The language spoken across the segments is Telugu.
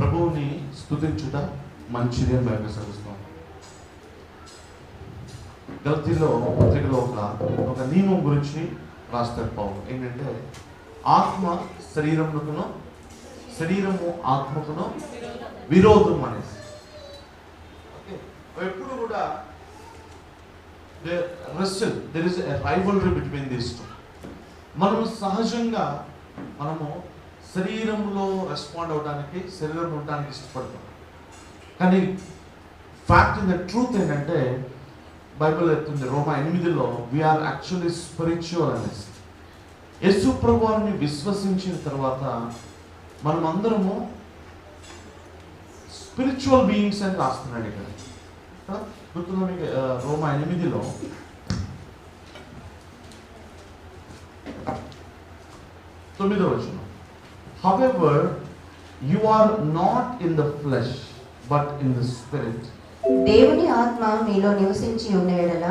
ప్రభువుని స్తుతించుట మంచిది అని బైబిల్ చదువుతాం. గలతీలో పత్రికలో ఒక నియమం గురించి రాస్తారు పౌలు. ఏంటంటే ఆత్మ శరీరమునకును శరీరము ఆత్మకును విరోధం అనేసి. ఎప్పుడు కూడా there is a rivalry between these two. మనము సహజంగా శరీరంలో రెస్పాండ్ అవడానికి, శరీరంలో ఉండడానికి ఇష్టపడతాం. కానీ ఫ్యాక్ట్ ఇన్ ద ట్రూత్ ఏంటంటే బైబిల్ చెప్తుంది రోమా 8లో వీఆర్ యాక్చువల్లీ స్పిరిచువల్ అనేసి. యేసు ప్రభువుని విశ్వసించిన తర్వాత మనం అందరము స్పిరిచువల్ బీయింగ్స్ అని రాస్తున్నాడు ఇక్కడ. గుర్తున్నా మీకు రోమా 8లో 9వ వచనం. However, you are not in the flesh, but in the spirit. దేవుని ఆత్మ మీలో నివసించి ఉన్న యెడల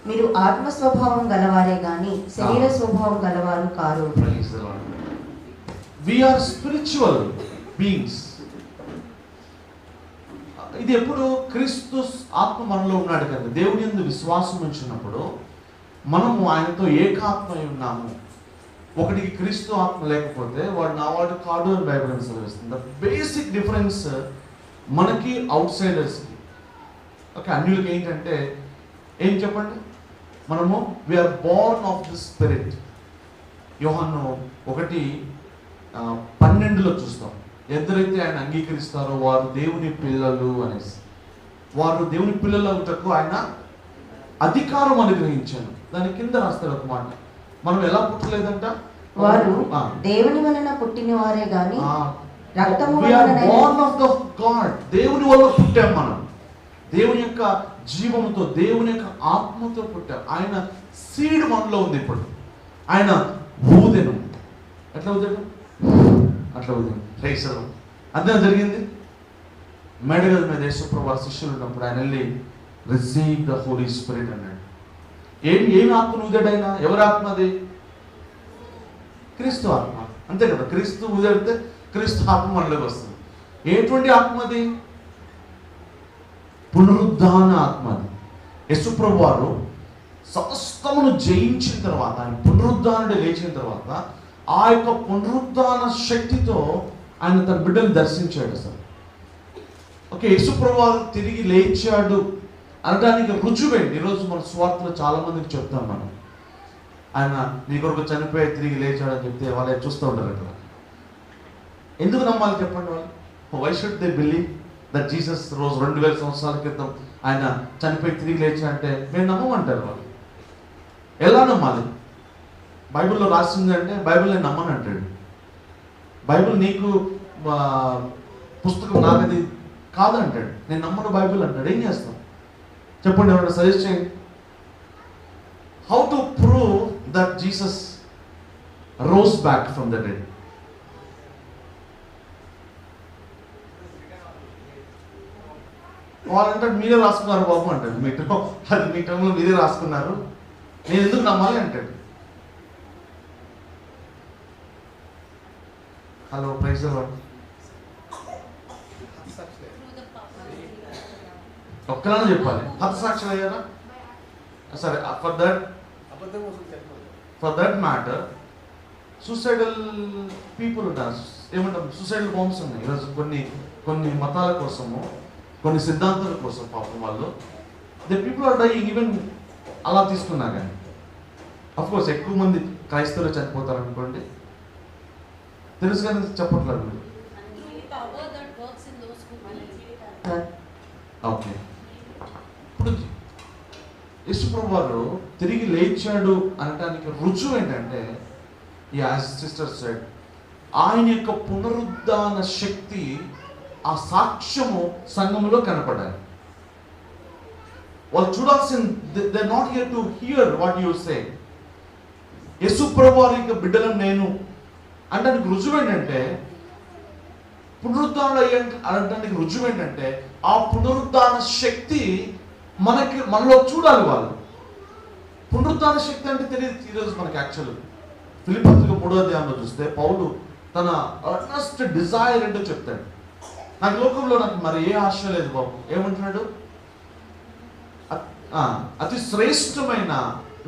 మీరు ఆత్మ స్వభావం గలవారే గాని శరీర స్వభావం గలవారు car. Praise the Lord. We are spiritual beings. ఇది ఎప్పుడు క్రీస్తు ఆత్మ మనలో ఉన్నాడు కదా, దేవుని యందు విశ్వాసం ఉంచినప్పుడు మనము ఆయనతో ఏకాత్మై ఉన్నాము. ఒకటికి క్రీస్తు ఆత్మ లేకపోతే వాడు నావాడు కాడు అని బైబిల్ సెలవిస్తుంది. ద బేసిక్ డిఫరెన్స్ మనకి అవుట్ సైడర్స్కి, ఓకే, అన్యులకి ఏంటంటే ఏం చెప్పండి, మనము we are born of the spirit. యోహాను 1:12 చూస్తాం. ఎందరైతే ఆయన అంగీకరిస్తారో వారు దేవుని పిల్లలు అనేసి. వారు దేవుని పిల్లలు అవుటకు ఆయన అధికారం అనుగ్రహించాను. దాని కింద రాస్తారు ఒక మాట, మనం ఎలా పుట్టలేదంట, వారు దేవుని వలన పుట్టిన వారే గాని రక్తము we are born of the God. దేవుని వల్ల పుట్టాం మనం. దేవుని యొక్క జీవముతో, దేవుని యొక్క ఆత్మతో పుట్టాం. ఆయన సీడ్ మనలో ఉంది. ఇప్పుడు ఆయన ఊదెను. ఎట్లా ఊదాడు? అట్లా ఊదాను. రైసరం అదే జరిగింది. మెడగల మీద యేసుప్రభు శిష్యులు ఉన్నప్పుడు ఆయన వెళ్ళి రిసీవ్ ద హోలీ స్పిరిట్ అన్నాడు. ఏమి ఆత్మను ఊదాడు ఆయన? ఎవరి ఆత్మ అది? క్రీస్తు ఆత్మ. అంతే కదా, క్రీస్తు ఊదితే క్రీస్తు ఆత్మ మనలోకి వస్తుంది. ఎటువంటి ఆత్మ అది? పునరుద్ధాన ఆత్మ అది. యేసుప్రభు వారు సమస్తమును జయించిన తర్వాత, ఆయన పునరుద్ధానుడు లేచిన తర్వాత ఆ యొక్క పునరుద్ధాన శక్తితో ఆయన తన బిడ్డలు దర్శించాడు అసలు. ఓకే, యేసుప్రభు వారు తిరిగి లేచాడు అనడానికి రుజువేంటి? ఈరోజు మన స్వార్థలో చాలా మందికి చెప్తాం మనం, ఆయన నీ కొరకు చనిపోయి తిరిగి లేచాడని చెప్తే వాళ్ళు చూస్తూ ఉంటారు అక్కడ. ఎందుకు నమ్మాలి చెప్పండి వాళ్ళు? Why should they believe that Jesus రోజు 2000 సంవత్సరాల క్రితం ఆయన చనిపోయి తిరిగి లేచాడంటే మేము నమ్మమంటారు వాళ్ళు. ఎలా నమ్మాలి? బైబిల్లో రాసింది అంటే బైబిల్ నేను నమ్మను అంటాడు. బైబిల్ నీకు పుస్తకం నాకది కాదంటాడు. నేను నమ్మను బైబిల్ అంటాడు. ఏం చేస్తాం చెప్పండి, ఎవరైనా సజెస్ట్ చేయండి. How to prove that Jesus rose back from the dead? వాళ్ళంటే మీరే రాసుకున్నారు బాబు అంటాడు. మీ టైంలో మీరే రాసుకున్నారు, నేను ఎందుకు నమ్మాలి అంటాడు. Hello, praise the Lord. ఒక్కలానే చెప్పాలి. హతసాక్షులు అయ్యారా? సరే, for that matter suicidal people ఉంటారు. ఏమంటాం, సూసైడల్ బాంబ్స్ ఉన్నాయి ఈరోజు. కొన్ని మతాల కోసము, కొన్ని సిద్ధాంతాల కోసం పాపం వాళ్ళు the people are dying even అలా తీసుకున్నా. కానీ అఫ్కోర్స్ ఎక్కువ మంది క్రైస్తవులు చనిపోతారు అనుకోండి, తెలుసు కానీ చెప్పట్లేదు. ఓకే, ఇప్పుడు యేసుప్రభు వారు తిరిగి లేచాడు అనడానికి రుజువు ఏంటంటే, యాజ్ సిస్టర్ సెడ్, ఆయన యొక్క పునరుద్ధాన శక్తి, ఆ సాక్ష్యము సంఘములో కనపడాలి. వాళ్ళు చూడాల్సింది, they not here to hear what you say. యేసుప్రభు వారి యొక్క బిడ్డలను నేను అనడానికి రుజువు ఏంటంటే, పునరుద్ధానుడు అనడానికి రుజువు ఏంటంటే, ఆ పునరుద్ధాన శక్తి మనలో చూడాలి వాళ్ళు. పునరుద్ధాన శక్తి అంటే తెలియదు ఈరోజు మనకి. యాక్చువల్ ఫిలిప్పీయులకు 3వ అధ్యాయంలో చూస్తే పౌలు తన అర్నెస్ట్ డిజైర్ ఏంటో చెప్తాడు. నాకు లోకంలో నాకు మరి ఏ ఆశ లేదు బాబు. ఏమంటున్నాడు? అతి శ్రేష్టమైన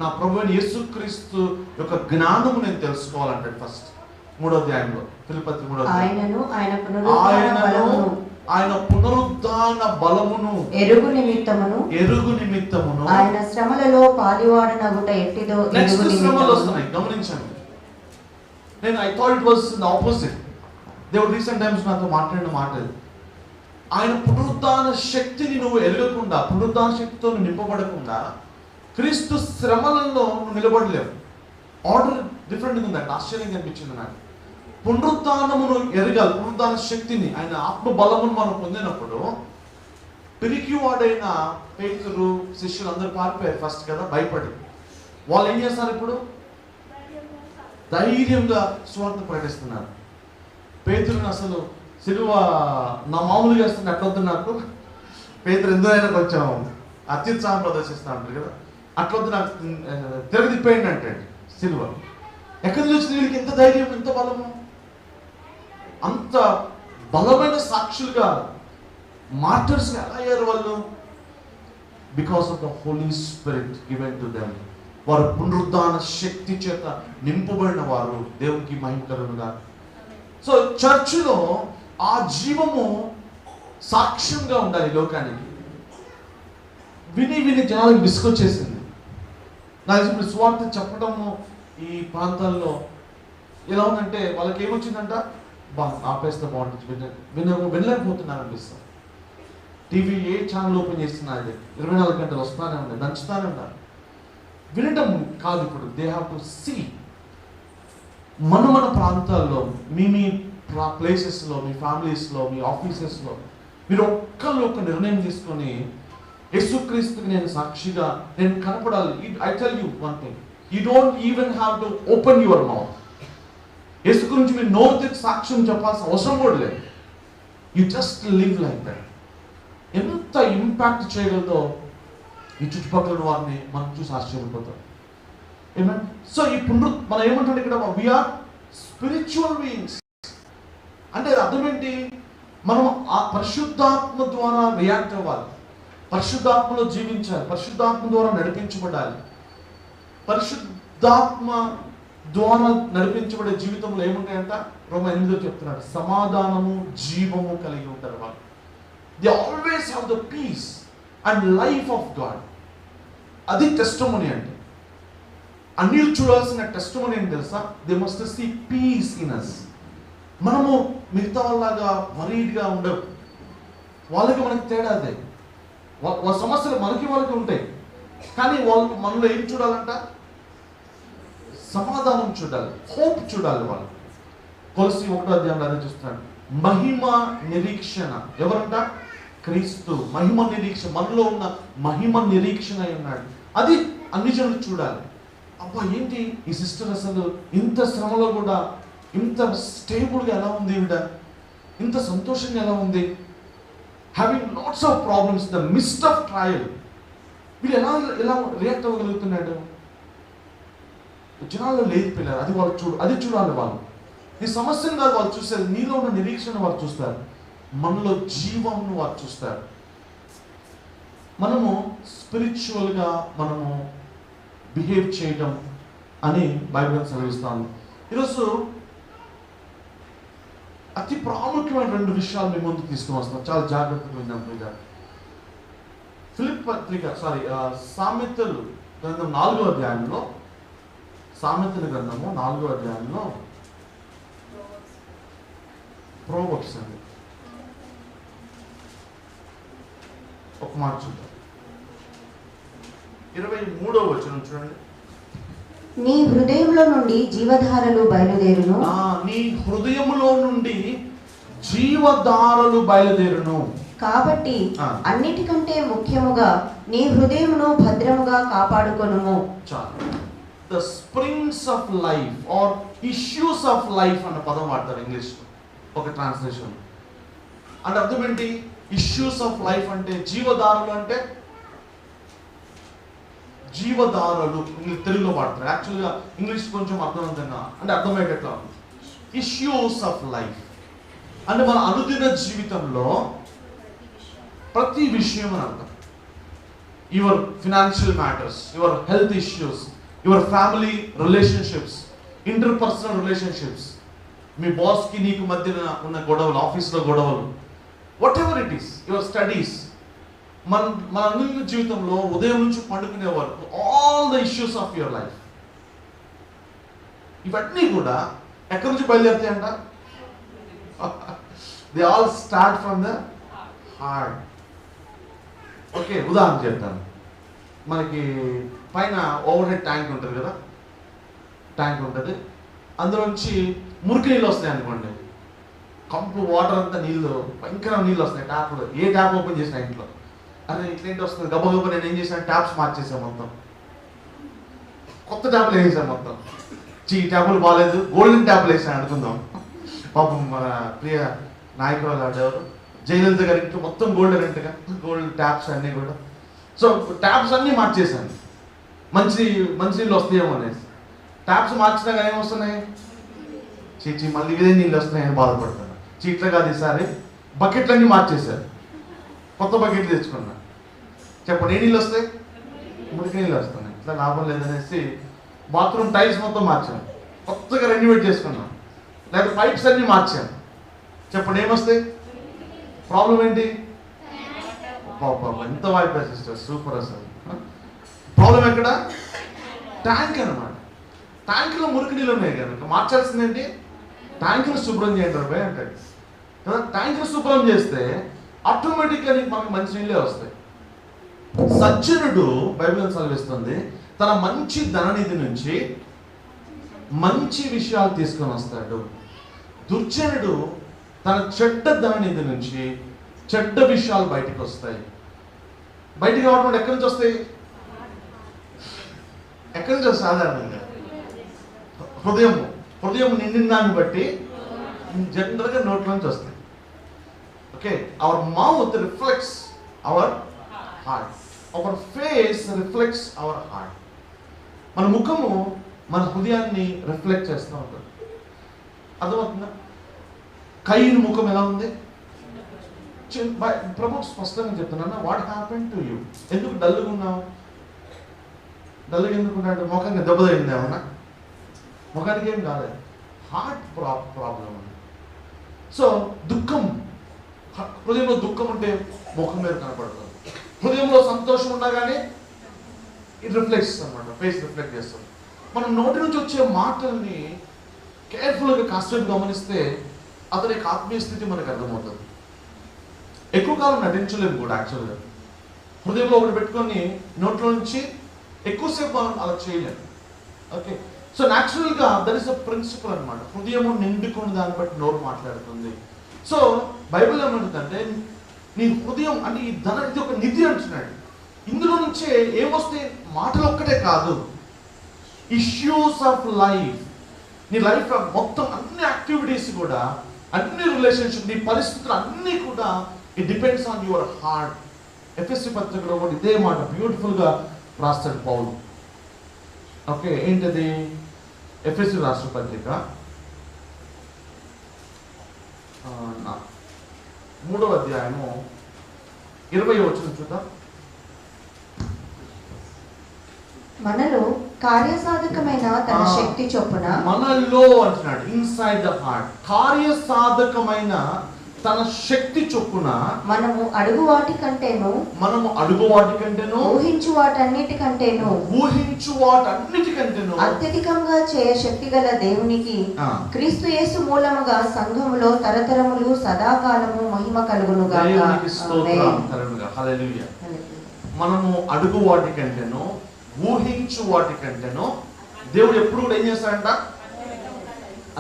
నా ప్రభువైన యేసుక్రీస్తు యొక్క జ్ఞానము నేను తెలుసుకోవాలంటాడు ఫస్ట్ 3వ అధ్యాయంలో. ఫిలిప్పీ 3వ ఆయనను ఆయన పునరుద్ధాన బలమును ఎరుగు నిమిత్తమును ఆయన శ్రమలలో పాలివాడనగుట ఎట్టిదో నెక్స్ట్ శ్రమలు వస్తున్నాయి, గమనించండి. I thought it was the opposite. దేవుడు రీసెంట్ టైమ్స్ నాతో మాట్లాడిన మాట ఇది. ఆయన పునరుద్ధాన శక్తిని నువ్వు ఎరగకుండా, పునరుద్ధాన శక్తితో నువ్వు నింపబడకుండా క్రీస్తు శ్రమలలో నువ్వు నిలబడలేవు. ఆర్డర్ డిఫరెంట్గా ఉందండి. ఆశ్చర్యంగా అనిపించింది నాకు. పునరుద్ధానమును ఎరగాలి, పునరుద్ధాన శక్తిని, ఆయన ఆత్మ బలమును మనం పొందినప్పుడు. పిరికివాడైన పేతురు శిష్యులు అందరూ పారిపోయారు ఫస్ట్ కదా, భయపడి. వాళ్ళు ఏం చేస్తారు ఇప్పుడు? ధైర్యంగా సువార్త ప్రకటిస్తున్నారు. పేతురుని అసలు సిలువ నా మామూలుగా వేస్తుంది అట్లొద్దు నాకు. పేతురు ఎందుకైనా కొంచెం అత్యుత్సాహం ప్రదర్శిస్తూ ఉంటారు కదా, అట్లొద్దు నాకు తిరగదిప్పేయండి అంటే సిలువ. ఎక్కడి నుంచి వీళ్ళకి ఎంత ధైర్యం, ఎంత బలము, అంత బలమైన సాక్షులుగా, మార్టర్స్గా ఎలా అయ్యారు వాళ్ళు? Because of the Holy Spirit given to them. వారు పునరుద్ధాన శక్తి చేత నింపబడిన వారు. దేవునికి మహిమ కలుగునుగా. సో చర్చిలో ఆ జీవము సాక్ష్యంగా ఉండాలి లోకానికి. విని జనాలకు విసుకొచ్చేసింది. నాకు ఇప్పుడు సువార్త చెప్పడము ఈ ప్రాంతాల్లో ఎలా ఉందంటే వాళ్ళకి ఏమొచ్చిందంట, ఆపేస్తే బాగుంటుంది, వినలేకపోతున్నారు అనిపిస్తుంది. టీవీ ఏ ఛానల్ ఓపెన్ చేస్తున్నారు, 24 గంటలు వస్తానే ఉన్నాయి, దంచుతానే ఉన్నారు. వినటం కాదు ఇప్పుడు, దే హ్యావ్ టు సీ. మన ప్రాంతాల్లో మీ ప్లేసెస్లో, మీ ఫ్యామిలీస్లో, మీ ఆఫీసెస్లో మీరు ఒక్క నిర్ణయం తీసుకొని యేసుక్రీస్తుకి నేను సాక్షిగా నేను కనపడాలి. I tell you one thing, you don't even have to open your mouth. Yesu గురించి మీరు నోరు తెచ్చి సాక్ష్యం చెప్పాల్సిన అవసరం కూడా లేదు. You just live like that. ఎంత ఇంపాక్ట్ చేయగలదో ఈ చుట్టుపక్కల వారిని మనం చూసి ఆశ్చర్యపోతాం. ఏమంటే సో ఈ మనం ఏమంటాం ఇక్కడ, వీఆర్ స్పిరిచువల్ బీయింగ్స్ అంటే అర్థం ఏంటి? మనం ఆ పరిశుద్ధాత్మ ద్వారా రియాక్ట్ అవ్వాలి, పరిశుద్ధాత్మలో జీవించాలి, పరిశుద్ధాత్మ ద్వారా నడిపించబడాలి. పరిశుద్ధాత్మ ద్వారా నడిపించబడే జీవితంలో ఏముంటాయంట? రోమా 8లో చెప్తున్నాడు, సమాధానము జీవము కలిగి ఉంటారు వాళ్ళు. They always have the peace and life of God. అది టెస్టిమనీ అంటే. అన్యులు చూడాల్సిన టెస్టిమనీ ఏంటి తెలుసా? They must see peace in us. మనము మిగతా వాళ్ళలాగా వరీడ్గా ఉండవు. వాళ్ళకి మనకి తేడా అదే. వాళ్ళ సమస్యలు వాళ్ళకి ఉంటాయి, కానీ వాళ్ళు మనలో ఏం చూడాలంట? సమాధానం చూడాలి, హోప్ చూడాలి. వాళ్ళు కొలసి 1వ అధ్యాయంలో అదే చూస్తున్నాడు. మహిమ నిరీక్షణ ఎవరంట? క్రీస్తు. మహిమ నిరీక్షణ, మనలో ఉన్న మహిమ నిరీక్షణ అయి ఉన్నాడు. అది అన్ని జనులు చూడాలి. అబ్బా ఏంటి ఈ సిస్టర్ అసలు ఇంత శ్రమలో కూడా ఇంత స్టేబుల్గా ఎలా ఉంది, ఈవిడ ఇంత సంతోషంగా ఎలా ఉంది, having lots of problems, the midst of trial. వీళ్ళు ఎలా రియాక్ట్ అవ్వగలుగుతున్నాడు? జనాల్లో లేదు పిల్లలు. అది చూడాలి వాళ్ళు. నీ సమస్యను కాదు వాళ్ళు చూస్తారు, నీలో ఉన్న నిరీక్షణ వారు చూస్తారు, మనలో జీవంను వారు చూస్తారు. మనము స్పిరిచువల్గా మనము బిహేవ్ చేయడం అని బైబిల్ సెలవిస్తాను. ఈరోజు అతి ప్రాముఖ్యమైన 2 విషయాలు మీ ముందుకు తీసుకుని వస్తాం. చాలా జాగ్రత్తగా విన్నాం. సామెతలు గ్రంథం 4వ అధ్యాయంలో, సామెతల గ్రంథము 4వ అధ్యాయంలో ప్రోవర్బ్స్ అండి ఒక మాట చూద్దాం. 23వ వచనం చూడండి. నీ హృదయంలో నుండి జీవధారలు బయలుదేరును. నీ హృదయములో నుండి జీవధారలు బయలుదేరును. కాబట్టి అన్నిటికంటే ముఖ్యముగా నీ హృదయమును భద్రముగా కాపాడుకొనుము. చాలు. The springs of life are issues of life అన్న పదం వాడతారు ఇంగ్లీష్లో ఒక ట్రాన్స్లేషన్. అంటే అర్థం ఏంటి? ఇష్యూస్ ఆఫ్ లైఫ్ అంటే జీవధారలు, అంటే జీవధారలు తెలుగులో వాడతారు. యాక్చువల్గా ఇంగ్లీష్ కొంచెం అర్థవంతంగా అంటే అర్థమయ్యేటట్లా. Issues of life. అంటే మన అనుదిన జీవితంలో ప్రతి విషయం అని అర్థం. Your financial matters, your health issues, your family relationships, interpersonal relationships, మీ బాస్కి నీకు మధ్యన ఉన్న గొడవలు, ఆఫీస్లో గొడవలు, whatever it is, your studies, మన అనుదిన జీవితంలో ఉదయం నుంచి పండుకునే వరకు all the issues of your life, ఇవన్నీ కూడా ఎక్కడి నుంచి బయలుదేరుతాయంట? They all start from the heart. Okay, ఉదాహరణ చెప్తాను. మనకి పైన ఓవర్ హెడ్ ట్యాంక్ ఉంటుంది కదా, ట్యాంక్ ఉంటుంది, అందులోంచి మురికి నీళ్ళు వస్తాయి అనుకోండి. కంపు వాటర్ అంతా నీళ్ళు, భయంకర నీళ్ళు వస్తాయి ట్యాప్లో. ఏ ట్యాప్ ఓపెన్ చేసిన ఇంట్లో, అరే ఇట్లేంటి వస్తుంది, గబగబా నేను ఏం చేశాను, ట్యాప్స్ మార్చేసాను, మొత్తం కొత్త ట్యాప్లు వేసాను. మొత్తం ఈ ట్యాపులు బాగాలేదు, గోల్డెన్ ట్యాప్లు వేసాను అనుకుందాం. పాపం మన ప్రియ నాయకురాలు ఆడేవారు జయలలిత గారి ఇంట్లో మొత్తం గోల్డెన్ అంటగా, గోల్డ్ ట్యాప్స్ అన్నీ కూడా. సో ట్యాప్స్ అన్నీ మార్చేసాను, మంచినీళ్ళు వస్తాయేమో అనేసి. ట్యాప్స్ మార్చినా కానీ ఏమొస్తున్నాయి, చీచి మళ్ళీ ఇదే నీళ్ళు వస్తున్నాయని బాధపడతాను. చీట్ల కాదు, ఈసారి బకెట్లన్నీ మార్చేశారు, కొత్త బకెట్లు తెచ్చుకున్నా. చెప్పండి, ఏ నీళ్ళు వస్తాయి? మురికి నీళ్ళు వస్తున్నాయి. ఇట్లా లాభం లేదనేసి బాత్రూమ్ టైల్స్ మొత్తం మార్చాను, కొత్తగా రెన్యువేట్ చేసుకున్నాం. లేదా పైప్స్ అన్నీ మార్చాను. చెప్పండి, ఏమొస్తాయి? ప్రాబ్లం ఏంటి? ఎంత వైప్ సిస్టర్, సూపర్ అసలు. ప్రాబ్లం ఎక్కడ? ట్యాంక్ అనమాట. ట్యాంకులో మురికి నీళ్ళు ఉన్నాయి కనుక మార్చాల్సిందేంటి, ట్యాంకును శుభ్రం చేయండి రా భయ్ అంటాడు కదా. ట్యాంకును శుభ్రం చేస్తే ఆటోమేటిక్గా మనకు మంచి నీళ్ళే వస్తాయి. సజ్జనుడు బైబిల్ సెలవిస్తుంది, తన మంచి ధననిధి నుంచి మంచి విషయాలు తీసుకొని వస్తాడు. దుర్జనుడు తన చెడ్డ ధననిధి నుంచి చెడ్డ విషయాలు బయటకు వస్తాయి. బయటికి రావడం ఎక్కడి నుంచి వస్తాయి? ఎక్కడి నుంచి వస్తాయి? సాధారణంగా హృదయం నిండిన దాన్ని బట్టి జనరల్గా నోట్ల నుంచి వస్తాయి. Okay, our mouth reflects our heart, hour face reflects our heart. మన ముఖము మన హృదయాన్ని రిఫ్లెక్ట్ చేస్తూ ఉంటుంది. అర్థమవుతుందా? కయ్యని ముఖం ఎలా ఉంది? ప్రభు స్పష్టంగా చెప్తున్నా, వాట్ హ్యాపెన్ టు యూ? ఎందుకు డల్గా ఉన్నావు? డల్గా ఎందుకున్నాడు? ముఖంగా దెబ్బ తగిలింది ఏమన్నా? ముఖానికి ఏం కాలేదు, హార్ట్ ప్రాబ్లం ఉంది. సో దుఃఖం, హృదయంలో దుఃఖం ఉంటే ముఖం మీద కనపడుతుంది. హృదయంలో సంతోషం ఉండగానే ఇట్ రిఫ్లెక్ట్స్ అనమాట, ఫేస్ రిఫ్లెక్ట్ చేస్తుంది. మనం నోటి నుంచి వచ్చే మాటల్ని కేర్ఫుల్గా కాసేపు గమనిస్తే అతని యొక్క ఆత్మీయ స్థితి మనకు అర్థమవుతుంది. ఎక్కువ కాలం నటించలేము కూడా యాక్చువల్గా. హృదయంలో ఒకటి పెట్టుకొని నోట్లో నుంచి ఎక్కువసేపు మనం అలా చేయలేము. ఓకే, సో న్యాచురల్గా దట్ ఈస్ అ ప్రిన్సిపల్ అనమాట. హృదయము నిండుకున్న దాన్ని బట్టి నోరు మాట్లాడుతుంది. సో బైబిల్ ఏమంటుందంటే, నీ హృదయం అంటే ఈ ఇది ఒక నిధి అంటున్నాడు. ఇందులో నుంచే ఏమొస్తే మాటలు ఒక్కటే కాదు, ఇష్యూస్ ఆఫ్ లైఫ్, నీ లైఫ్ మొత్తం అన్ని యాక్టివిటీస్ కూడా, అన్ని రిలేషన్షిప్, నీ పరిస్థితులు అన్నీ కూడా it depends on your heart. ఎఫెసీ పత్రికలో కూడా ఇదే మాట బ్యూటిఫుల్గా రాస్తాడు పౌలు. ఓకే, ఏంటది? ఎఫెసీ రాష్ట్ర పత్రిక 3వ అధ్యాయము 20వ వచనం చూద్దాం. మనలో కార్యసాధకమైన తన శక్తి చొప్పున, మనలో అంటున్నాడు, ఇన్సైడ్ ద హార్ట్, కార్యసాధకమైన తన శక్తి చొప్పున మనము అడుగు వాటి కంటేను ఊహించు వాటన్నిటికంటేను అత్యధికంగా చేయ శక్తి గల దేవునికి క్రీస్తు యేసు మూలముగా సంఘములో తరతరములు సదాకాలము మహిమ కలుగును గాక. హల్లెలూయా. మనము అడుగు వాటి కంటేను ఊహించు వాటి కంటేను దేవుడు ఎప్పుడు కూడా ఏం చేస్తాడంట?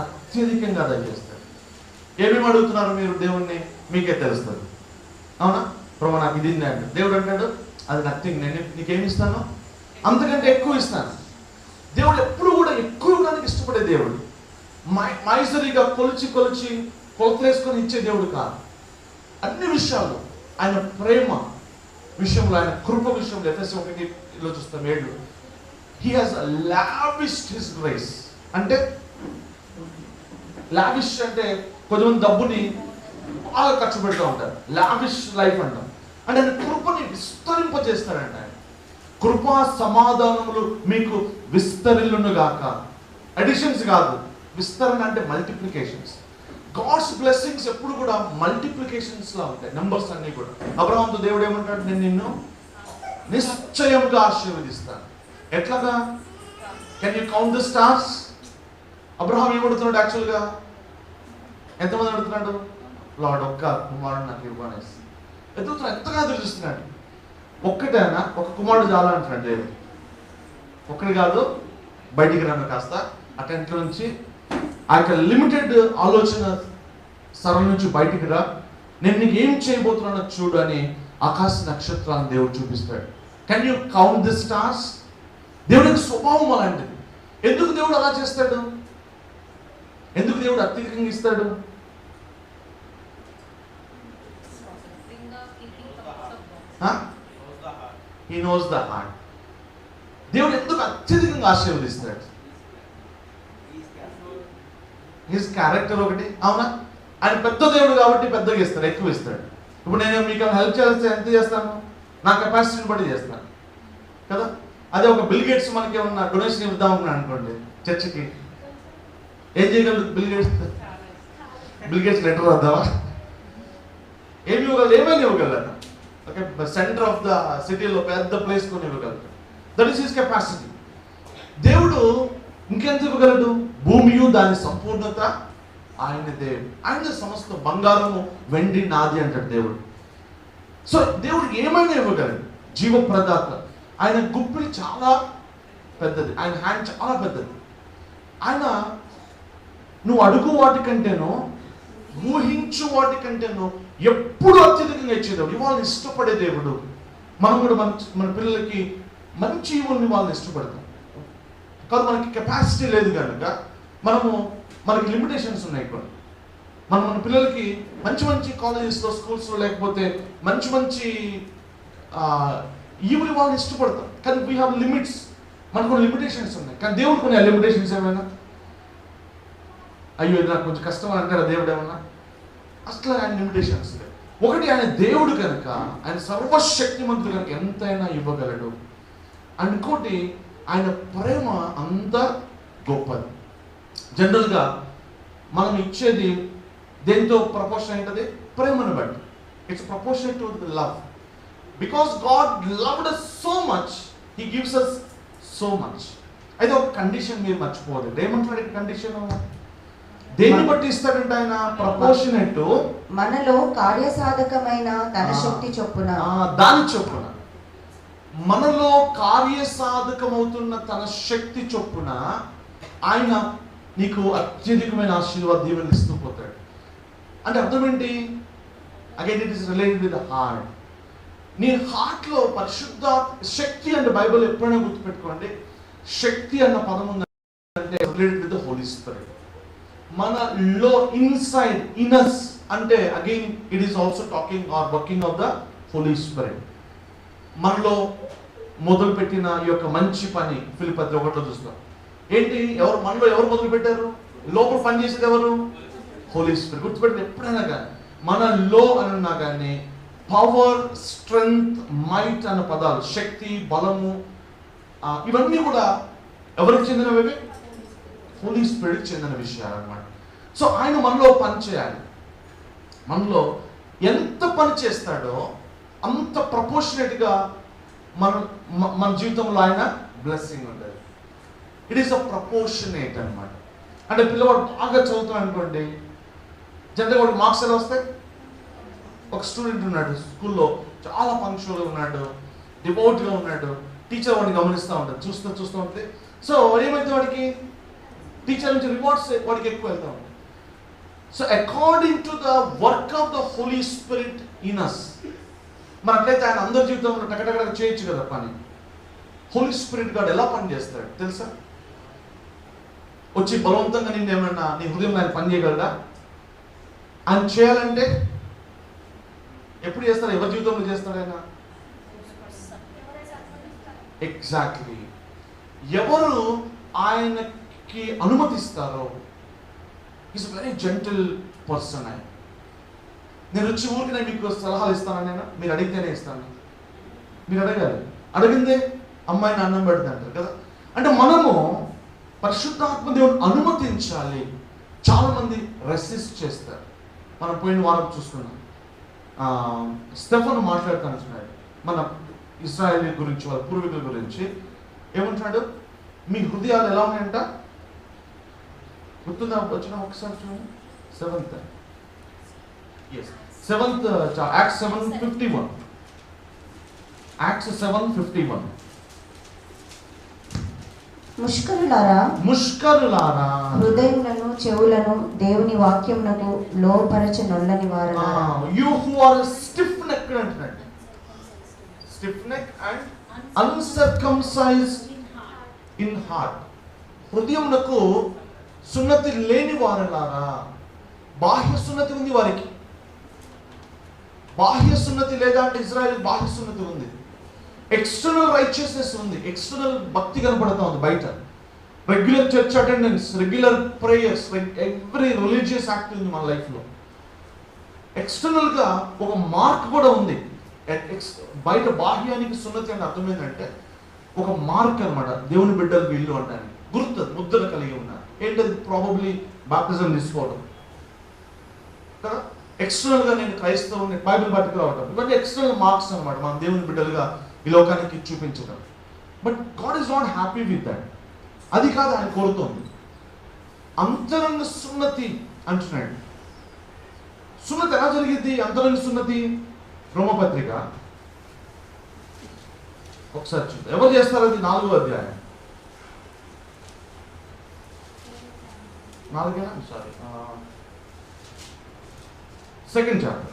అత్యధికంగా దయచేస్తాడు. ఏమేమి అడుగుతున్నారు మీరు దేవుణ్ణి? మీకే తెలుస్తుంది. అవునా? ప్రభు నాకు ఇది అంటాడు. దేవుడు అంటాడు, అది నథింగ్, నేను నీకేమి ఇస్తాను? అంతకంటే ఎక్కువ ఇస్తాను. దేవుడు ఎప్పుడు కూడా ఎక్కువ ఇవ్వడానికి ఇష్టపడే దేవుడు. మైసరిగా కొలిచి కొలతలేసుకొని ఇచ్చే దేవుడు కాదు. అన్ని విషయాల్లో ఆయన ప్రేమ విషయంలో, ఆయన కృప విషయంలో, ఎఫెసీ 1:7 చూస్తాం 7, హీ హాస్ లావిష్డ్ హిస్ గ్రేస్. అంటే లావిష్ అంటే కొంచెం డబ్బుని బాగా ఖర్చు పెడుతూ ఉంటారు, లావిష్ లైఫ్ అంటాం. అంటే ఆయన కృపని విస్తరింపజేస్తాడంట. ఆయన కృపా సమాధానములు మీకు విస్తరిల్లును గాక. అడిషన్స్ కాదు, విస్తరణ అంటే మల్టిప్లికేషన్స్. గాడ్స్ బ్లెస్సింగ్స్ ఎప్పుడు కూడా మల్టిప్లికేషన్స్ లా ఉంటాయి, నంబర్స్ అన్ని కూడా. అబ్రహాముతో దేవుడు ఏమంటాడు, నేను నిన్ను నిశ్చయంగా ఆశీర్వదిస్తాను. ఎట్లాగా? Can you count the stars? Abraham ఏమడుతున్నాడు యాక్చువల్గా? ఎంతమంది అడుగుతున్నాడు? లార్డ్ ఒక్క కుమారుడు నాకు ఇవ్వనేసి ఎదుగుతున్నాడు, ఎంతగా చూస్తున్నాడు. ఒక్కటేనా? ఒక కుమారుడు చాలా అంటున్నాడు దేవుడు. ఒక్కటి కాదు, బయటికి రాను కాస్త ఆ టెంట్లో నుంచి, ఆ యొక్క లిమిటెడ్ ఆలోచన సరళ నుంచి బయటికి రా, నేను నీకు ఏం చేయబోతున్నానో చూడు అని ఆకాశ నక్షత్రాలను దేవుడు చూపిస్తాడు. Can you count the stars? దేవుడికి స్వభావం అలాంటిది. ఎందుకు దేవుడు అలా చేస్తాడు? ఎందుకు దేవుడు అత్యధికంగా ఇస్తాడు? He knows the heart. దేవుడు ఎందుకు అత్యధికంగా ఆశీర్వదిస్తాడు? హిస్ క్యారెక్టర్ ఒకటి, అవునా? ఆయన పెద్ద దేవుడు కాబట్టి పెద్దగా ఇస్తాడు, ఎక్కువ ఇస్తాడు. ఇప్పుడు నేను మీకు హెల్ప్ చేస్తే ఎంత చేస్తాను? నా కెపాసిటీని బట్టి చేస్తాను కదా. అదే ఒక బిల్ గేట్స్ మనకి ఏమన్నా డొనేషన్ ఇద్దాం అనుకున్నాను అనుకోండి చర్చికి, ఏం చేయగలరు Bill Gates? Bill Gates letter రాద్దామా? ఏమి ఇవ్వగలరు? ఏమైనా ఇవ్వగలరు. ఓకే, సెంటర్ ఆఫ్ ద సిటీలో పెద్ద ప్లేస్ కొని ఇవ్వగలరు. That is his capacity. దేవుడు ఇంకెంత ఇవ్వగలడు? భూమియు దాని సంపూర్ణత ఆయనదే. ఆయన సమస్త బంగారము వెండి నాది అంటాడు దేవుడు. సో దేవుడికి ఏమైనా ఇవ్వగలడు. జీవప్రదాత. ఆయన గుప్పిడి చాలా పెద్దది, ఆయన హ్యాండ్ చాలా పెద్దది. ఆయన నువ్వు అడుగు వాటికంటేనో ఊహించు వాటికంటేనో ఎప్పుడు అత్యధికంగా ఇచ్చేదేవుడు. ఇవాళ ఇష్టపడే దేవుడు. మనం కూడా మన పిల్లలకి మంచి ఇవ్వని వాళ్ళని ఇష్టపడతాం. కాదు, మనకి కెపాసిటీ లేదు కనుక మనకి లిమిటేషన్స్ ఉన్నాయి కొన్ని. మన పిల్లలకి మంచి మంచి కాలేజెస్లో, స్కూల్స్లో, లేకపోతే మంచి ఈవుని వాళ్ళని ఇష్టపడతాం. కానీ వీ హ్యావ్ లిమిట్స్. మనకు కొన్ని లిమిటేషన్స్ ఉన్నాయి. కానీ దేవుడు కొన్ని లిమిటేషన్స్ ఏమైనా, అయ్యో ఇది నాకు కొంచెం కష్టం అంటారా దేవుడు ఏమన్నా? అసలు ఆయన లిమిటేషన్స్ లేవు. ఒకటి, ఆయన దేవుడు కనుక, ఆయన సర్వశక్తిమంతుడు కనుక ఎంతైనా ఇవ్వగలడు. ఇంకోటి, ఆయన ప్రేమ అంత గొప్పది. జనరల్గా మనం ఇచ్చేది దేంతో ప్రపోర్షన్ ఏంటది? ప్రేమను బట్టి. It's proportion to the love. Because God loved us so much, he gives us so much. అయితే ఒక కండిషన్ మీరు మర్చిపోవద్దు. ఏమంటున్నాడు కండిషన్? దేన్ని బట్టి ఇస్తాడంటే ఆయన ప్రపోర్షనేట్, మనలో కార్యసాధకమైన తన శక్తి చొప్పున, దాని చొప్పున, మనలో కార్యసాధకమవుతున్న తన శక్తి చొప్పున ఆయన నీకు అత్యధికమైన ఆశీర్వాద దీవెనలు ఇస్తూ పోతాడు. అంటే అర్థం ఏంటి? Again it is related with the heart. నీ హార్ట్లో పరిశుద్ధ శక్తి అంటే బైబిల్ ఎప్పుడైనా గుర్తుపెట్టుకోండి, శక్తి అన్న పదం ఉందంటే related with the Holy Spirit. మనలో ఇన్సైడ్, ఇనస్ అంటే again it is also talking or working of the Holy Spirit. మనలో మొదలుపెట్టిన ఈ యొక్క మంచి పని ఫిలిప్పీ 1లో చూస్తాం. ఏంటి? మనలో ఎవరు మొదలు పెట్టారు? లోపల పని చేసేది ఎవరు? హోలీ స్పిరిట్. గుర్తుపెట్టిన ఎప్పుడైనా కానీ మనలో అన్నా కానీ పవర్, స్ట్రెంగ్త్, మైట్ అన్న పదాలు, శక్తి, బలము, ఇవన్నీ కూడా ఎవరికి చెందినవి? హోలీ స్పిరిట్ చెందిన విషయాలు అన్నమాట. సో ఆయన మనలో పని చేయాలి. మనలో ఎంత పని చేస్తాడో అంత ప్రపోర్షనేట్గా మన జీవితంలో ఆయన బ్లెస్సింగ్ ఉంటుంది. ఇట్ ఈస్ అ ప్రపోర్షనేట్ అనమాట. అంటే పిల్లవాడు బాగా చదువుతున్నాడు అనుకోండి, జనరల్గా వాడికి మార్క్స్ ఎలా వస్తాయి? ఒక స్టూడెంట్ ఉన్నాడు స్కూల్లో, చాలా పంక్చువల్గా ఉన్నాడు, డివోట్గా ఉన్నాడు, టీచర్ వాడిని గమనిస్తూ ఉంటాడు, చూస్తూ ఉంటే. సో ఏమైతే వాడికి టీచర్ నుంచి రివార్డ్స్ వాడికి ఎక్కువ వెళ్తూ ఉంటాయి. So according to the work of the Holy Spirit in us, మనకైతే ఆయన అందరి జీవితంలో టకటక చేయొచ్చు కదా పని. హోలీ స్పిరిట్ గాడు ఎలా పని చేస్తాడు తెలుసా? వచ్చి బలవంతంగా నిన్ను ఏమన్నా నీ హృదయంలో ఆయన పని చేయగలడా? ఆయన చేయాలంటే ఎప్పుడు చేస్తాడు? ఎవరి జీవితంలో చేస్తాడు ఆయన? ఎగ్జాక్ట్లీ. ఎవరు ఆయనకి అనుమతిస్తారో, ఈజ్ వెరీ జెంటిల్ పర్సన్. ఆయన నేను వచ్చి ఊరికి నేను మీకు సలహాలు ఇస్తాను, నేను మీరు అడిగితేనే ఇస్తాను. మీరు అడగాలి, అడిగిందే అమ్మాయిని అన్నం పెడుతుంది అంటారు కదా. అంటే మనము పరిశుద్ధాత్మ దేవుని అనుమతించాలి. చాలా మంది రెసిస్ట్ చేస్తారు. మనం పోయిన వారం చూసుకున్నాం, స్టెఫన్ మాట్లాడుతున్నాడు మన ఇశ్రాయేలీ గురించి, వాళ్ళ పూర్వీకుల గురించి. ఏమంటున్నాడు? మీ హృదయాలు ఎలా ఉన్నాయంట? గుర్తుందా? వచ్చిన ఒకసారి చూడండి. 7th Acts 7:51. Acts 7:51. ముష్కరులారా, హృదయములను చెవులను దేవుని వాక్యమునకు లోపరచనొల్లని వారలారా, you who are stiff-necked అంటున్నాడు. Stiff-necked and uncircumcised in heart. హృదయమునకు సున్నతి లేని వారలారా. బాహ్య సున్నతి ఉంది వారికి, బాహ్య సున్నతి లేదా అంటే ఇజ్రాయెల్ బాహ్య సున్నతి ఉంది, ఎక్స్టర్నల్ రైచియస్నెస్ ఉంది, ఎక్స్టర్నల్ భక్తి కనపడతా ఉంది బయట, regular church attendance, regular prayers, every religious act ఉంది మన లైఫ్లో. ఎక్స్టర్నల్ గా ఒక మార్క్ కూడా ఉంది. బయట బాహ్యానికి సున్నతి అంటే అర్థం ఏంటంటే ఒక మార్క్ అనమాట. దేవుని బిడ్డలు వీళ్ళు అంటారు, గుర్తు ముద్రలు కలిగి ఉన్నారు. ఏంటది? ప్రాబబ్లీ బాప్టిజం తీసుకోవడం కదా. ఎక్స్టర్నల్ గా నేను క్రైస్తవుని, బైబిల్ పట్టుకు రావడం, ఇవన్నీ ఎక్స్టర్నల్ మార్క్స్ అనమాట, మనం దేవుని బిడ్డలుగా ఈ లోకానికి చూపించడం. But God is not happy with that. అది కాదు ఆయన కోరుతోంది. అంతరంగ సున్నతి అంటున్నాడు. సున్నతి ఎలా జరిగింది? అంతరంగ సున్నతి రోమపత్రిక ఒకసారి చూద్దాం. ఎవరు చేస్తారు అది? 4వ అధ్యాయం, 2nd chapter,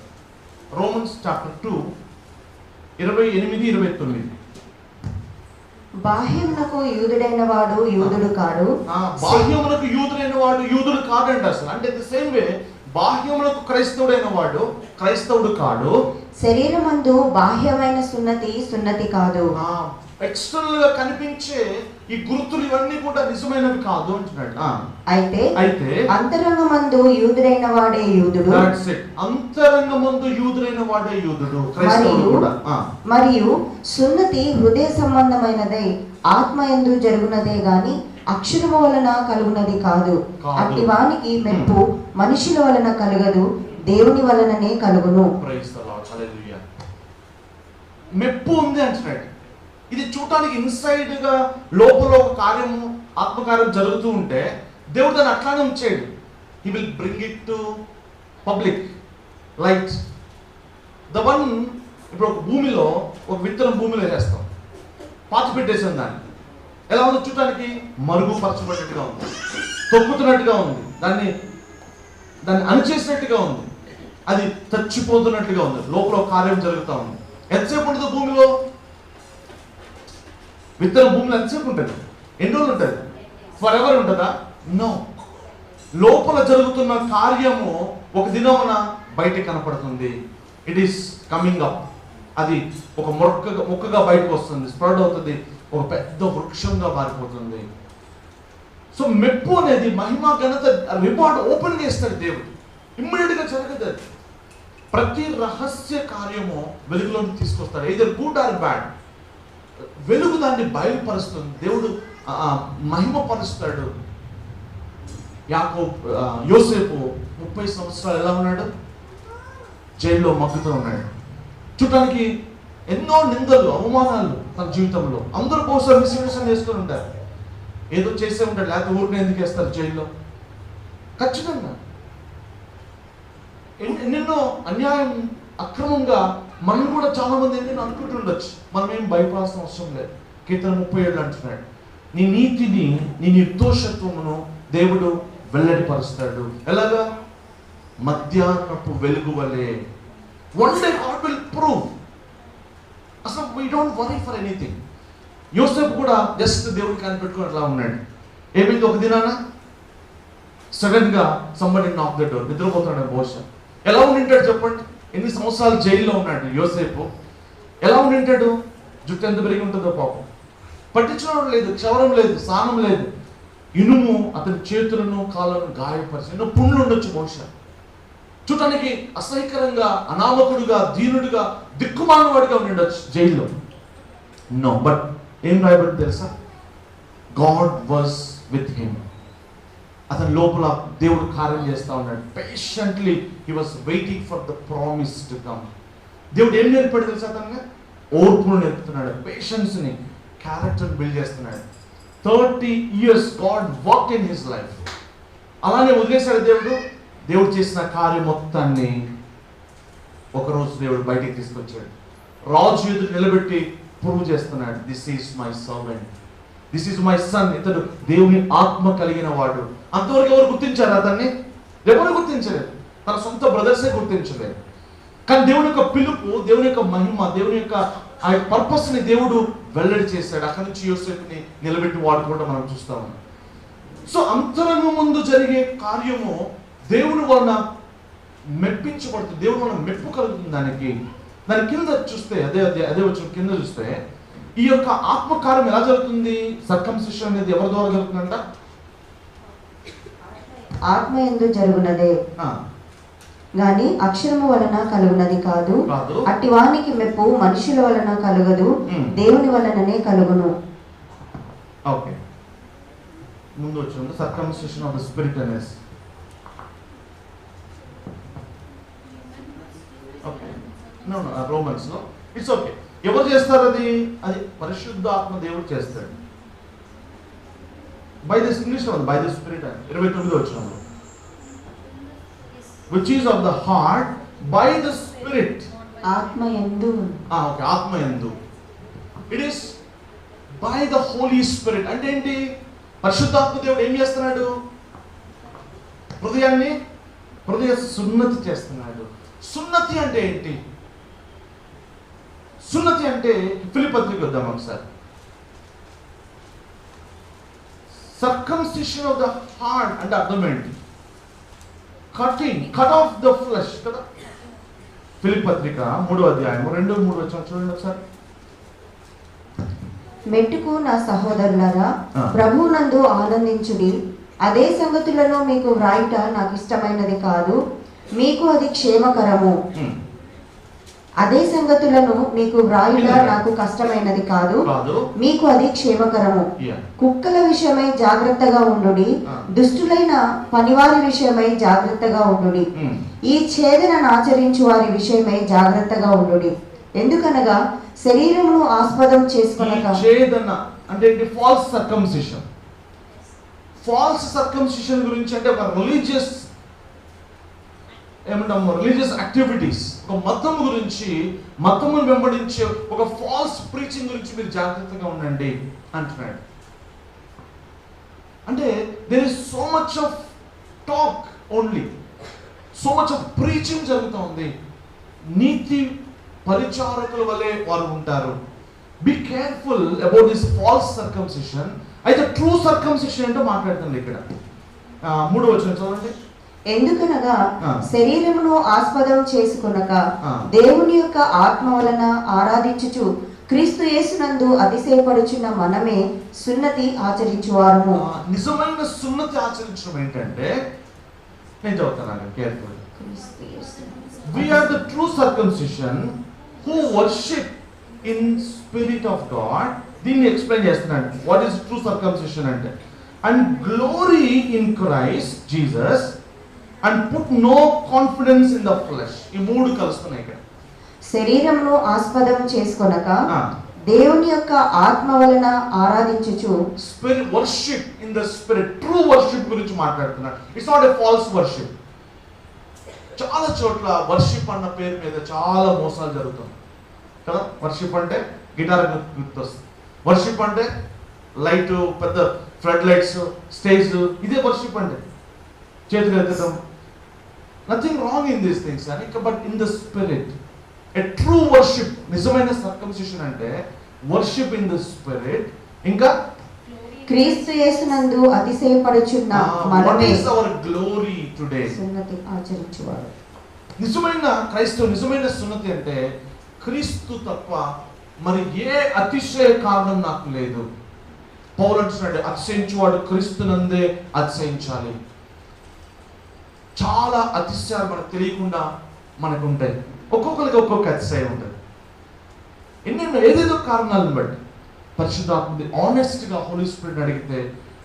Romans chapter 2, 28-29. బాహ్యమునకు యూదుడైన వాడు యూదుడు కాడు. బాహ్యమునకు యూదుడైన వాడు యూదుడు కాడంట అసలు. అంటే ది సేమ్ వే బాహ్యమునకు క్రైస్తవుడైన వాడు క్రైస్తవుడు కాడు. శరీరమందు బాహ్యమైన సున్నతి కాదు. ఎక్స్టర్నల్ గా కనిపించే ఈ గుర్తులు ఇవన్నీ కూడా నిజమైనవి కాదు అంటున్నాడు. అయితే అంతరంగమందు యూదుడైన వాడే యూదుడు. అంతరంగమందు యూదుడైన వాడే యూదుడు, క్రైస్తవుడు కూడా. మరియు సున్నతి హృదయ సంబంధమైనదై ఆత్మయందు జరుగునదే గాని అక్షరము వలన కలుగునది కాదు. అట్టి వానికి మెప్పు మనుషుల వలన కలుగదు, దేవుని వలననే కలుగును. మెప్పు ఉంది అంటున్నాడు. ఇది చూడటానికి ఇన్సైడ్ గా లోపల ఒక కార్యము, ఆత్మకార్యం జరుగుతూ ఉంటే దేవుడు దాన్ని అట్లానే ఉంచాడు. He will bring it to public light. The one, ఇప్పుడు ఒక భూమిలో ఒక విత్తనం భూమిలో వేస్తాం, పాతి పెట్టేసాం దాన్ని. ఎలా ఉంది? చూడటానికి మరుగుపరచబడినట్టుగా ఉంది, తొక్కుతున్నట్టుగా ఉంది, దాన్ని అణిచేసినట్టుగా ఉంది, అది చచ్చిపోతున్నట్టుగా ఉంది, లోపల కార్యం జరుగుతూ ఉంది. ఎంతసేపు ఉంటుంది భూమిలో? విత్తనం భూమిలో ఎంతసేపు ఉంటుంది? ఎన్ని రోజులు ఉంటుంది? ఫర్ ఎవర్ ఉంటుందా? నో. లోపల జరుగుతున్న కార్యము ఒక దినమున బయటికి కనపడుతుంది. It is coming up. అది ఒక మొక్కగా బయటకు వస్తుంది, స్ప్రెడ్ అవుతుంది, ఒక పెద్ద వృక్షంగా మారిపోతుంది. సో మెప్పు అనేది మహిమ, ఘనత, రివార్డ్ ఓపెన్ చేస్తాడు దేవుడు. ఇమ్మీడియట్ గా జరగదు. ప్రతి రహస్య కార్యము వెలుగులోకి తీసుకొస్తాడు, either గుడ్ ఆర్ బ్యాడ్. వెలుగు దాన్ని బయలుపరుస్తుంది, దేవుడు మహిమపరుస్తాడు. యోసేపు 30 సంవత్సరాలు ఎలా ఉన్నాడు? జైల్లో మగ్గుతూ ఉన్నాడు. చూడటానికి ఎన్నో నిందలు, అవమానాలు తన జీవితంలో. అందరూ బహుశా మిస్అండర్స్టాండ్ చేసుకుని ఉంటారు, ఏదో చేసే ఉంటాడు, లేకపోతే ఊరిని ఎందుకు వేస్తారు జైల్లో. ఖచ్చితంగా ఎన్నెన్నో అన్యాయం, అక్రమంగా మనం కూడా చాలా మంది ఏంటంటే అనుకుంటుండొచ్చు. మనం ఏం భయపడాల్సిన అవసరం లేదు. కీర్తన 37 అంటున్నాడు, నీ నీతిని, నీ నిర్దోషత్వమును దేవుడు వెల్లడిపరుస్తాడు. ఎలాగా? మధ్యాహ్నపు వెలుగు వలె. One day God will prove. అసలు we don't worry for anything. Yosepu కూడా జస్ట్ దేవుడిని కనిపెట్టుకుని అట్లా ఉన్నాడు. ఏమైంది? ఒక దినాన సడన్ గా సంబడి నాక్ ద డోర్. నిద్రపోతున్నాడు బహుశా. ఎలా ఉండింటాడు చెప్పండి? ఎన్ని సంవత్సరాలు జైల్లో ఉన్నాడు యోసేపు. ఎలా ఉండింటాడు? జుట్టు ఎంత పెరిగి ఉంటుందో పాపం. పట్టించుకోవడం లేదు, క్షవరం లేదు, స్నానం లేదు. ఇనుము అతని చేతులను కాళ్ళను గాయపరిచి, ఎన్నో పుండ్లు ఉండొచ్చు బహుశా. చూడటానికి అసహ్యకరంగా, అనామకుడుగా, దీనుడుగా, దిక్కుమాలినవాడిగా ఉండొచ్చు జైల్లో. నో, బట్ ఏం రాయబడి తెలుసా? God was with him. అతని లోపల దేవుడు కార్యం చేస్తా ఉన్నాడు. Patiently he was waiting for the promise to come. దేవుడు ఏం నేర్పాడు తెలుసా? అతన్ని ఓర్పును నేర్పుతున్నాడు, పేషెన్స్ని, క్యారెక్టర్ని బిల్డ్ చేస్తున్నాడు. 30 years God work in his life. అలానే వదిలేశాడు దేవుడు. దేవుడు చేసిన కార్యం మొత్తాన్ని ఒకరోజు దేవుడు బయటికి తీసుకొచ్చాడు. రాజు ఎదురు నిలబెట్టి ప్రూవ్ చేస్తున్నాడు, this is my servant, this is my son. ఇతడు దేవుని ఆత్మ కలిగిన వాడు. అంతవరకు ఎవరు గుర్తించారు అతన్ని? ఎవరు గుర్తించలేదు. తన సొంత బ్రదర్సే గుర్తించలేదు. కానీ దేవుని యొక్క పిలుపు, దేవుని యొక్క మహిమ, దేవుని యొక్క ఆ పర్పస్ని దేవుడు వెల్లడి చేశాడు. అక్కడి నుంచి యోసేపుని నిలబెట్టి వాడుకోవడం మనం చూస్తా ఉన్నాం. సో అంతరంగ ముందు జరిగే కార్యము దేవుని వలన మెప్పించబడుతుంది, దేవుని వలన మెప్పు కలుగుతుంది. దాని కింద చూస్తే అదే వచ్చిన కింద చూస్తే ఈ యొక్క ఆత్మకార్యం ఎలా జరుగుతుంది? సర్కంసిషన్ అనేది ఎవరి ద్వారా జరుగుతుందంట? ఆత్మ యందు జరుగునదే గాని అక్షరము వలన కలుగునది కాదు. అట్టి వానికి మెప్పు మనుషుల వలన కలుగదు, దేవుని వలననే కలుగును. ఓకే, ముందు వచ్చింది సర్కంసిషన్ ఆఫ్ ద స్పిరిట్ అనేసి. ఓకే, నో రోమన్స్ లో ఇట్స్ ఓకే. ఎవరు చేస్తారు అది? అది పరిశుద్ధ ఆత్మ దేవుడు చేస్తాడు. బై దిస్ ఇంగ్లీష్ లో బై ది స్పిరిట్ అని 29 వచ్చినప్పుడు, which is of the heart by the spirit. ఆత్మ యందు. ఓకే, ఆత్మ యందు. It is by the Holy Spirit. అంటే ఏంటి? పరిశుద్ధాత్మ దేవుడు ఏం చేస్తున్నాడు? హృదయ సున్నతి చేస్తున్నాడు. సున్నతి అంటే ఏంటి? సున్నతి అంటే ఫిలిప్పీ పత్రిక వద్దాం ఒకసారి. సర్కంసిషన్ ఆఫ్ ద హార్ట్ అంటే అర్థం ఏంటి? కట్ ఆఫ్ ద ఫ్లెష్ కదా. ఫిలిప్పీ పత్రిక 3వ అధ్యాయం 2-3 వచనం చూడండి ఒకసారి. మెట్టుకు నా సహోదరులారా, ప్రభువునందు ఆనందించుడి. అదే సంగతులను మీకు వ్రాయుట నాకు ఇష్టమైనది కాదు, మీకు అది క్షేమకరము. అదే సంగతులను మీకు వ్రాయుట నాకు కష్టమైనది కాదు, మీకు అది క్షేమకరము. కుక్కల విషయమై జాగ్రత్తగా ఉండుడి, దుష్టులైన పనివారి విషయమై జాగ్రత్తగా ఉండుడి, ఈ ఛేదనను ఆచరించు వారి విషయమై జాగ్రత్తగా ఉండుడి. ఎందుకనగా శరీరమును ఆస్పదం చేసుకొనక. ఛేదన అంటే ఫాల్స్ సర్కంసిషన్. ఫాల్స్ సర్కంసిషన్ గురించి అంటే ఒక రిలీజియస్ యాక్టివిటీస్, ఒక మతం గురించి, మతమును వెంబడించే ఒక ఫాల్స్ ప్రీచింగ్ గురించి మీరు జాగ్రత్తగా ఉండండి అంటున్నాడు. అంటే there is so much of talk only, so much of preaching జరుగుతూ ఉంది. నీతి పరిచారకుల వలె వారు ఉంటారు. Be careful about this false circumcision. అయితే ట్రూ సర్కంసిషన్ ఏంటో మాట్లాడుతుంది ఇక్కడ. 3వ వచనం చదవండి. ఎందుకనగా శరీరమును ఆస్పదం చేసుకొనక దేవుని యొక్క ఆత్మ వలన ఆరాధించుచు క్రీస్తు యేసునందు అతిశయపడుచున్న మనమే సున్నతి ఆచరించువారము. నిజమైన సున్నతి ఆచరించడం ఏంటంటే, నేను చెప్తాను careful. We are the true circumcision who worship in spirit of God. దీన్ని ఎక్స్ప్లెయిన్ చేస్తున్నాడు. వాట్ ఈస్ ట్రూ సర్కంసిషన్ అంటే, and glory in Christ Jesus and put no confidence in the flesh. ఈ 3 కలుస్తున్నాయి ఇక్కడ. శరీరమును ఆస్పదం చేసుకొనక దేవుని యొక్క ఆత్మ వలన ఆరాధించుచు. Spirit worship in the spirit. True worship గురించి మాట్లాడుతున్నాడు. It's not a false worship. చాలా చోట్ల వర్షిప్ అన్న పేరు మీద చాలా మోసాలు జరుగుతుంది కదా. వర్షిప్ అంటే గిటార్ గుర్తొస్తుంది. వర్షిప్ అంటే లైట్, పెద్ద ఫ్లడ్ లైట్స్, స్టేజ్, ఇదే వర్షిప్ అంటే. చేతులు ఎత్తడం, nothing wrong in these things అని. But in the spirit, a true worship, నిజమైన సర్కంసిషన్ అంటే వర్షిప్ ఇన్ ద స్పిరిట్. ఇంకా క్రీస్తు యేసునందు అతిశయపడుచున్న మనమే అవర్ గ్లోరీ టుడే. సున్నతి ఆచరించువారు. నిజమైన క్రైస్తవ, నిజమైన సున్నతి అంటే క్రీస్తు తప్ప మరి ఏ అతిశయ కారణం నాకు లేదు. పౌలు అంటున్నాడు, అతిశయించువాడు క్రీస్తునందే అతిశయించాలి. చాలా అతిశయాలు మనకు తెలియకుండా మనకు ఉంటాయి. ఒక్కొక్కరికి ఒక్కొక్క అతిశయం ఉంటుంది. ఎన్నెన్నో ఏదేదో కారణాలను బట్టి పరిశుద్ధాత్మని ఆనెస్ట్గా హోలీ స్పిరిట్ అడిగితే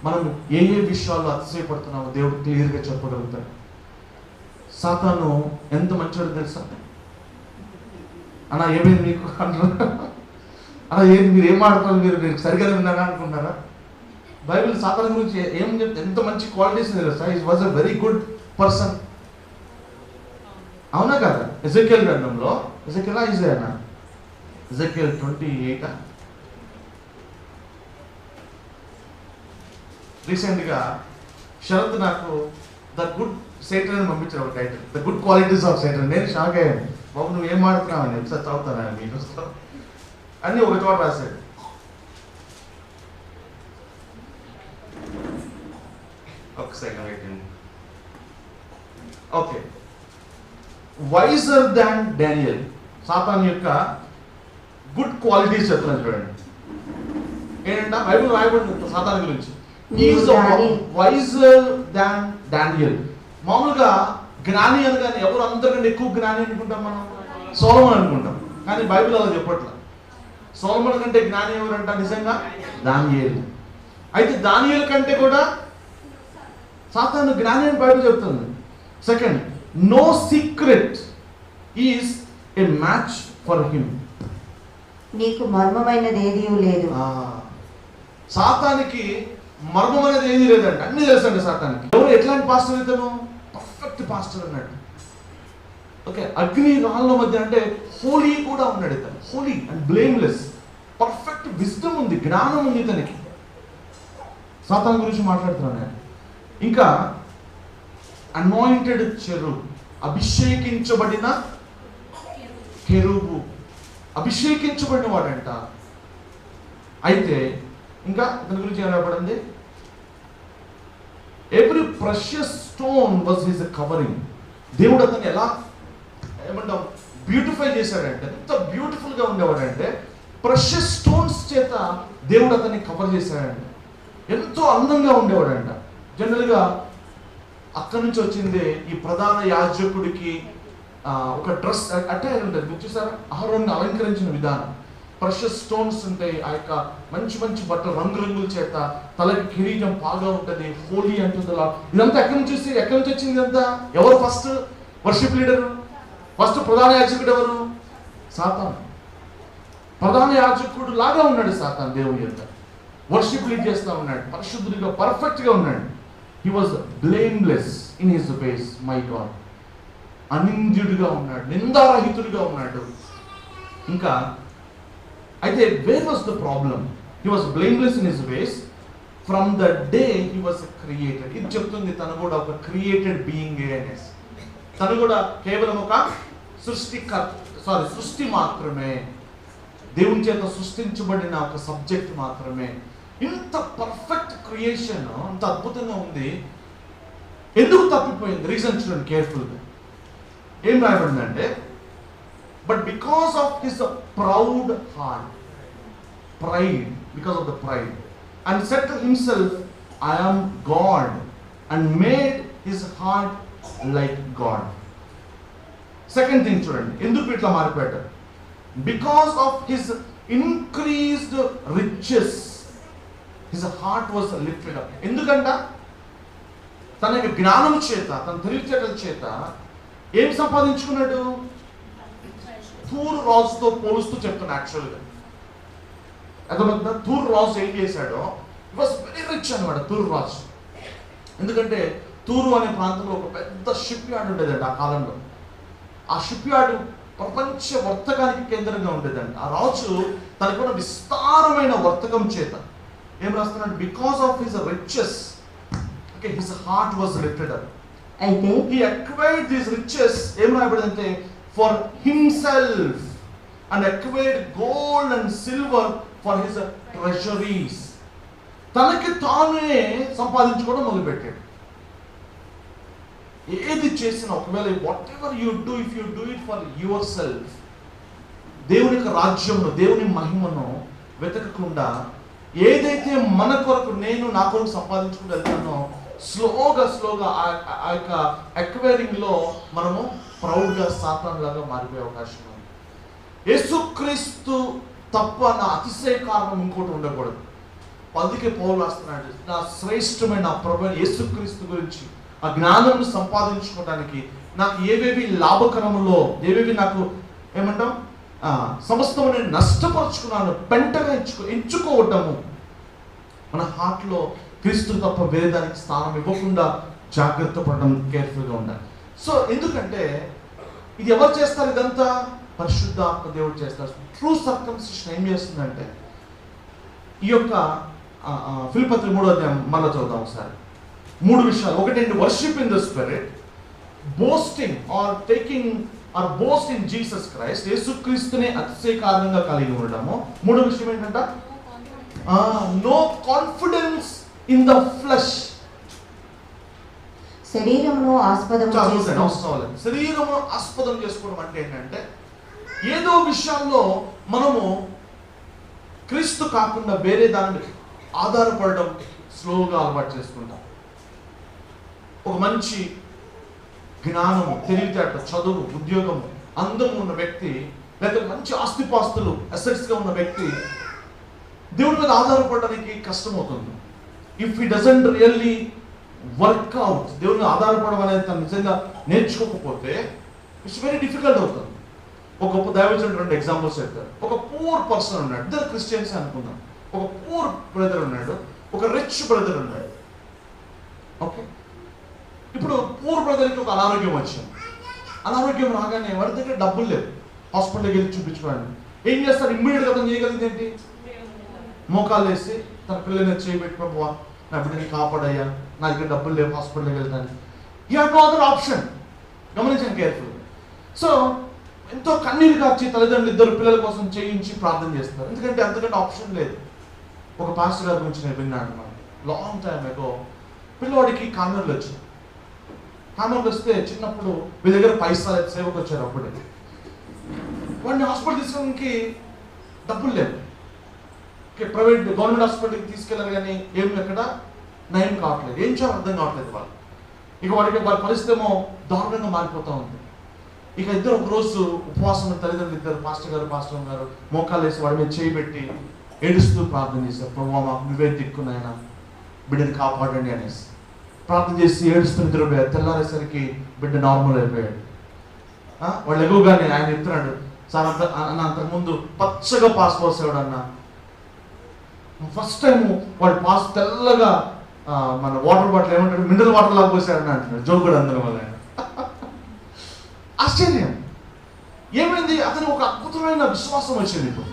మనం ఏ ఏ విషయాల్లో అతిశయపడుతున్నామో దేవుడు క్లియర్గా చెప్పగలుగుతాడు. సాతాను ఎంత మంచివాడు తెలుసా అన్న? ఏమైంది మీకు అంటారు అలా ఏంటి మీరు ఏం ఆడుతున్నారు, మీరు సరిగ్గా విన్నారా అనుకుంటారా? బైబిల్ సాతాను గురించి ఏం చెప్తే ఎంత మంచి క్వాలిటీస్ తెలుసా? It was a very good person. అవునా కదా? ఎజెకియల్ గ్రంథంలో ఎజెకియల్ 28 రీసెంట్గా శరత్ నాకు ద గుడ్ సేటన్ అని పంపించారు ఒక title, the good qualities of Satan. నేను షాక్ అయ్యాను, బాబు నువ్వు ఏం ఆడుతున్నావు అని. ఒకసారి చదువుతాను మీరు అన్నీ ఒక చోట రాశాడు. ఒక సెకండ్ వెయిటింగ్. ఓకే, వైజర్ దాన్ డానియల్. సాతాన్ యొక్క గుడ్ క్వాలిటీస్ చెప్తున్నాను చూడండి. ఏంటంటే బైబిల్ రాయబడింది సాతాన్ గురించి, వైజర్ దాన్ డానియల్. మామూలుగా జ్ఞాని అనగానే ఎవరు అందరికంటే ఎక్కువ జ్ఞాని అనుకుంటాం మనం? సొలొమోన్ అనుకుంటాం. కానీ బైబిల్ అలా చెప్పట్ల. సొలొమోన్ కంటే జ్ఞాని ఎవరంట? నిజంగా దానియేలు. అయితే దానియేలు కంటే కూడా సాతాను జ్ఞాని అని బైబిల్ చెప్తుంది. Second, no secret is a match for him. నీకు మర్మమైనది ఏదీ లేదు. సాతానికి మర్మం అనేది ఏది లేదండి, అన్ని తెలుసండి సాతానికి. ఎవరు ఎట్లాంటి పాస్టర్ ఇతను? పర్ఫెక్ట్ పాస్టర్ అన్నాడు. ఓకే, అగ్ని రాళ్ళ మధ్య అంటే హోలీ కూడా ఉన్నాడు ఇతను. Holi and blameless, perfect wisdom ఉంది, జ్ఞానం ఉంది ఇతనికి. సాతాన్ గురించి మాట్లాడుతున్నాను నేను. ఇంకా అనాయింటెడ్ చెరువు, అభిషేకించబడిన కెరూబు, అభిషేకించబడిన వాడంట. అయితే ఇంకా ఇతని గురించి ఏం రాబడింది? Every precious stone was his covering. దేవుడు అతన్ని ఎలా ఏమంటాం బ్యూటిఫై చేశాడంటే, ఎంత బ్యూటిఫుల్ గా ఉండేవాడంటే ప్రెషియస్ స్టోన్స్ చేత దేవుడు అతన్ని కవర్ చేశాడంట. ఎంతో అందంగా ఉండేవాడంట. జనరల్గా అక్కడి నుంచి వచ్చింది ఈ ప్రధాన యాజకుడికి ఒక డ్రెస్ అటైర్ ఉంటుంది. మీరు చూసారా? అహరోన్ని అలంకరించిన విధానం. ప్రెషియస్ స్టోన్స్ ఉంటాయి, ఆ యొక్క మంచి మంచి బట్టలు రంగురంగుల చేత, తలకి కిరీటం బాగా ఉంటుంది, హోలీ అంటుంది. ఇదంతా ఎక్కడి నుంచి వచ్చింది? ఇదంతా ఎవరు ఫస్ట్ వర్షిప్ లీడర్? ఫస్ట్ ప్రధాన యాజకుడు ఎవరు? సాతాన్. ప్రధాన యాజకుడు లాగా ఉన్నాడు సాతాన్. దేవుని యొక్క వర్షిప్ లీడ్ చేస్తా ఉన్నాడు, పరిశుద్ధుడిగా పర్ఫెక్ట్ గా ఉన్నాడు. He was blameless in his ways. My God, అనింద్యుడిగా ఉన్నాడు, నిందారహితుడిగా ఉన్నాడు. ఇంకా అయితే where was the problem? He was blameless in his ways from the day he was created. ఇది చెప్తుంది తను కూడా ఒక క్రియేటెడ్ బీయింగ్ అనేసి. తను కూడా కేవలం ఒక సృష్టి మాత్రమే, దేవుని చేత సృష్టించబడిన ఒక సబ్జెక్ట్ మాత్రమే. ఇంత పర్ఫెక్ట్ క్రియేషన్, అంత అద్భుతంగా ఉంది, ఎందుకు తప్పిపోయింది? రీజన్ చూడండి కేర్ఫుల్గా. ఏం రాయబడిందంటే, but because of his proud heart, pride, because of the pride, and set himself I am God and made his heart like God. Second thing చూడండి, ఎందుకు ఇట్లా మారిపోయాడు? Because of his increased riches his heart was lifted up. ఎందుకంట? తన యొక్క జ్ఞానం చేత, తన తెలివితేటల చేత ఏం సంపాదించుకున్నాడు? తూరు రాజుతో పోలుస్తూ చెప్తున్నా. యాక్చువల్గా అర్థమవుతుందా? తూరు రాజు ఏం చేశాడో, ఇట్ వాస్ వెరీ రిచ్ అనమాట తూరు రాజు. ఎందుకంటే తూరు అనే ప్రాంతంలో ఒక పెద్ద షిప్ యార్డ్ ఉండేదంట ఆ కాలంలో. ఆ షిప్ యార్డ్ ప్రపంచ వర్తకానికి కేంద్రంగా ఉండేదంట. ఆ రాజు తనకున్న విస్తారమైన వర్తకం చేత ఏం రాస్తున్నాడు? Because of his riches, okay, his heart was lifted up. అయితే he acquired these riches, ఏం రాయబడిందంటే, for himself, and acquired gold and silver for his treasuries. తనకి తానే సంపాదించుకోవడం మొదలుపెట్టాడు. ఏది చేసినా ఒకవేళ what ever you do, if you do it for your self, దేవుని యొక్క రాజ్యమును, దేవుని మహిమను వెతకకుండా ఏదైతే మన కొరకు, నేను నా కొరకు సంపాదించుకుని వెళ్తానో స్లోగా ఆ యొక్క అక్వైరింగ్ లో మనము ప్రౌడ్గా సాతాన్ లాగా మారిపోయే అవకాశం ఉంది. యేసుక్రీస్తు తప్ప నా అతిశయ కారణం ఇంకోటి ఉండకూడదు. అందుకే పౌలు రాస్తున్నాడు, నా శ్రేష్టమైన నా ప్రభు యేసుక్రీస్తు గురించి ఆ జ్ఞానం సంపాదించుకోవడానికి నాకు ఏవేవి లాభకరములో, ఏవేవి నాకు ఏమంటాం సమస్తము నేను నష్టపరుచుకున్నాను పెంటగా ఎంచుకోవటము. మన హార్ట్లో క్రీస్తు తప్ప వేరే దానికి స్థానం ఇవ్వకుండా జాగ్రత్త పడడం, కేర్ఫుల్గా ఉండాలి. సో ఎందుకంటే ఇది ఎవరు చేస్తారు? ఇదంతా పరిశుద్ధాత్మ దేవుడు చేస్తారు. ట్రూ సర్కంసిషన్ ఏం చేస్తుందంటే ఈ యొక్క ఫిలిప్పీ 3వ అధ్యాయం మళ్ళీ చదువుదాం ఒకసారి. 3 విషయాలు. ఒకటి, worship in the spirit, boasting or taking or boast in Jesus Christ, యేసుక్రీస్తునే అతిశయ కారణంగా కలిగి ఉండడము. 3వ విషయం ఏంటంట, no confidence in the flesh. శరీరమును ఆస్పదం శరీరమును ఆస్పదం చేసుకోవడం అంటే ఏంటంటే ఏదో విషయాల్లో మనము క్రీస్తు కాకుండా వేరే దాన్ని ఆధారపడడం స్లోగా అలవాటు చేసుకుంటాం. ఒక మంచి జ్ఞానము, తెలివితేట, చదువు, ఉద్యోగము, అందము ఉన్న వ్యక్తి, లేదా మంచి ఆస్తిపాస్తులు అసెట్స్గా ఉన్న వ్యక్తి దేవుడి మీద ఆధారపడడానికి కష్టమవుతుంది. If he doesn't really work out, దేవుని మీద ఆధారపడడం అనేది తను నిజంగా నేర్చుకోకపోతే ఇట్స్ వెరీ డిఫికల్ట్ అవుతుంది. ఒక గొప్ప దైవజనుడు 2 ఎగ్జాంపుల్స్ చెప్తారు. ఒక పూర్ పర్సన్ ఉన్నాడు, ఇద్దరు క్రిస్టియన్స్ అనుకుందాం. ఒక పూర్ బ్రదర్ ఉన్నాడు, ఒక రిచ్ బ్రదర్ ఉన్నాడు. ఓకే, ఇప్పుడు పూర్ బ్రదర్కి ఒక అనారోగ్యం వచ్చింది. అనారోగ్యం రాగానే వాడి దగ్గర డబ్బులు లేవు, హాస్పిటల్కి వెళ్ళి చూపించుకోండి. ఏం చేస్తారు? ఇమ్మీడియట్గా అతను చేయగలిగింది ఏంటి? మోకాలు వేసి తన పిల్లల్ని చేయబెట్టుకోవా, నా బిడ్డని కాపాడయ్యా, నా దగ్గర డబ్బులు లేవు, హాస్పిటల్కి వెళ్తాను. You have no other option. గమనించండి కేర్ఫుల్. సో ఎంతో కన్నీరు కార్చి తల్లిదండ్రులు ఇద్దరు పిల్లల కోసం చేయించి ప్రార్థన చేస్తారు, ఎందుకంటే అంతకంటే ఆప్షన్ లేదు. ఒక పాస్టర్ గారి గురించి నేను విన్నాను లాంగ్ టైమ్ ఎగో. పిల్లవాడికి కామెర్లు వచ్చాయి. కామెర్లు వస్తే చిన్నప్పుడు మీ దగ్గర పైసలు సేవకు వచ్చారు. అప్పుడే వాడిని హాస్పిటల్ తీసుకోవడానికి డబ్బులు లేవు. ప్రైవేట్ గవర్నమెంట్ హాస్పిటల్కి తీసుకెళ్ళారు, కానీ ఏం ఎక్కడ నయం కావట్లేదు. ఏం చేయాలో అర్థం కావట్లేదు వాళ్ళు. ఇక వాడి పరిస్థితి ఏమో దారుణంగా మారిపోతూ ఉంది. ఇక ఇద్దరు ఒక రోజు ఉపవాసం, తల్లిదండ్రులు ఇద్దరు, పాస్టర్ గారు మోకాలు వేసి వాడి మీద చేయబెట్టి ఏడుస్తూ ప్రార్థన చేశారు. ప్రభువా, మాకు నువ్వే దిక్కునైనా, బిడ్డని కాపాడండి అనేసి ప్రార్థన చేసి ఏడుస్తున్న ఇద్దరు తెల్లారేసరికి బిడ్డ నార్మల్ అయిపోయాడు. వాళ్ళు ఎగువగానే ఆయన చెప్తున్నాడు, సార్ అంతకుముందు పచ్చగా పాస్ పోసేవాడు అన్న, ఫస్ట్ టైం వాడు పాస్ తెల్లగా మన వాటర్ బాటిల్ ఏమంటాడు, మినరల్ వాటర్ లాగా పోసాడని అంటున్నాడు. జోగుడు అందరం వల్ల ఆశ్చర్యం. ఏమైంది? అతను ఒక అద్భుతమైన విశ్వాసం వచ్చింది. ఇప్పుడు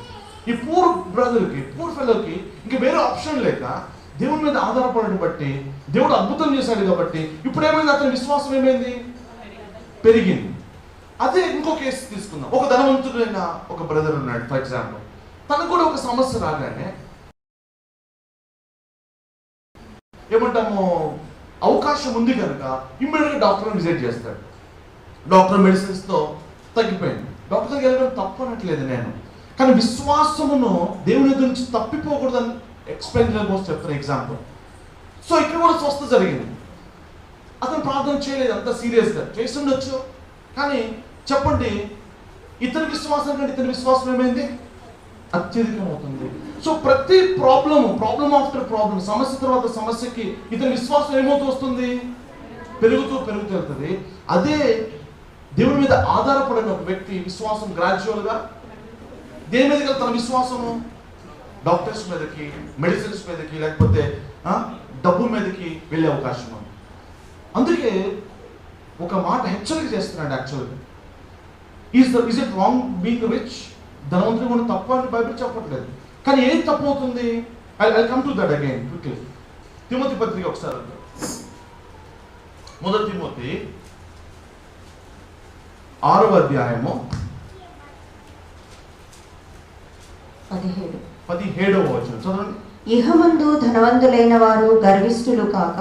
ఈ పూర్ బ్రదర్కి, పూర్ ఫెలోకి ఇంక వేరే ఆప్షన్ లేక దేవుని మీద ఆధారపడడం బట్టి దేవుడు అద్భుతం చేశాడు కాబట్టి ఇప్పుడు ఏమైంది? అతని విశ్వాసం ఏమైంది? పెరిగింది. అదే ఇంకో కేసు తీసుకుందాం. ఒక ధనవంతుడైన ఒక బ్రదర్ ఉన్నాడు ఫర్ ఎగ్జాంపుల్. తనకు కూడా ఒక సమస్య రాగానే ఏమంటాము, అవకాశం ఉంది కనుక ఇమ్మీడియట్గా డాక్టర్ని విజిట్ చేస్తాడు. డాక్టర్ మెడిసిన్స్తో తగ్గిపోయింది. డాక్టర్ దగ్గర వెళ్ళడం తప్పు అనట్లేదు నేను, కానీ విశ్వాసమును దేవుని నుంచి తప్పిపోకూడదని ఎక్స్ప్లెయిన్ చేయబోసి చెప్తాను ఎగ్జాంపుల్. సో ఇక్కడ కూడా స్వస్థ జరిగింది. అతను ప్రార్థన చేయలేదు అంత సీరియస్గా, చేసి ఉండొచ్చు, కానీ చెప్పండి ఇతని విశ్వాసం కంటే ఇతని విశ్వాసం ఏమైంది? అత్యధికం అవుతుంది. సో ప్రతి ప్రాబ్లం ఆఫ్టర్ ప్రాబ్లం, సమస్య తర్వాత సమస్యకి ఇతని విశ్వాసం ఏమవుతూ వస్తుంది? పెరుగుతూ వెళ్తుంది. అదే దేవుని మీద ఆధారపడిన ఒక వ్యక్తి విశ్వాసం గ్రాడ్యువల్గా దేని మీదకి తన విశ్వాసము డాక్టర్స్ మీదకి, మెడిసిన్స్ మీదకి, లేకపోతే డబ్బు మీదకి వెళ్ళే అవకాశం ఉంది. అందుకే ఒక మాట హెచ్చరిక చేస్తున్నాడు. యాక్చువల్గా is it wrong being rich? ధనవంతుడు కూడా తప్పు అని బైబిల్ చెప్పట్లేదు, కానీ ఏం తప్పు అవుతుంది? I come to that again quickly. Timothy పత్రిక ఒకసారి, 1 తిమోతి 6వ అధ్యాయము 17వ వచనం చదవండి. ఇహమందు ధనవంతులైన వారు గర్విష్ఠులు కాక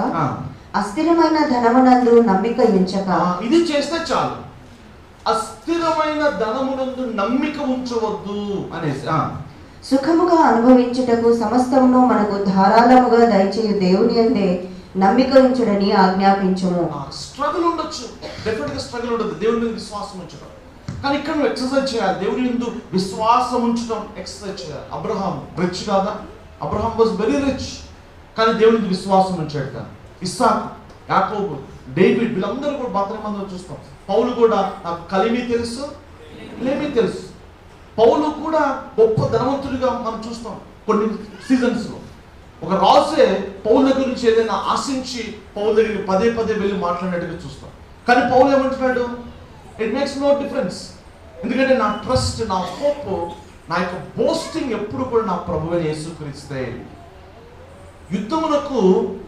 అస్థిరమైన ధనమునందు నమ్మిక ఉంచక. ఇది చేస్తే చాలు, అస్థిరమైన ధనమునందు నమ్మిక ఉంచవద్దు అనేసి. సుఖముగా అనుభవించుటకు సమస్తమును మనకు ధారాళముగా దయచేయు దేవుని యందే నమ్మిక ఉంచుడని ఆజ్ఞాపించుము. స్ట్రగుల్ ఉండొచ్చు, డెఫినెట్గా స్ట్రగుల్ ఉండదు దేవుని మీద విశ్వాసం ఉంచడం. కానీ ఇక్కడ నువ్వు ఎక్సర్సైజ్ చేయాలి, దేవుని యందు విశ్వాసం ఉంచడం ఎక్సర్సైజ్ చేయాలి. అబ్రహాం రిచ్ కాదా? అబ్రహాం వాజ్ వెరీ రిచ్, కానీ దేవుని మీద విశ్వాసం ఉంచాడు. ఇస్సాకు, యాకోబు, డేవిడ్, వీళ్ళందరూ కూడా బాత్రమంలో చూస్తాం. పౌలు కూడా నాకు కలిమి తెలుసు, లేమి తెలుసు. పౌలు కూడా గొప్ప ధనవంతుడిగా మనం చూస్తాం. కొన్ని సీజన్స్లో ఒక రాజే పౌలు దగ్గర నుంచి ఏదైనా ఆశించి పౌలు దగ్గరికి పదే పదే వెళ్ళి మాట్లాడినట్టుగా చూస్తాం. కానీ పౌలు ఏమంటున్నాడు? It makes no difference. ఎందుకంటే నా ట్రస్ట్, నా హోప్, నా యొక్క బోస్టింగ్ ఎప్పుడు కూడా నా ప్రభువే యేసుక్రీస్తే. యుద్ధమునకు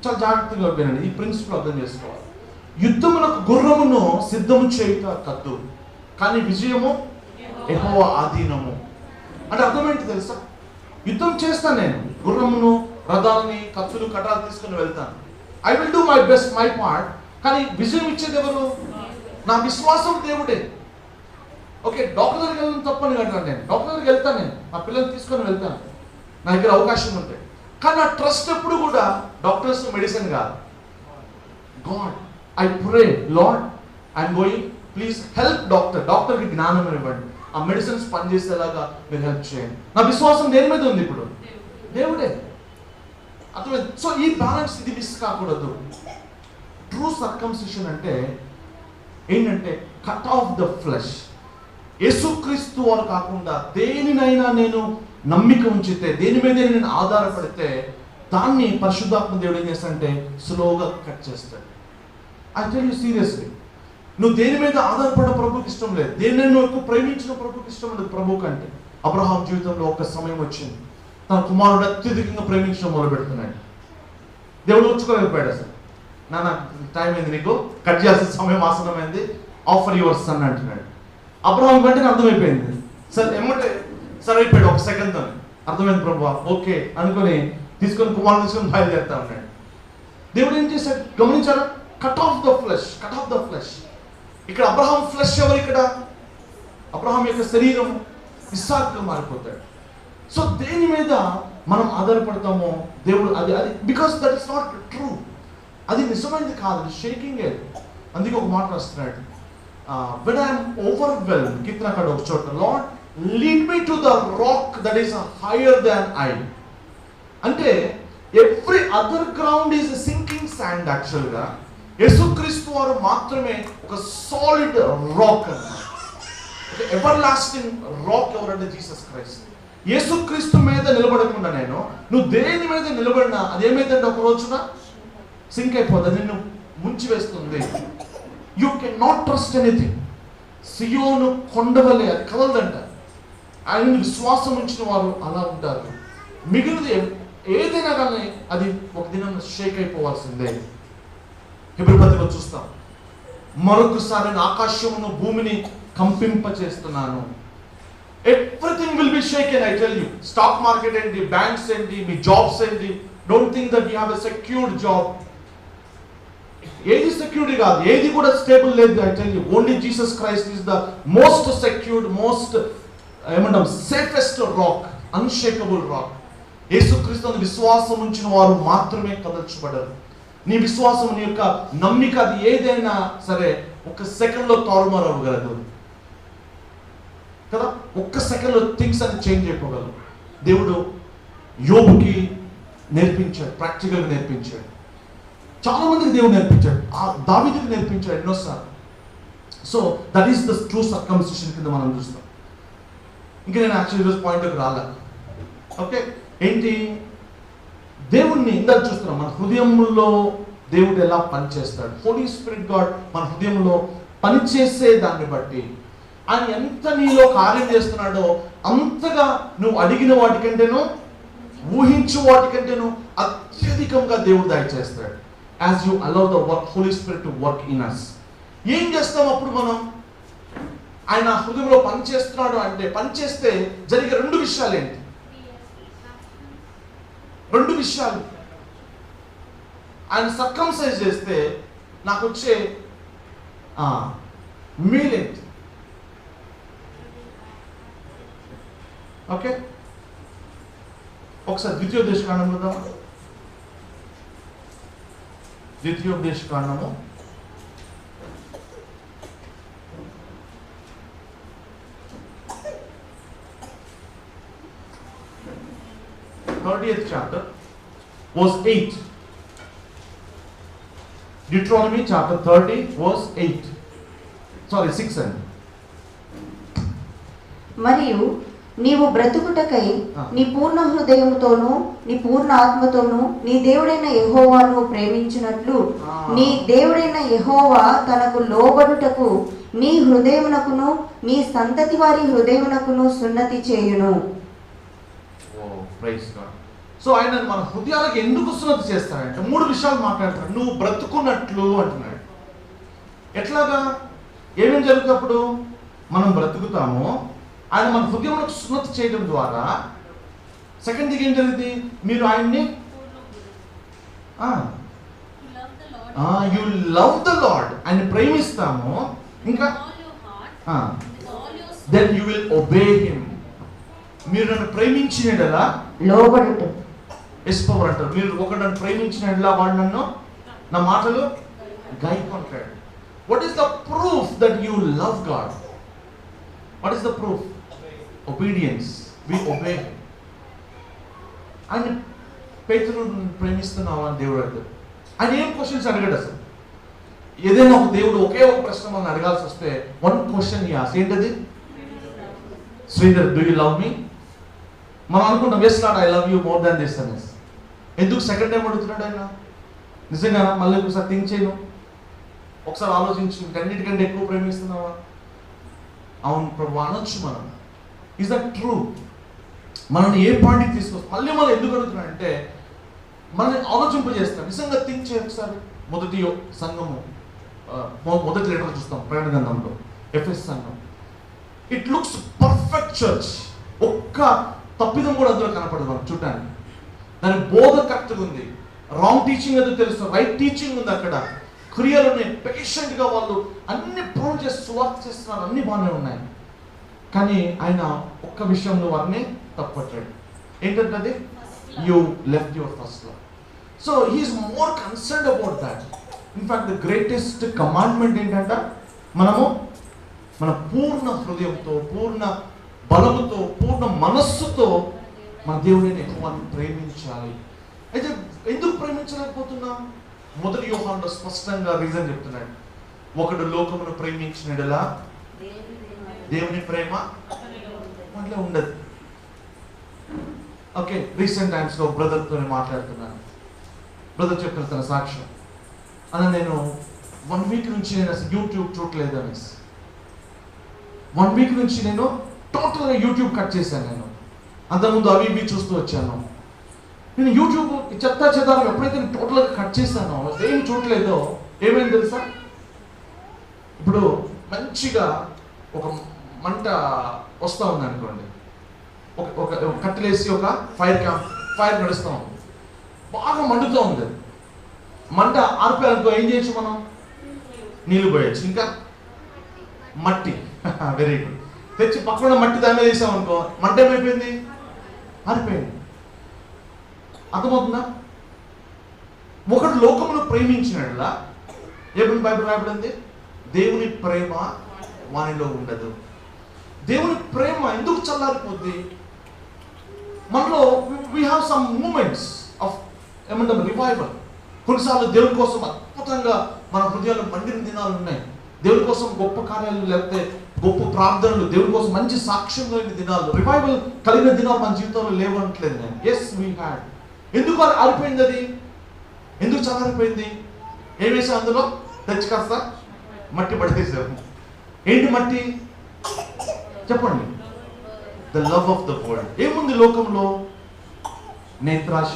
చాలా జాగ్రత్తగా వినండి, ఈ ప్రిన్సిపల్ అర్థం చేసుకోవాలి. యుద్ధమునకు గుర్రమును సిద్ధము చేయుట కద్దు, కానీ విజయము యెహోవా ఆధీనము. అంటే అర్థం ఏంటి తెలుసా? యుద్ధం చేస్తాను నేను, గుర్రమును, రథాలని, కత్తులు, కటాలు తీసుకుని వెళ్తాను. I will do my best, my part. కానీ విజయం ఇచ్చేది ఎవరు? నా విశ్వాసం దేవుడే. ఓకే, డాక్టర్ దగ్గరికి వెళ్ళడం తప్పని అంటాను నేను. డాక్టర్ దగ్గరికి వెళ్తాను, నేను నా పిల్లల్ని తీసుకొని వెళ్తాను నా దగ్గర అవకాశం ఉంటే. కానీ నా ట్రస్ట్ ఎప్పుడు కూడా డాక్టర్స్, మెడిసిన్ కాదు. God, I pray lord, I'm going, please help doctor. డాక్టర్కి జ్ఞానం ఇవ్వండి, ఆ మెడిసిన్స్ పనిచేసేలాగా మీరు హెల్ప్ చేయండి. నా విశ్వాసం దేని మీద ఉంది? ఇప్పుడు దేవుడే. అర్థమైంది? సో ఈ బ్యాలెన్స్ ఇది మిస్ కాకూడదు. ట్రూ సర్కంసిషన్ అంటే ఏంటంటే కట్ ఆఫ్ ద ఫ్లెష్. యేసుక్రీస్తు వారు కాకుండా దేనినైనా నేను నమ్మిక ఉంచితే, దేని మీద నేను ఆధారపడితే, దాన్ని పరిశుద్ధాత్మ దేవుడు ఏం చేస్తాడంటే స్లోగా కట్ చేస్తాడు. ఐ టెల్ యూ సీరియస్లీ, నువ్వు దేని మీద ఆధారపడ ప్రభుకి ఇష్టం లేదు, దేనిని నువ్వు ఎక్కువ ప్రేమించిన ప్రభుకి ఇష్టం లేదు ప్రభు కంటే. అబ్రహాం జీవితంలో ఒక సమయం వచ్చింది, తన కుమారుడు అత్యధికంగా ప్రేమించడం మొదలు పెడుతున్నాడు. దేవుడు వచ్చుకోలేకపోయాడు. అసలు నాన్న టైం అయింది, నీకు కట్ చేయాల్సిన సమయం ఆసనమైంది, ఆఫర్ యువర్ సన్ అంటున్నాడు. అబ్రహాం వెంటనే అర్థమైపోయింది, సరే ఎమ్మటే సరే అయిపోయాడు, ఒక సెకండ్ అని అర్థమైంది. ప్రభు ఓకే అనుకుని తీసుకొని కుమారుడు తీసుకొని బయలుదేరుతా ఉన్నాడు. దేవుడు ఏం చేశాడు గమనించారా? Cut off the flesh, cut off the flesh. ఇక్కడ అబ్రహాం ఫ్లెష్ ఎవరు? ఇక్కడ అబ్రహాం యొక్క శరీరం ఇస్సాకుగా మారిపోతాడు. సో దేని మీద మనం ఆధారపడతామో దేవుడు అది అది because that is not true, అది నిజమైనది కాదు, షేకింగ్. అందుకే ఒక మాట రాస్తున్నాడు, when I am overwhelmed, కింద అక్కడ ఒక చోట, Lord lead me to the rock that is higher than I. అంటే every other ground is sinking sand. యాక్చువల్గా యేసుక్రీస్తు వారు మాత్రమే ఒక సాలిడ్ రాక్ అన్నమాట. ఎవర్ లాస్టింగ్ రాక్ ఎవరంటే జీసస్ క్రైస్ట్. యేసుక్రీస్తు మీద నిలబడకుండా నేను నువ్వు దేని మీద నిలబడినా అదేమైందంటే ఒక రోజున సింక్ అయిపోతుంది, నిన్ను ముంచి వేస్తుంది. You can not trust anything. సియోను కొండవలే, అది కదలదంట. ఆయన విశ్వాసం ఉంచిన వారు అలా ఉంటారు. మిగిలినది ఏదైనా కానీ అది ఒక దినం షేక్ అయిపోవాల్సిందే. హెబ్రీ పత్రికలో చూస్తాం, మరొకసారి ఆకాశమును భూమిని కంపింపచేస్తున్నాను. Everything will be shaken. I tell you, stock market ఏంటి, బ్యాంక్స్ ఏంటి, మీ జాబ్స్ ఏంటి, don't think that you have a secured job. ఏది సెక్యూరిటీ కాదు, ఏది కూడా స్టేబుల్ లేదు. I tell you, only Jesus Christ is the most secured, most ఏమంటాం సేఫెస్ట్ రాక్, అన్షేకబుల్ రాక్. యేసుక్రీస్తుని విశ్వాసం ఉంచిన వారు మాత్రమే కదల్చబడరు. నీ విశ్వాసం, నీ యొక్క నమ్మిక, అది ఏదైనా సరే ఒక సెకండ్లో తారుమారు అవ్వగలదు కదా. ఒక్క సెకండ్లో థింగ్స్ అని చేంజ్ అయిపోగలరు. దేవుడు యోబుకి నేర్పించాడు, ప్రాక్టికల్గా నేర్పించాడు. చాలా మందికి దేవుడు నేర్పించాడు, దావీదుకి నేర్పించాడు ఎన్నోసార్లు. So that is the true circumcision కింద మనం చూస్తాం. ఇంకా నేను యాక్చువల్లీ ఈరోజు పాయింట్కి రాలే. ఓకే, ఏంటి దేవుణ్ణి ఇందాక చూస్తున్నాం, మన హృదయంలో దేవుడు ఎలా పనిచేస్తాడు. హోలీ స్పిరిట్ గాడ్ మన హృదయంలో పనిచేసే దాన్ని బట్టి ఆయన ఎంత నీలో కార్యం చేస్తున్నాడో అంతగా నువ్వు అడిగిన వాటికంటేనూ ఊహించు వాటికంటేనూ అత్యధికంగా దేవుడు దయచేస్తాడు. As you allow the work Holy Spirit to work in us. ఏం చేస్తాం అప్పుడు మనం? ఆయన హృదయంలో పనిచేస్తున్నాడు అంటే, పనిచేస్తే జరిగే రెండు విషయాలు ఏంటి? రెండు విషయాలు. ఆయన సర్కంసైజ్ చేస్తే నాకు వచ్చే మీలేంటి? ఓకే, ఒకసారి ద్వితీయోపదేశకాండం చూద్దాం. ద్వితీయోపదేశ కాండము 30th chapter, verse 8. Deuteronomy chapter 30, verse 8. Sorry, 6 and. మరియు నీవు బ్రతుకుటకై నీ పూర్ణ హృదయముతోను నీ పూర్ణ ఆత్మతోను నీ దేవుడైన యెహోవాను ప్రేమించినట్లు నీ దేవుడైన యెహోవా తనకు లోబడుటకు నీ హృదయమునకును నీ సంతతి వారి హృదయమునకును సున్నతి చేయును. Praise God. సో ఆయన మన హృదయాలకు ఎందుకు సున్నతి చేస్తాడంటే 3 విషయాలు మాట్లాడతాడు. నువ్వు బ్రతుకున్నట్లు అంటున్నాడు. ఎట్లాగా, ఏమేమి జరుగుతున్నప్పుడు మనం బ్రతుకుతామో ఆయన మన హృదయంలో సున్నతి చేయడం ద్వారా సెకండ్ థింగ్ ఏం జరిగింది, మీరు ఆయన్ని యు లవ్ ద లార్డ్, ఆయన ప్రేమిస్తాము. ఇంకా then you will obey him, మీరు నన్ను ప్రేమించినలా లోబడుట. పవర్ అంటారు, మీరు ఒకరు నన్ను ప్రేమించినట్లా వాడు నన్ను నా మాటలు గాయకుంటాడు. What is the proof that you love God? What is the proof? Obedience. We obey. ఆయన పేతురుని ప్రేమిస్తున్నావా అని దేవుడు అడుగుతాడు. ఆయన ఏం క్వశ్చన్స్ అడిగాడు అసలు? ఏదైనా ఒక దేవుడు ఒకే ఒక ప్రశ్న మనం అడగాల్సి వస్తే 1 క్వశ్చన్ యాస్, ఏంటది? Sridhar, do you love me? మనం అనుకుంటాం, yes lord, I love you more than this అనేసి. ఎందుకు సెకండ్ టైం అడుగుతున్నాడు ఆయన? నిజంగా మళ్ళీ ఒకసారి థింక్ చేయను, ఒకసారి ఆలోచించు, అన్నిటికంటే ఎక్కువ ప్రేమిస్తున్నావా? అవును ప్రభు అనొచ్చు మనం. Is that true? మనల్ని ఏ పాయింట్కి తీసుకొస్తాం? మళ్ళీ మనం ఎందుకు అడుగుతున్నాడు అంటే మనల్ని ఆలోచింపజేస్తాం. నిజంగా థింక్ చేయ ఒకసారి. మొదటి సంఘము, మొదటి లెటర్ చూస్తాం ప్రకటన గ్రంథంలో, ఎఫెస్ సంఘం. It looks perfect church. ఒక్క తప్పిదం కూడా అందులో కనపడదు మనం చూడటానికి. దాని బోధ కరెక్ట్గా ఉంది, రాంగ్ టీచింగ్ ఏదో తెలుసు, రైట్ టీచింగ్ ఉంది. అక్కడ క్రియలు ఉన్నాయి, పేషెంట్గా వాళ్ళు అన్ని ప్రూవ్ చేసి సువార్త చేస్తున్నారు, అన్ని బాగానే ఉన్నాయి. కానీ ఆయన ఒక్క విషయంలో వారిని తప్పట్టాడు. ఏంటంటే అది, you left your first love. So he is more concerned about that. In fact the greatest commandment ఏంటంటే మనము మన పూర్ణ హృదయంతో, పూర్ణ బలముతో, పూర్ణ మనస్సుతో మన దేవుడిని ఎక్కువని ప్రేమించాలి. అయితే ఎందుకు ప్రేమించలేకపోతున్నాం? మొదటి యోహానులో స్పష్టంగా రీజన్ చెప్తున్నాడు. ఒకడు లోకమును ప్రేమించినలా దేవుని ప్రేమ అట్లా ఉండదు. ఓకే, రీసెంట్ టైమ్స్లో బ్రదర్తో మాట్లాడుతున్నాను. బ్రదర్ చెప్తున్న తన సాక్ష్యం అలా, నేను 1 వీక్ నుంచి నేను అసలు యూట్యూబ్ చూడలేదు అనేసి. 1 వీక్ నుంచి నేను టోటల్గా యూట్యూబ్ కట్ చేశాను. నేను అంతకుముందు అవి ఇవి చూస్తూ వచ్చాను. నేను యూట్యూబ్ చెత్తాను ఎప్పుడైతే నేను టోటల్గా కట్ చేశానో, ఏం చూడలేదో, ఏమైంది తెలుసా? ఇప్పుడు మంచిగా ఒక మంట వస్తూ ఉంది అనుకోండి, ఒక కట్టెలేసి ఒక ఫైర్ నడుస్తూ ఉంది, బాగా మండుతూ ఉంది. మంట ఆర్పేయాలనుకో ఏం చేయొచ్చు మనం? నీళ్ళు పోయచ్చు, ఇంకా మట్టి వెరీ గుడ్ తెచ్చి పక్కన మట్టి దాని మీద వేసాం అనుకో, మంట ఏమైపోయింది? ఆరిపోయింది. అర్థమవుతుందా? ఒకడు లోకమును ప్రేమించినట్లా ఏమని బైబిల్ రాయబడింది? దేవుని ప్రేమ వానిలో ఉండదు. దేవుని ప్రేమ ఎందుకు చల్లారిపోద్ది? మనలో we have some moments of ఏమంటాం రివైవల్. కొన్నిసార్లు దేవుని కోసం అద్భుతంగా మన హృదయాలు మండిన దినాలు ఉన్నాయి. దేవుని కోసం గొప్ప కార్యాలు, లేకపోతే గొప్ప ప్రార్థనలు, దేవుని కోసం మంచి సాక్ష్యం కలిగిన దినాలు, రివైవల్ కలిగిన దినాలు మన జీవితంలో లేవనట్లేదు నేను. Yes we had. ఎందుకు ఆరిపోయింది? అది ఎందుకు చల్లారిపోయింది? ఏం వేసాం అందులో? తెచ్చి కాస్త మట్టి పడేసాము. ఏంటి మట్టి? చెప్పండి. The love of the world. ఏముంది లోకంలో? నేత్రాశ,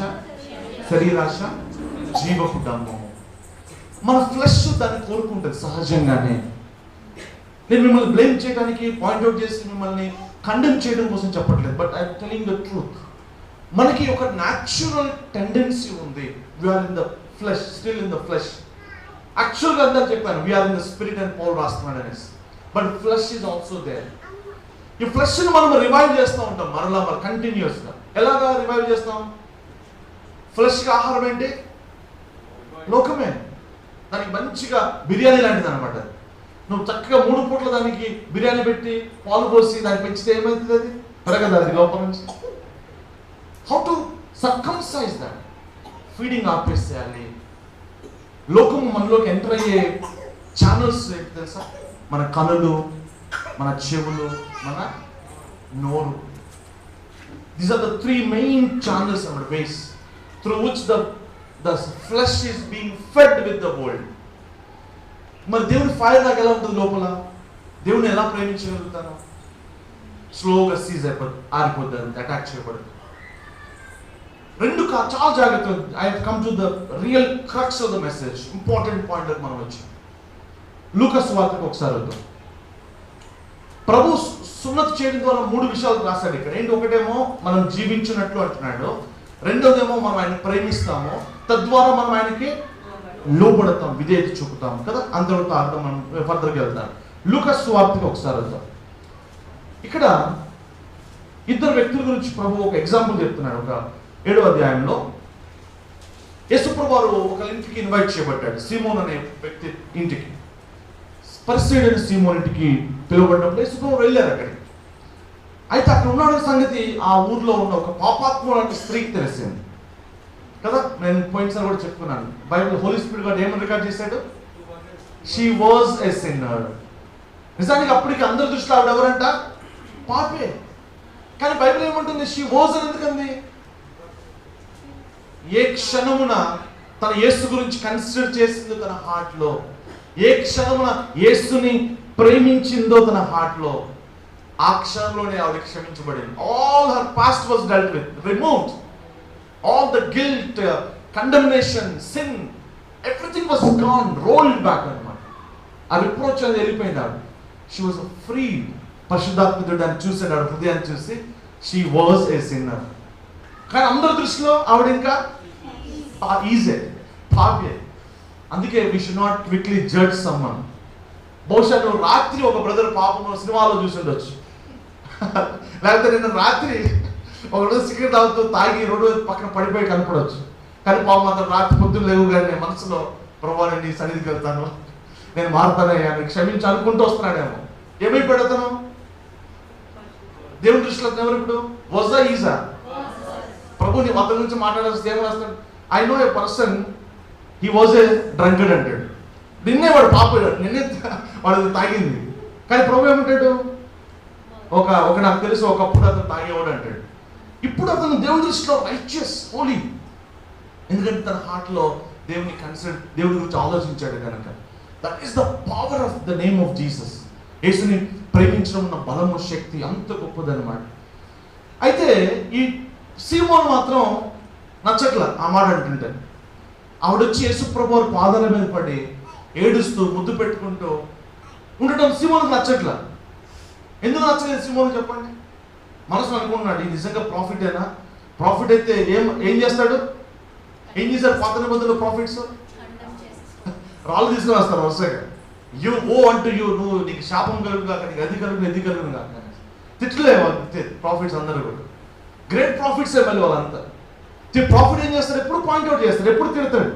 శరీరాశ, జీవపు డమ్మము. మన ఫ్లెష్ దాన్ని కోరుకుంటుంది సహజంగానే. నేను మిమ్మల్ని బ్లేమ్ చేయడానికి, పాయింట్అవుట్ చేసి మిమ్మల్ని కండెమ్ చేయడం కోసం చెప్పట్లేదు. But I'm telling the truth. మనకి ఒక న్యాచురల్ టెండెన్సీ ఉంది. We are in the flesh, still in the flesh. యాక్చువల్గా అంతా చెప్పాను, వీఆర్ ఇన్ ద స్పిరిట్ అని పౌల్ రాస్తున్నాడు అనేసి. But flesh is also there. ఈ ఫ్లెష్ని మనం రివైవ్ చేస్తూ ఉంటాం మరలా కంటిన్యూస్గా. ఎలాగా రివైవ్ చేస్తాం? ఫ్లెష్కి ఆహారం ఏంటి? లోకమే. దానికి మంచిగా బిర్యానీ లాంటిది అనమాట. నువ్వు చక్కగా 3 పూట్ల దానికి బిర్యానీ పెట్టి పాలు పోసి దాన్ని పెంచితే ఏమవుతుంది? అది పెరగదు అది లోపల నుంచి. How to circumcise that? Feeding ఆపేసేయాలి. లోకం మనలోకి ఎంటర్ అయ్యే ఛానల్స్ ఏంటి తెలుసా? మన కనులు, మన చెవులు, మన నోరు. These are the 3 main channels and ways through which the flesh is being fed with the world. మరి దేవుని ఫైర్ నాకు ఎలా ఉంటుంది లోపల? దేవుని ఎలా ప్రేమించగలుగుతాను? స్లోగా సీజ్ అయిపోతుంది, ఆరిపోతుంది, అటాక్ చేయబడుతుంది. చాలా జాగ్రత్తలు. I have come to the real crux of the message. Important point మనం వచ్చాం. లూకా సువార్తకు ఒకసారి వద్దాం. ప్రభు సున్నతి చేయడం ద్వారా 3 విషయాలు రాశాడు ఇక్కడ. ఏంటి? ఒకటేమో మనం జీవించినట్లు అంటున్నాడు. రెండోదేమో మనం ఆయన ప్రేమిస్తాము, తద్వారా మనం ఆయనకి లోబడతాం, విధేయత చూపుతాం కదా. అంతవరకు అర్థం. మనం ఫర్దర్కి వెళ్తాం. లూకా సువార్తకు ఒకసారి వద్దాం. ఇక్కడ 2 వ్యక్తుల గురించి ప్రభు ఒక ఎగ్జాంపుల్ చెప్తున్నాడు. ఒక 7వ అధ్యాయంలో యేసుప్రభు వారు ఒక ఇంటికి ఇన్వైట్ చేయబడ్డాడు. సీమోన్ అనే వ్యక్తి ఇంటికి, పరిసయ్యుడైన సీమోన్ ఇంటికి పిలువబడినప్పుడు యేసుప్రభు వెళ్ళారు అక్కడికి. అయితే అక్కడ ఉన్న సంగతి ఆ ఊర్లో ఉన్న ఒక పాపాత్ముడు స్త్రీకి తెలిసింది కదా. నేను పోయినసారి కూడా చెప్పుకున్నాను. బైబిల్ హోలీ స్పిరిట్ గారు ఏమని రికార్డ్ చేశాడు? She was a sinner. నిజానికి అప్పటికి అందరి దృష్టిలో ఆవిడ ఎవరంట? పాపే. కానీ బైబిల్ ఏమంటుంది? షీ వాజ్ అని ఎందుకంది? ఏ క్షణమున తన యేసు గురించి కన్సిడర్ చేసిందో తన హార్ట్ లో, ఏ క్షణమున యేసుని ప్రేమించిందో తన హార్ట్ లో, ఆ క్షణంలోనే ఆవిడ క్షమించబడింది. All her past was dealt with, removed. All the guilt, condemnation, sin, everything was gone, rolled back అన్నమాట. ఆ రిప్రోచ్ అనేది వెళ్ళిపోయింది ఆవిడ. She was free. పరిశుద్ధాత్ముడు అని చూసాడు ఆవిడ హృదయాన్ని చూసి. She was a sinner. కానీ అందరి దృష్టిలో ఆవిడ ఇంకా ఈజీ, పాపే. అందుకే we should not quickly judge someone. బహుశా నువ్వు రాత్రి ఒక బ్రదర్ పాపం సినిమాలో చూసి ఉండొచ్చు, లేకపోతే నిన్న రాత్రి ఒక రోజు సిగరెట్ తాగుతూ తాగి రోడ్డు పక్కన పడిపోయి కనపడవచ్చు. కానీ పాపం అతను రాత్రి పొద్దున్న లేవుగానే మనసులో ప్రభా నేను నీ సన్నిధికి వెళ్తాను, నేను మారుతానయ్యా, నేను క్షమించి అనుకుంటూ వస్తున్నాడేమో. ఏమైపోయాడు అతను? దేవుని దృష్టిలో ఎవరు ఇప్పుడు? వజా ఈజా? ప్రభు నీ అతని నుంచి మాట్లాడాల్సి దేవుడు వస్తాడు. I know A person, he was a drunkard అంటాడు. నిన్నే వాడు పాపాడు, నిన్నే వాడు తాగింది. కానీ ప్రభు ఏమంటాడు? ఒక నాకు తెలుసు ఒకప్పుడు అతను తాగేవాడు అంటాడు. ఇప్పుడు అతను దేవుని దృష్టిలో రైచియస్, హోలీ. ఎందుకంటే తన హార్ట్లో దేవుని దేవుడి గురించి ఆలోచించాడు కనుక. That is the power of the name of Jesus. యేసుని ప్రేమించడం ఉన్న బలము, శక్తి అంత గొప్పదన్నమాట. అయితే ఈ సీమోను మాత్రం నచ్చట్ల ఆ మాట అంటుంటే. ఆవిడొచ్చి యేసు ప్రభు వారి పాదాల మీద పడి ఏడుస్తూ ముద్దు పెట్టుకుంటూ ఉండటం సీమోనుకు నచ్చట్ల. ఎందుకు నచ్చలేదు సీమోను చెప్పండి? మనసులో అనుకుంటున్నాడు, ఈ నిజంగా ప్రాఫిటేనా? ప్రాఫిట్ అయితే ఏం చేస్తాడు? ఏం చేశారు పాత నిబంధనలో ప్రాఫిట్స్? రాళ్ళు తీసుకుని వస్తారు వరుసగా. యూ ఓ అంటూ యూ, నువ్వు నీకు శాపం కలుగు కాక, నీకు అది కలుగు, ఇది కలుగు కాక. తిట్లే ప్రాఫిట్స్ అందరూ కూడా గ్రేట్ ప్రాఫిట్సే. మళ్ళీ వాళ్ళంతా ప్రాఫిట్ ఏం చేస్తారు? ఎప్పుడు పాయింట్అవుట్ చేస్తాడు, ఎప్పుడు తిడతాడు,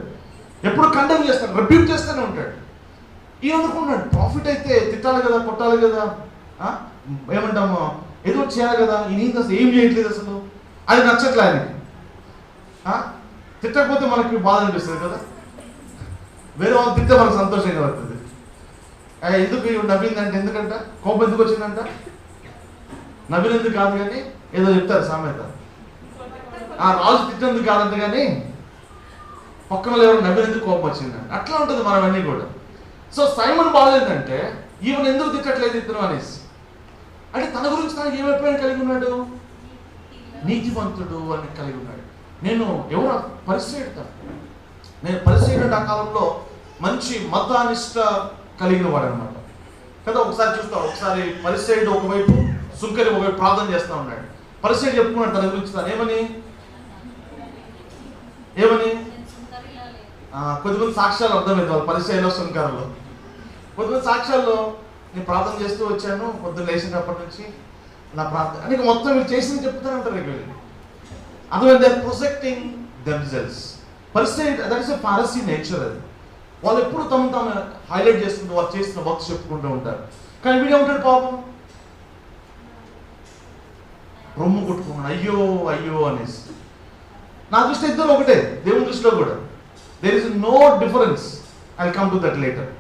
ఎప్పుడు కండెమ్ చేస్తాడు, రిబ్యూట్ చేస్తూనే ఉంటాడు. ఈయన అనుకున్నాడు ప్రాఫిట్ అయితే తిట్టాలి కదా, కొట్టాలి కదా, ఏమంటాము ఏదో చేయాలి కదా. ఈయన అసలు ఏం చేయట్లేదు అసలు. అది నచ్చట్లే ఆయనకి. తిట్టకపోతే మనకి బాధ అనిపిస్తుంది కదా, వేరే వాళ్ళు తిట్టే మనకు సంతోషంగా పడుతుంది. ఎందుకు నవ్విందంటే, ఎందుకంట కోపం ఎందుకు వచ్చిందంట? నవ్వినందుకు కాదు కానీ ఏదో చెప్తారు సామెత, ఆ రాజు తిట్టినందుకు కాదంట కానీ పక్కన ఎవరు నవ్వినందుకు కోపం వచ్చిందంట. అట్లా ఉంటుంది మనం అన్నీ కూడా. సో సైమన్ బాగాలేదంటే ఈవెన్ ఎందుకు తిట్టట్లేదు ఇతను అనేసి, అంటే తన గురించి తనకి ఏమైపోయాను కలిగి ఉన్నాడు? నీతివంతుడు అని కలిగి ఉన్నాడు. నేను ఎవరు పరిశీలితాను, నేను పరిశీలన ఆ కాలంలో మంచి మతానిష్ట కలిగిన వాడు అనమాట కదా. ఒకసారి చూస్తాం, ఒకసారి పరిసయ్యుడు ఒకవైపు, సుంకరి ఒకవైపు ప్రార్థన చేస్తూ ఉన్నాడు. పరిసయ్యుడు చెప్పుకున్నాడు తన గురించి తాను ఏమని కొద్దిమంది సాక్ష్యాలు అర్థమైంది వాళ్ళు పరిసయ్యులో, సుంకరలో. కొద్దిమంది సాక్ష్యాల్లో నేను ప్రార్థన చేస్తూ వచ్చాను పొద్దున్న లేచినప్పటి నుంచి నా ప్రార్థన అని మొత్తం మీరు చేసింది చెప్తూనే ఉంటారు ఇక్కడ. అర్థమైంది? They are projecting themselves. పరిసయ్యుడు, that is a Pharisee nature. అది వాళ్ళు ఎప్పుడు తాము హైలైట్ చేసుకుంటూ వాళ్ళు చేసిన వర్క్స్ చెప్పుకుంటూ ఉంటారు. కానీ వీడే ఉంటాడు పాపం రొమ్ము కొట్టుకున్నాడు, అయ్యో అయ్యో అనేసి. నా దృష్టి ఇద్దరు ఒకటే, దేవుని దృష్టిలో కూడా there is no difference. I come to that later.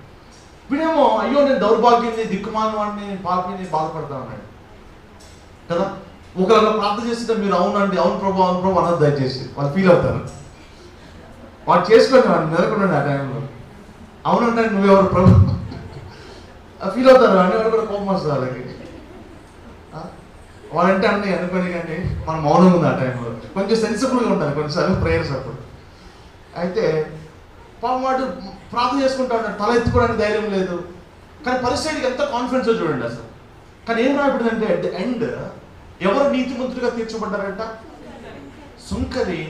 వీడేమో అయ్యో నేను దౌర్భాగ్యాన్ని, దిక్కుమాలిన వాడిని, పాపిని బాధపడతా ఉన్నాడు కదా. ఒకవేళ ప్రార్థన చేస్తే మీరు అవునండి, అవును ప్రభు, అవును ప్రభు అన్నది దయచేసి వాళ్ళు ఫీల్ అవుతారు. వాళ్ళు చేసుకోండి, వాళ్ళు నెలకొండండి ఆ టైంలో. అవునంటే నువ్వెవరు ప్రభు ఫీల్ అవుతారు అని వాళ్ళు కూడా కోపం వస్తుంది వాళ్ళకి. వాళ్ళంటే అన్నీ అనుకోని కానీ మనం మౌనంగా ఉంది ఆ టైంలో. కొంచెం సెన్సిబుల్గా ఉంటారు కొన్నిసార్లు ప్రేయర్స్ అప్పుడు. అయితే పాపం వాడు ప్రార్థన చేసుకుంటా ఉంటాడు, తల ఎత్తుకోవడానికి ధైర్యం లేదు. కానీ పరిస్థితికి ఎంత కాన్ఫిడెన్స్ చూడండి అసలు. కానీ ఏం రాబడిందంటే అట్ ది ఎండ్ ఎవరు నీతిమంతుడిగా తీర్చబడ్డారంట? సుంకరి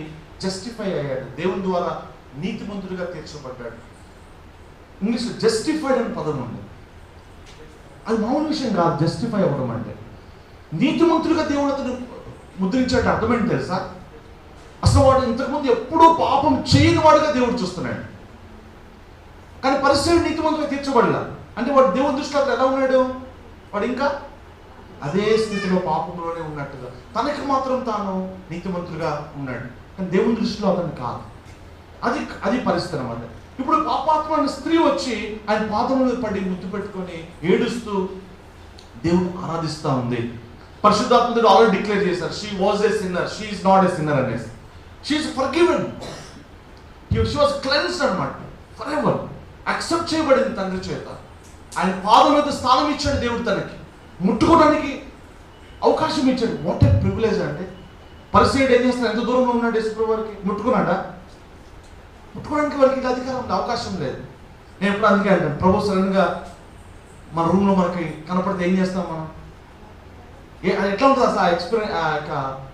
జస్టిఫై అయ్యాడు, దేవుని ద్వారా నీతిమంతుడిగా తీర్చబడ్డాడు. ఇంగ్లీష్ జస్టిఫైడ్ అనే పదం ఉంది. అది మామూలు విషయం కాదు జస్టిఫై అవ్వడం అంటే. నీతిమంతుడిగా దేవుడు అతను ముద్రించాడు. అర్థం ఏంటి తెలుసా? అసలు వాడు ఇంతకుముందు ఎప్పుడూ పాపం చేయని వాడుగా దేవుడు చూస్తున్నాడు. కానీ పరిస్థితి నీతిమంతుడిగా తీర్చబడలా అంటే వాడు దేవుని దృష్టిలో అతను ఎలా ఉన్నాడు? వాడు ఇంకా అదే స్థితిలో పాపంలోనే ఉన్నట్టుగా, తనకి మాత్రం తాను నీతిమంతుడిగా ఉన్నాడు. కానీ దేవుని దృష్టిలో అతను కాదు. అది పరిస్థితి అన్నమాట. ఇప్పుడు పాపాత్మ అనే స్త్రీ వచ్చి ఆయన పాదముల పడి ముద్దు పెట్టుకొని ఏడుస్తూ దేవుడు ఆరాధిస్తూ ఉంది. పరిశుద్ధాత్ముడు ఆల్రెడీ డిక్లేర్ చేశారు, she was a sinner, she is not a sinner అనేసి. She is forgiven, she was cleansed అన్నమాట, ఫర్ ఎవర్ యాక్సెప్ట్ చేయబడింది తండ్రి చేత. ఆయన పాదం మీద స్థానం ఇచ్చాడు దేవుడు, తనకి ముట్టుకోవడానికి అవకాశం ఇచ్చాడు. వాట్ ఏ ప్రివిలేజ్ అంటే. పరిస్థితి ఏం చేస్తాడు? ఎంత దూరంలో ఉన్నాడు యేసుప్రభు వారికి? ముట్టుకున్నాడా? ముట్టుకోవడానికి వారికి అధికారం ఉంది, అవకాశం లేదు. నేను ఎప్పుడు అందుకే అంటాను, ప్రభు సడన్గా మన రూమ్లో మనకి కనపడితే ఏం చేస్తాం మనం? ఎట్లా ఉంటుంది అసలు ఆ ఎక్స్పీరియన్స్, ఆ యొక్క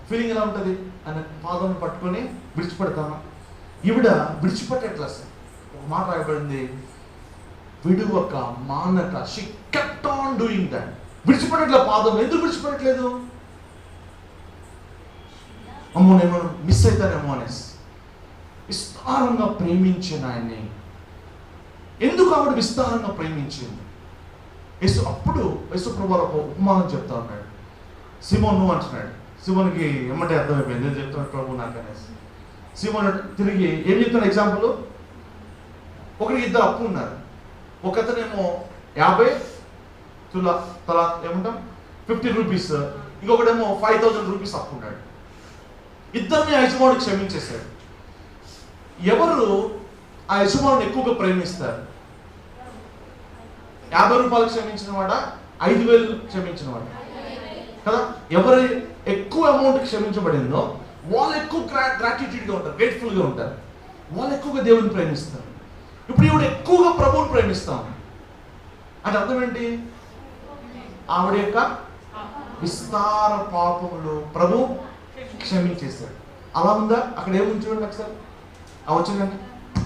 ఫీలింగ్ ఎలా ఉంటుంది? ఆయన పాదం పట్టుకొని విడిచిపెడతాను. ఈవిడ విడిచిపెట్టేట్లా సార్? ఒక మాట రాయబడింది, విడువక మానక, she kept on doing that. విడిచిపెట్టట్లే పాదం. ఎందుకు విడిచిపెట్టట్లేదు? అమ్మో నేను మిస్ అవుతానేమో అనేసి. విస్తారంగా ప్రేమించిన ఆయన్ని. ఎందుకు ఆవిడ విస్తారంగా ప్రేమించింది? అప్పుడు యేసుప్రభు ఒక ఉపమానం చెప్తా ఉన్నాడు. సిమోను అంటున్నాడు. సిమోన్కి ఎమ్మటే అర్థమైపోయింది, ఏం చెప్తున్నాడు ప్రభు నాకు అనేసి. సిమోన్ తిరిగి ఏం చెప్తాడు? ఎగ్జాంపుల్, ఒకరికి ఇద్దరు అప్పు ఉన్నారు. ఒకతనేమో 50 తలా ఏమంటాం 50 రూపీస్, ఇంకొకటేమో 5000 రూపీస్ అప్పు ఉన్నాడు. ఇద్దరిని యజమానుడు క్షమించేశాడు. ఎవరు ఆ యజమానుని ఎక్కువగా ప్రేమిస్తారు? 50 రూపాయలు క్షమించిన వాడా, 5000 క్షమించిన వాడా? కదా. ఎవరు ఎక్కువ అమౌంట్ క్షమించబడిందో వాళ్ళు ఎక్కువ గ్రాటిట్యూడ్గా ఉంటారు, గ్రేట్ఫుల్గా ఉంటారు. వాళ్ళు ఎక్కువగా దేవుని ప్రేమిస్తారు. ఇప్పుడు ఈవిడ ఎక్కువగా ప్రభువుని ప్రేమిస్తాం అంటే అర్థం ఏంటి? ఆవిడ యొక్క విస్తార పాపములు ప్రభు క్షమించేశాడు. అలా ఉందా? అక్కడ ఏముంది చూడండి ఒకసారి. వచ్చిందండి,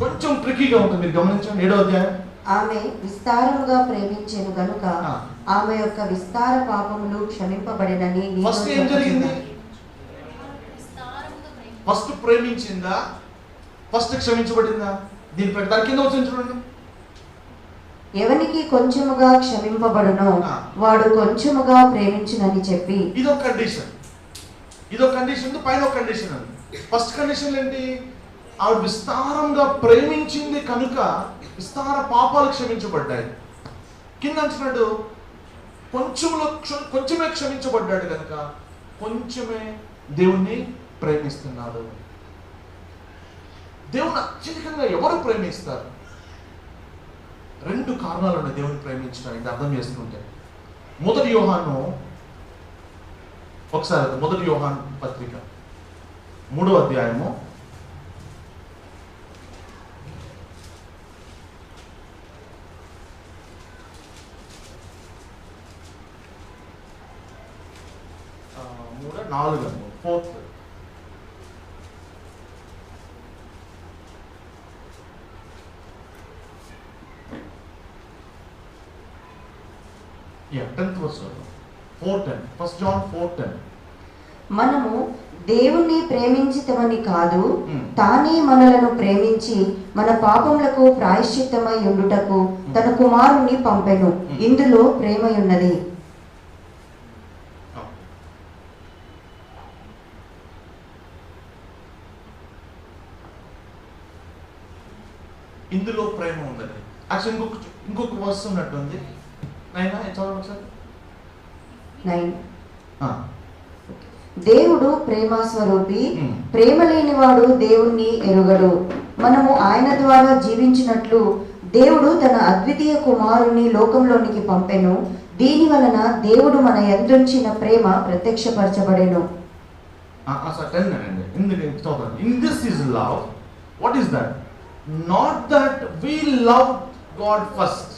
కొంచెం ట్రికీగా ఉంటుంది, మీరు గమనించండి. 7వ అధ్యాయం. ఆమె విస్తారముగా ప్రేమించెను గనుక ఆమె యొక్క విస్తార పాపములు క్షమింపబడినని. ఫస్ట్ ఏం జరిగింది? ఫస్ట్ ప్రేమించిందా? ఫస్ట్ క్షమించబడిందా? దీని ప్రకారం కింద వచ్చింది చూడండి. ఎవనికి కొంచెముగా క్షమింపబడునో వాడు కొంచెముగా ప్రేమించునని చెప్పి. ఇదొక కండిషన్, పైన ఒక కండిషన్ ఉంది. ఫస్ట్ కండిషన్ ఏంటి? ఆవిడ విస్తారంగా ప్రేమించింది కనుక విస్తార పాపాలు క్షమించబడ్డాయి. కింద అంటున్నాడు కొంచెమే క్షమించబడ్డాడు కనుక కొంచెమే దేవుణ్ణి ప్రేమిస్తున్నాడు. దేవుని అత్యధికంగా ఎవరు ప్రేమిస్తారు? 2 కారణాలు ఉన్నాయి దేవుని ప్రేమించడానికి అర్థం చేసుకుంటే. మొదటి యోహాను, ఒకసారి మొదటి యోహాను పత్రిక 3వ అధ్యాయము 4th. Yeah, 10th verse. 4:10. 1 John 4:10. మనము దేవుణ్ణి ప్రేమించితమని కాదు, తానే మనలను ప్రేమించి మన పాపములకు ప్రాయశ్చిత్తమై ఉండుటకు తన కుమారుని పంపెను, ఇందులో ప్రేమయున్నది. ఇందులో ప్రేమ ఉన్నది. యాక్చువల్ ఇంకొక వర్స్ ఉన్నట్టుంది. నైనా చదవండి ఒకసారి. 9. దేవుడు ప్రేమ స్వరూపి, ప్రేమ లేనివాడు దేవుణ్ణి ఎరుగడు. మనము ఆయన ద్వారా జీవించినట్లు దేవుడు తన అద్వితీయ కుమారుని లోకంలోనికి పంపెను, దీని వలన దేవుడు మన యందుంచిన ప్రేమ ప్రత్యక్షపరచబడెను. In this is love. What is that? Not that we loved God first.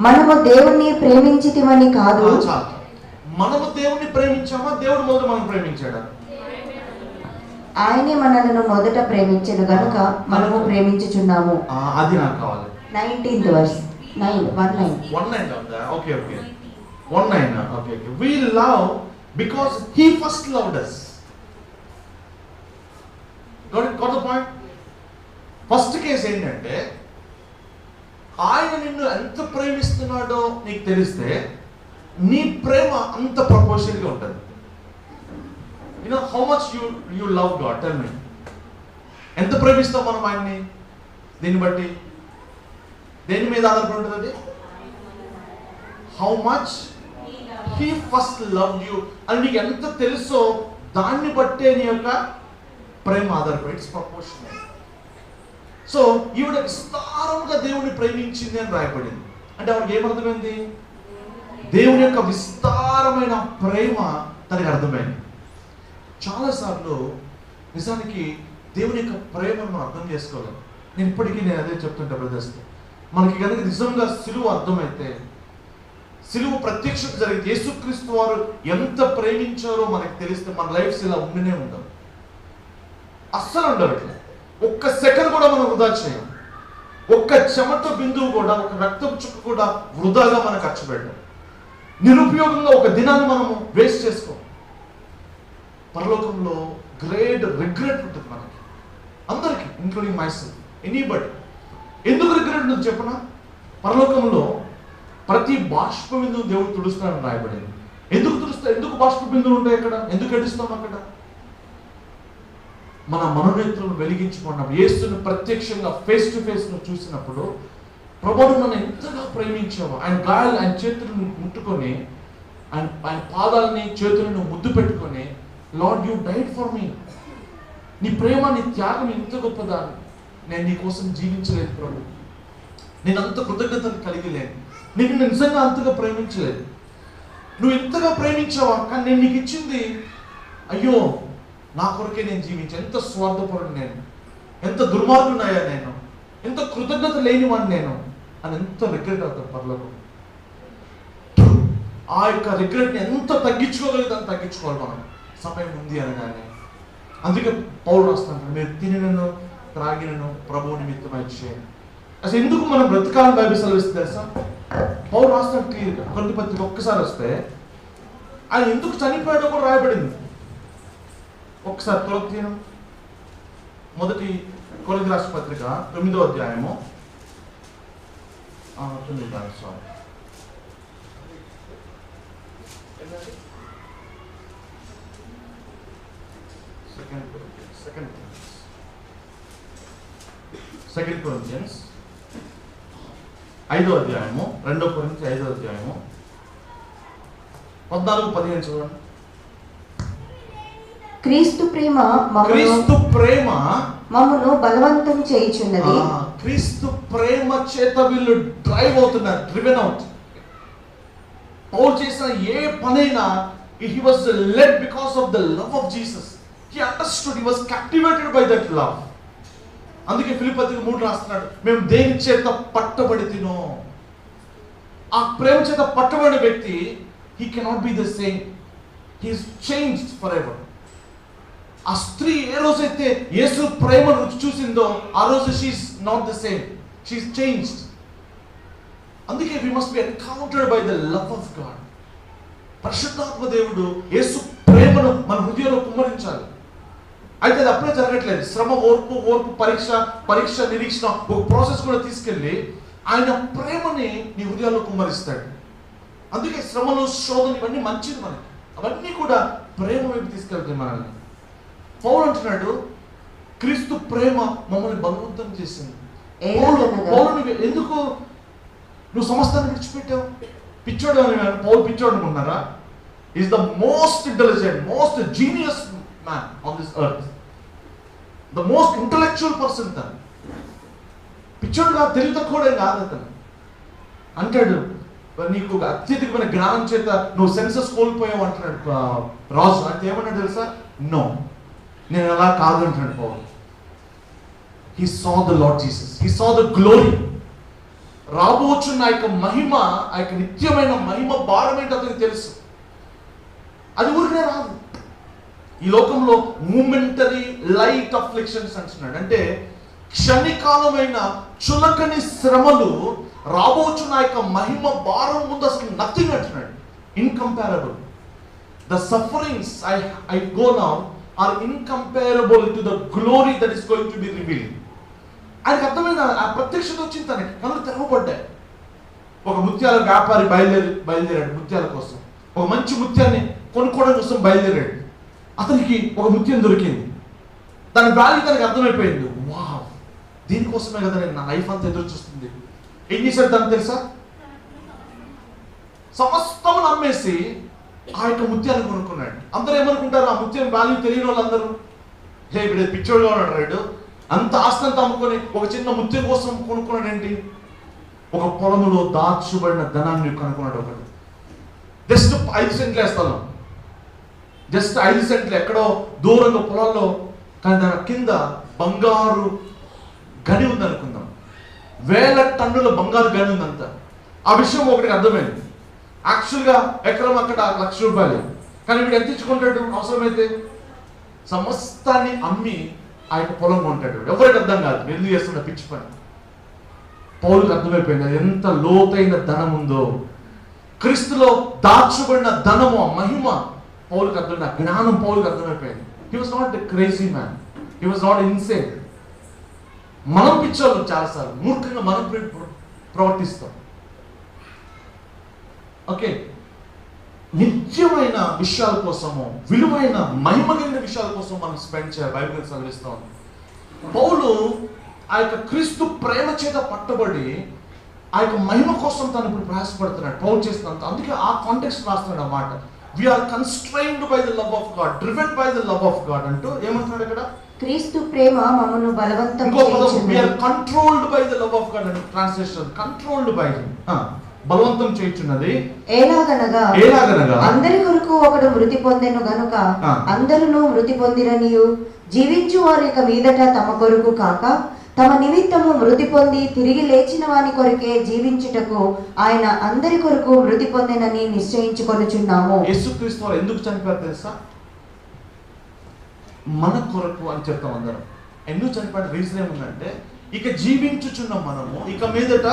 మనము దేవుణ్ణి ప్రేమించితిమని కాదు. మనము దేవుణ్ణి ప్రేమించామా, దేవుడు మొదట మనం ప్రేమించాడా? ఆయనే మనలను మొదట ప్రేమించెను గనుక మనము ప్రేమించుచున్నాము. అది నాకు కావాలి. 19th verse. 19. Okay. 19. Okay. We love because He first loved us. Got the point? First case ఏంటంటే, ఆయన నిన్ను ఎంత ప్రేమిస్తున్నాడో నీకు తెలిస్తే నీ ప్రేమ అంత ప్రపోర్షన్గా ఉంటుంది. How much you love God? Tell me. ఎంత ప్రేమిస్తాం మనం ఆయన్ని? దీన్ని బట్టి దేని మీద ఆధారపడి ఉంటుంది అది? How much he first love you అని నీకు ఎంత తెలుసో దాన్ని బట్టే నీ యొక్క ప్రేమ ఆధారపడి. It's proportional. సో ఈవిడ విస్తారంగా దేవుని ప్రేమించింది అని రాయబడింది. అంటే ఆవిడకి ఏమర్థమైంది? దేవుని యొక్క విస్తారమైన ప్రేమ తనకి అర్థమైంది. చాలాసార్లు నిజానికి దేవుని యొక్క ప్రేమను మనం అర్థం చేసుకోలేం. నేను ఇప్పటికీ అదే చెప్తుంటా బ్రదర్స్కి, మనకి కనుక నిజంగా సిలువ అర్థమైతే, సిలువ ప్రత్యక్షత జరిగితే, యేసుక్రీస్తు వారు ఎంత ప్రేమించారో మనకి తెలిస్తే మన లైఫ్స్ ఇలా ఉండనే ఉండవు, అస్సలు ఉండవు. ఇట్లా ఒక్క సెకండ్ కూడా మనం వృధా చేయం. ఒక్క చెమట బిందువు కూడా, ఒక రక్తపు చుక్క కూడా వృధాగా మనం ఖర్చు పెట్టాం. నిరుపయోగంగా ఒక దినాన్ని మనము వేస్ట్ చేసుకోం. పరలోకంలో గ్రేట్ రిగ్రెట్ ఉంటుంది మనకి అందరికి, ఇంక్లూడింగ్ మై సెల్ఫ్, ఎనీబడి. ఎందుకు రిగ్రెట్ ఉంటుంది చెప్పనా? పరలోకంలో ప్రతి బాష్ప బిందువు దేవుడు తుడుస్తాడని రాయబడింది. ఎందుకు బాష్ప బిందువులు ఉంటాయి అక్కడ? ఎందుకు ఏడుస్తాం అక్కడ? మన మనోనేత్రులను వెలిగించుకున్నప్పుడు, యేసుని ప్రత్యక్షంగా ఫేస్ టు ఫేస్ చూసినప్పుడు, ప్రభువును మనం ఎంతగా ప్రేమించామో, ఆయన గాయాలు, ఆయన చేతులను ముట్టుకొని, ఆయన పాదాలని చేతులను ముద్దు పెట్టుకొని, lord you died for me, నీ ప్రేమ, నీ త్యాగం ఎంత గొప్పదా, నేను నీ కోసం జీవించలేదు ప్రభు, నేను అంత కృతజ్ఞతలు కలిగి లేను, నేను నిజంగా అంతగా ప్రేమించలేదు, నువ్వు ఎంతగా ప్రేమించావా, కానీ నేను నీకు ఇచ్చింది, అయ్యో నా కొరకే నేను జీవించాను, ఎంత స్వార్థపరుడు నేను, ఎంత దుర్మార్గున్నాయా నేను, ఎంత కృతజ్ఞత లేనివాడిని నేను అని ఎంత రిగ్రెట్ అవుతారు పర్లకు. ఆ యొక్క రిగ్రెట్ని ఎంత తగ్గించుకోగలిగితే అంత తగ్గించుకోవాలి మనం, సమయం ఉంది అనగానే. అందుకే పౌలు రాస్తాను, మీరు తినను త్రాగినను ప్రభువు నిమిత్తమై చేయండి. అసలు ఎందుకు మనం బ్రతకాలని బైబిల్ సెలవిస్తుంది తెలుసా? పౌలు రాస్తాను క్లియర్గా. కొరింథీ పత్రిక ఒక్కసారి వస్తే ఆయన ఎందుకు చనిపోయాడో కూడా రాయబడింది. ఒకసారి కొరింథీయులు మొదటి కొరింథీ రాసిన పత్రిక 9వ అధ్యాయము, సెకండ్ కొరింథియన్స్ 5వ అధ్యాయము, 2వ కొరింథీ 5వ అధ్యాయము 14-15 చూడండి. క్రీస్తు ప్రేమ మమ్మను బలవంతం చేయుచున్నది. క్రీస్తు ప్రేమ చేత వీళ్ళు డ్రైవ్ అవుతున్నారు, డ్రివెన్ అవుట్. పౌలు చేసిన ఏ పనైనా he was led because of the love of Jesus. He understood, he was captivated by that love. అందుకే ఫిలిప్పీ పత్రిక 3 రాస్తున్నాడు, మేము దేని చేత పట్టబడితినో. ఆ ప్రేమ చేత పట్టబడిన వ్యక్తి, he cannot be the same. He is changed forever. ఆ స్త్రీ ఏ రోజైతే యేసు ప్రేమ రుచి చూసిందో ఆ రోజు she is not the same, she is changed. అందుకే we must be encountered by the love of God. పరిశుద్ధాత్మ దేవుడు యేసు ప్రేమను మన హృదయంలో కుమ్మరించాలి. అయితే అది అప్పుడే జరగట్లేదు. శ్రమ, ఓర్పు, పరీక్ష నిరీక్షణ ఒక ప్రాసెస్ కూడా తీసుకెళ్ళి ఆయన ప్రేమని నీ హృదయాల్లో కుమ్మరిస్తాడు. అందుకే శ్రమలు, శోధన ఇవన్నీ మంచిది మనకి. అవన్నీ కూడా ప్రేమ వైపు తీసుకెళ్తాయి మనల్ని. పౌలు అంటున్నాడు, క్రీస్తు ప్రేమ మమ్మల్ని బలవంతం చేసింది. పౌలు ఎందుకు నువ్వు సమస్తాన్ని విడిచిపెట్టావు? పిచ్చోడు అని పౌలు పిచ్చోడు అనుకున్నారా? Is the most intelligent, most genius man on this earth, the most intellectual person. తను పిచ్చోడుగా, తెలివి తక్కువడే కాదు అతను. అంటాడు, నీకు అత్యధికమైన జ్ఞానం చేత నువ్వు సెన్సెస్ కోల్పోయావు అంటున్నాడు రాజు. అంటే ఏమన్నాడు తెలుసా? నో, నేను అలా కాదు అంటున్నాడు పౌలు. He saw the Lord Jesus. He saw the glory. రాబోచున్న ఆ యొక్క మహిమ, ఆ యొక్క నిత్యమైన మహిమ భారం ఏంటో అతనికి తెలుసు. అది ఊరికే రాదు. ఈ లోకంలో మూమెంటరీ లైట్ అఫ్లిక్షన్స్ అంటున్నాడు. అంటే క్షణికాలమైన చులకని శ్రమలు రాబోచున్న ఆ యొక్క మహిమ భారం ముందు అసలు నథింగ్ అంటున్నాడు. Incomparable. The sufferings I go now are incomparable to the glory that is going to be revealed. ఆయనకు అర్థమైన ఆ ప్రత్యక్షత వచ్చింది, తనకి కళ్ళు తెరవబడ్డాయి. ఒక ముత్యాల వ్యాపారి బయలుదేరాడు ముత్యాల కోసం. ఒక మంచి ముత్యాన్ని కొనుక్కోవడం కోసం బయలుదేరాడు. అతనికి ఒక ముత్యం దొరికింది. దాని వాల్యూ తనకి అర్థమైపోయింది. వావ్, దీనికోసమే కదా నేను నా లైఫ్ అంతా ఎదురు చూస్తుంది. ఏం చేశాడు తను తెలుసా? సమస్తము నమ్మేసి ఆ యొక్క ముత్యాన్ని కొనుక్కున్నాడు. అందరూ ఏమనుకుంటారు? ఆ ముత్యం వాల్యూ తెలియని వాళ్ళందరూ, హే వీడు పిచ్చోడుగా ఉన్నాడు, అంత ఆస్తంతా అమ్ముకొని ఒక చిన్న ముత్యం కోసం కొనుక్కున్నాడు ఏంటి? ఒక పొలంలో దాచబడిన ధనాన్ని కనుక్కున్నాడు. ఒకటి జస్ట్ 5 సెంట్ల స్థలం, జస్ట్ 5 సెంట్లు ఎక్కడో దూరంగా పొలాల్లో, కానీ దాని కింద బంగారు గని ఉంది అనుకుందాం. 1000 టన్నుల బంగారు గని ఉందంత. ఆ విషయం ఒకటికి అర్థమైంది. యాక్చువల్గా ఎకరం అక్కడ 1,00,000 రూపాయలు, కానీ వీడు ఎంత ఇచ్చుకుంటాడు? అవసరమైతే సమస్తాన్ని అమ్మి ఆయన పొలం కొంటాడు. ఎవరికి అర్థం కాదు ఎందుకు చేస్తున్న పిచ్చి పని. పౌలుకి అర్థమైపోయింది అది ఎంత లోతైన ధనం ఉందో. క్రీస్తులో దాచబడిన ధనము, ఆ మహిమ పౌలుకి అర్థమైంది. ఆ జ్ఞానం పౌలుకి అర్థమైపోయింది. He was not a crazy man, he was not insane. మనం పిచ్చోళ్ళు చాలాసార్లు మూర్ఖంగా మనం ప్రవర్తిస్తాం. ఓకే, నిత్యమైన విషయాల కోసము, విలువైన మహిమ కలిగిన విషయాల కోసం మనం స్పెండ్ చేయాలి. బైబిల్ చదివిస్తూ ఉంది. పౌలు ఆ యొక్క క్రీస్తు ప్రేమ చేత పట్టబడి ఆ యొక్క మహిమ కోసం తను ఇప్పుడు ప్రయాసపడుతున్నాడు. పౌలు చేస్తున్నంత. అందుకే ఆ కాంటెక్స్ట్ రాస్తున్నాడు అన్నమాట. We are constrained by the love of God, driven by the love of God అంటూ ఏమంటున్నాడు ఇక్కడ? క్రీస్తు ప్రేమ మమ్మను బలవంతం చేయుచున్నది. We are controlled by the love of God అని ట్రాన్స్లేషన్. కంట్రోల్డ్ బై, బలవంతం చేయుచున్నది. ఎలాగనగా అందరి కొరకు ఒకడు మృతి పొందెను గనుక అందరూ మృతి పొందిరనియు, జీవించు వారి యొక్క మీదట తమ కొరకు కాక తమ నిమిత్తము మృతి పొంది తిరిగి లేచిన వాని కొరకే జీవించుటకు ఆయన అందరి కొరకు మృతి పొందెనని నిశ్చయించుకొనుచున్నాము. యేసుక్రీస్తు వారు ఎందుకు చనిపోయారు తెలుసా? మన కొరకు అని చెప్తాం అందరం. ఎందుకు చనిపోయిన రీజన్ ఏముందంటే, ఇక జీవించుచున్న మనము ఇక మీదట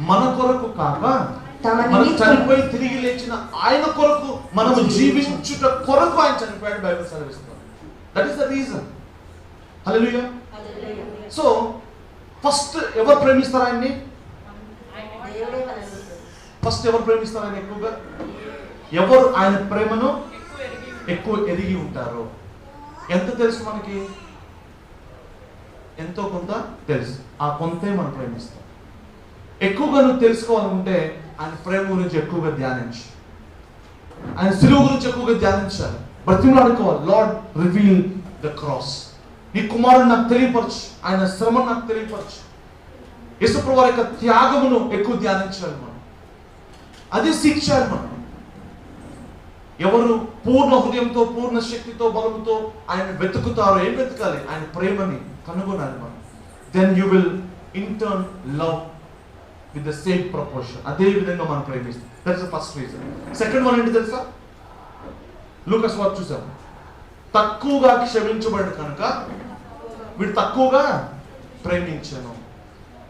మన కొరకు కాక మనం చనిపోయి తిరిగి లేచిన ఆయన కొరకు మనము జీవించుట కొరకు ఆయన చనిపోయాడు. బైబిల్ సెలవిస్తుంది. That is the reason. Hallelujah. So first ఎవరు ప్రేమిస్తారు ఆయన్ని? ఫస్ట్ ఎవరు ప్రేమిస్తారు ఆయన ఎక్కువగా? ఎవరు ఆయన ప్రేమను ఎక్కువ ఎరిగి ఉంటారో. ఎంత తెలుసు మనకి? ఎంతో కొంత తెలుసు. ఆ కొంతే మనం ప్రేమిస్తాం. ఎక్కువగా నువ్వు తెలుసుకోవాలనుకుంటే ఆయన ప్రేమ గురించి ఎక్కువగా ధ్యానించు, ఆయన సిలువ గురించి ఎక్కువగా ధ్యానించాలి. బ్రతిమలాడుకోవాలి. Lord reveal the cross. నీ కుమారుడు నాకు తెలియపరచు, ఆయన శ్రమను నాకు తెలియపరచు. యేసుప్రభువు వారి యొక్క త్యాగమును ఎక్కువ ధ్యానించాలి మనం. అదే శిక్షాలి మనం. ఎవరు పూర్ణ హృదయంతో, పూర్ణ శక్తితో, బలముతో ఆయన వెతుకుతారో, ఏం వెతకాలి? ఆయన ప్రేమని కనుగొనాలి మనం. Then you will in turn love with the same proportion. అదే విధంగా మనం ప్రేమిస్తాం. That's the first reason. Second one ఏంటి తెలుసా? లూకాస్ వార్త చూసాం. తక్కువగా క్షమించబడి కనుక వీడు తక్కువగా ప్రేమించను.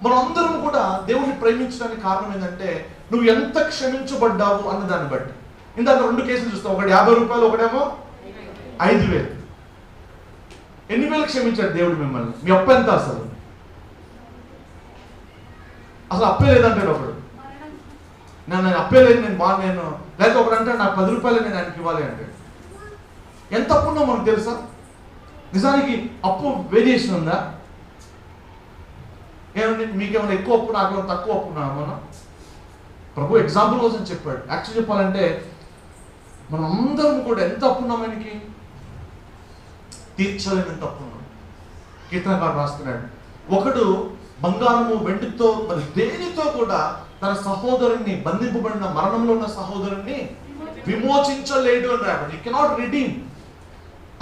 మనం అందరం కూడా దేవుడిని ప్రేమించడానికి కారణం ఏంటంటే, నువ్వు ఎంత క్షమించబడ్డావు అన్న దాన్ని బట్టి. ఇందాక 2 కేసులు చూస్తాం. ఒకటి 50 రూపాయలు, ఒకటేమో 5,000. ఎన్ని వేలు క్షమించాడు దేవుడు మిమ్మల్ని? మీ అప్పు ఎంత? అసలు అప్పే లేదంటాడు ఒకడు. నేను అప్పే లేదు, నేను లేకపోతే ఒకడు అంటే నాకు 10 రూపాయలు నేను ఆయనకి ఇవ్వాలి అంటే ఎంత అప్పు ఉందో మనకు తెలుసా? నిజానికి అప్పు వేరియేషన్ ఉందా? ఏమంటే మీకేమైనా ఎక్కువ అప్పు, నాకేమైనా తక్కువ అప్పు ఉన్నా? మనం ప్రభు ఎగ్జాంపుల్ కోసం చెప్పాడు. యాక్చువల్ చెప్పాలంటే మనం అందరం కూడా ఎంత అప్పు ఉన్నాం ఆయనకి? తీర్చలేనంత అప్పు ఉన్నాం. కీర్తనకారుడు రాస్తున్నాడు, ఒకడు బంగారము వెండితో మరి దేనితో కూడా తన సహోదరుణ్ణి, బంధింపబడిన మరణంలో ఉన్న సహోదరుణ్ణి విమోచించలేడు అని రాబడి. You cannot redeem.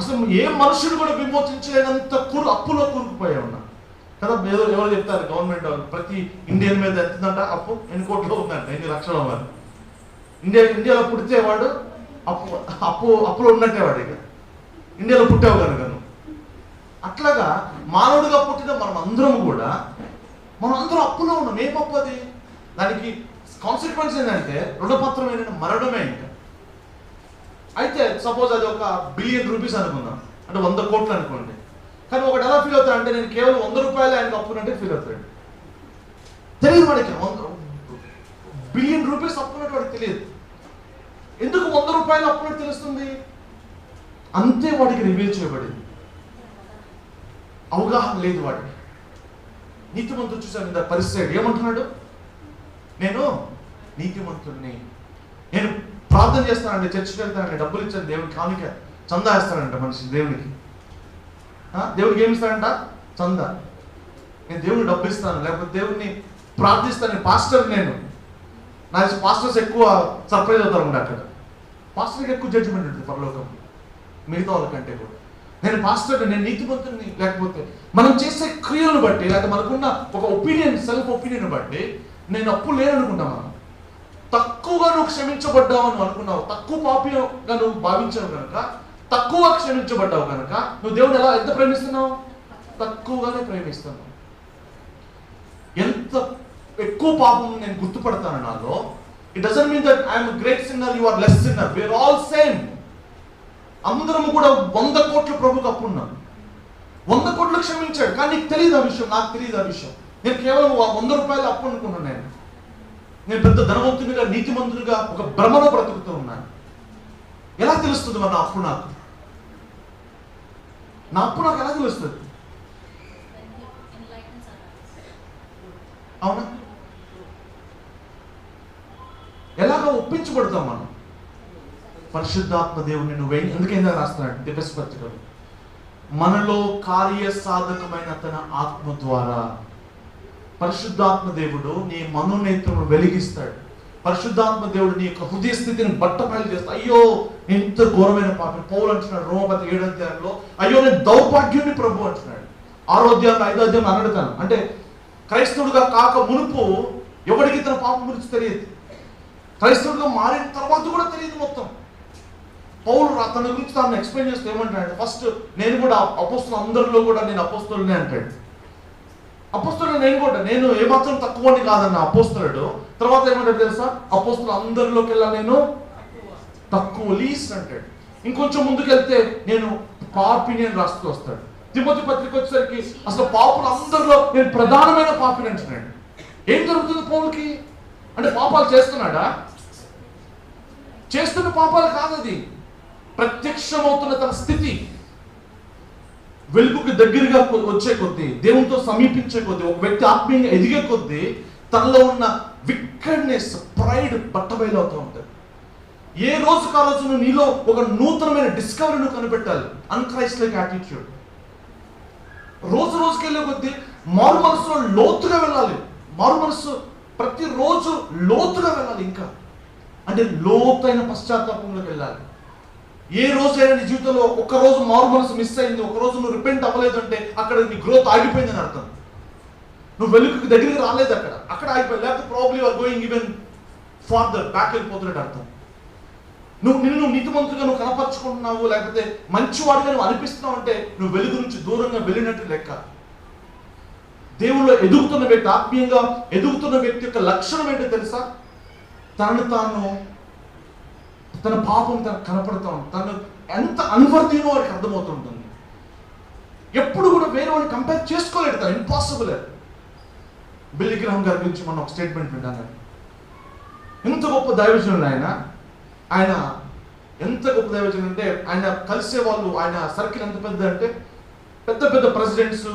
అసలు ఏ మనుషుడు కూడా విమోచించలేనంత అప్పులో కూరుకుపోయా ఉన్నా కదా. ఎవరు చెప్తారు? గవర్నమెంట్ వాళ్ళు ప్రతి ఇండియన్ మీద ఎంతంట అప్పు? ఎన్ని కోట్లు ఉందంట, ఎన్ని లక్షల వారు. ఇండియాలో పుడితే వాడు అప్పులో ఉన్నట్టే వాడు. ఇక ఇండియాలో పుట్టావు కనుక నువ్వు. అట్లాగా మానవుడిగా పుట్టిన మనం అందరం అప్పులో ఉన్నాం. ఏం అప్పు అది? దానికి కాన్సిక్వెన్స్ ఏంటంటే రుణపత్రమైన మరణమే. ఇంకా అయితే సపోజ్ అది ఒక $1 బిలియన్ అనుకుందాం, అంటే 100 కోట్లు అనుకోండి. కానీ ఒకటి ఎలా ఫీల్ అవుతాడు అంటే నేను కేవలం 100 రూపాయలు ఆయనకు అప్పునంటే ఫీల్ అవుతాడు. తెలియదు వాడికి $100 బిలియన్ అప్పున్నట్టు వాడికి తెలియదు. ఎందుకు 100 రూపాయలు అప్పున్నట్టు తెలుస్తుంది? అంతే వాడికి రివీల్ చేయబడింది. అవగాహన లేదు వాడికి. నీతిమంతుడు చూసాను ఇంత పరిస్థితి ఏమంటున్నాడు? నేను నీతిమంతుడిని, నేను ప్రార్థన చేస్తానండి, చర్చికి వెళ్తానండి, డబ్బులు ఇచ్చాను దేవునికి, కానుక చందా వేస్తానంట మనిషి దేవునికి. దేవుడికి ఏమి ఇస్తాడంట? చందా. నేను దేవుడికి డబ్బు ఇస్తాను, లేకపోతే దేవుడిని ప్రార్థిస్తాను, పాస్టర్ నేను. నాకు పాస్టర్స్ ఎక్కువ సర్ప్రైజ్ అవుతారు అక్కడ. పాస్టర్కి ఎక్కువ జడ్జిమెంట్ ఉంటుంది పరలోకం మిగతా వాళ్ళకంటే కూడా. నేను పాస్టర్, నేను నీతిమంతుని. లేకపోతే మనం చేసే క్రియలను బట్టి, లేకపోతే మనకున్న ఒక ఒపీనియన్, సెల్ఫ్ ఒపీనియన్ బట్టి నేను అప్పు లేననుకుంటా. మనం తక్కువగా నువ్వు క్షమించబడ్డావు అని అనుకున్నావు, తక్కువ పాపిగా నువ్వు భావించావు కనుక, తక్కువ క్షమించబడ్డావు కనుక నువ్వు దేవుని ఎంత ప్రేమిస్తున్నావు? తక్కువగానే ప్రేమిస్తున్నావు. ఎంత ఎక్కువ పాపం నేను గుర్తుపడతాను నాలో, it doesn't mean that I'm great sinner, you are less sinner. We are all same. అందరం కూడా 100 కోట్లు ప్రభుకు అప్పు ఉన్నాం. 100 కోట్లు క్షమించాడు, కానీ నీకు తెలియదు ఆ విషయం, నాకు తెలియదు ఆ విషయం. నేను కేవలం 100 రూపాయలు అప్పు అనుకున్నాను. నేను పెద్ద ధనవంతునిగా, నీతిమంతునిగా ఒక భ్రమలో బ్రతుకుతూ ఉన్నాను. ఎలా తెలుస్తుంది మరి నా అప్పు? నా అప్పు నాకు ఎలా తెలుస్తుంది? అవునా? ఎలాగ ఒప్పించబడతాం మనం? పరిశుద్ధాత్మ దేవుని ఎందుకైనా రాస్తున్నాడు ఎఫెసీ పత్రికలో, మనలో కార్య సాధకమైన తన ఆత్మ ద్వారా. పరిశుద్ధాత్మ దేవుడు నీ మనోనేత్రమును వెలిగిస్తాడు. పరిశుద్ధాత్మ దేవుడు నీ యొక్క హృదయ స్థితిని బట్టబయలు చేస్తాడు. అయ్యో నేను ఇంత ఘోరమైన పాపం. పౌలు అంటున్నాడు రోమపత్రిక 7వ అధ్యాయంలో, అయ్యో నేను దౌర్భాగ్యుని ప్రభు అంటున్నాడు. 6వ అధ్యాయంలో 5వ అధ్యాయం అన్నాడు. అంటే క్రైస్తవుడిగా కాక మునుపు ఎవరికి తన పాపం గురించి తెలియదు. క్రైస్తవుడిగా మారిన తర్వాత కూడా తెలియదు మొత్తం. పౌలు తన గురించి తాను ఎక్స్ప్లెయిన్ చేస్తూ ఏమంటాడు? ఫస్ట్ నేను కూడా అపోస్తులు అందరిలో కూడా నేను అపోస్తులనే అంటాడు. అపోస్తులు నేను ఏమాత్రం తక్కువని కాదన్న అపోస్తులుడు. తర్వాత ఏమంటాడు తెలుసా? అపోస్తులు అందరిలోకి వెళ్ళా నేను తక్కువ, లీస్ట్ అంటాడు. ఇంకొంచెం ముందుకెళ్తే నేను పాపిని అని రాస్తూ వస్తాడు. తిమోతి పత్రిక వచ్చేసరికి అసలు పాపులు అందరిలో నేను ప్రధానమైన పాపిని అంటున్నాడు. ఏం జరుగుతుంది పౌలుకి? అంటే పాపాలు చేస్తున్నాడా? చేస్తున్న పాపాలు కాదది, ప్రత్యక్షమవుతున్న తన స్థితి. వెలుగుకి దగ్గరగా వచ్చే కొద్దీ, దేవునితో సమీపించే కొద్దీ, ఒక వ్యక్తి ఆత్మీయంగా ఎదిగే కొద్దీ తనలో ఉన్న విక్కెడ్నెస్, ప్రైడ్ బట్టబయలు అవుతూ ఉంటుంది. ఏ రోజుకు ఆ రోజు నీలో ఒక నూతనమైన డిస్కవరీను కనిపెట్టాలి. అన్క్రైస్ట్లైక్ యాటిట్యూడ్. రోజు రోజుకి వెళ్ళే కొద్దీ మారు మనసులో లోతుగా వెళ్ళాలి. మారు మనసు ప్రతిరోజు లోతుగా వెళ్ళాలి. ఇంకా అంటే లోతైన పశ్చాత్తాపంలోకి వెళ్ళాలి. ఏ రోజైనా నీ జీవితంలో ఒక్కరోజు మారు మనసు మిస్ అయింది, ఒకరోజు నువ్వు రిపెంట్ అవ్వలేదు అంటే అక్కడ నీ గ్రోత్ ఆగిపోయిందని అర్థం. నువ్వు వెలుగుకి దగ్గరికి రాలేదు, అక్కడ ఆగిపోయింది. లేకపోతే probably are going even farther, back వెళ్ళిపోతున్నట్టు అర్థం. నిన్ను నీతిమంతుగా నువ్వు కనపరుచుకుంటున్నావు, లేకపోతే మంచివాడిగా నువ్వు అనిపిస్తున్నావు అంటే నువ్వు వెలుగు నుంచి దూరంగా వెళ్ళినట్టు లెక్క. దేవుళ్ళు ఎదుగుతున్న వ్యక్తి, ఆత్మీయంగా ఎదుగుతున్న వ్యక్తి యొక్క లక్షణం ఏంటో తెలుసా? తనను తాను, తన పాపం తనకు కనపడుతూ ఉంటుంది. తను ఎంత అన్వర్తీనో వాడికి అర్థమవుతుంటుంది. ఎప్పుడు కూడా వేరే వాడిని కంపేర్ చేసుకోలేడు కదా, ఇంపాసిబుల్. బిల్లీ గ్రహాం గారి గురించి మనం ఒక స్టేట్మెంట్ విన్నాను. ఎంత గొప్ప దైవజనుడు ఆయన ఎంత గొప్ప దైవజనుడు అంటే ఆయన కలిసే వాళ్ళు, ఆయన సర్కిల్ ఎంత పెద్ద అంటే పెద్ద పెద్ద ప్రెసిడెంట్స్,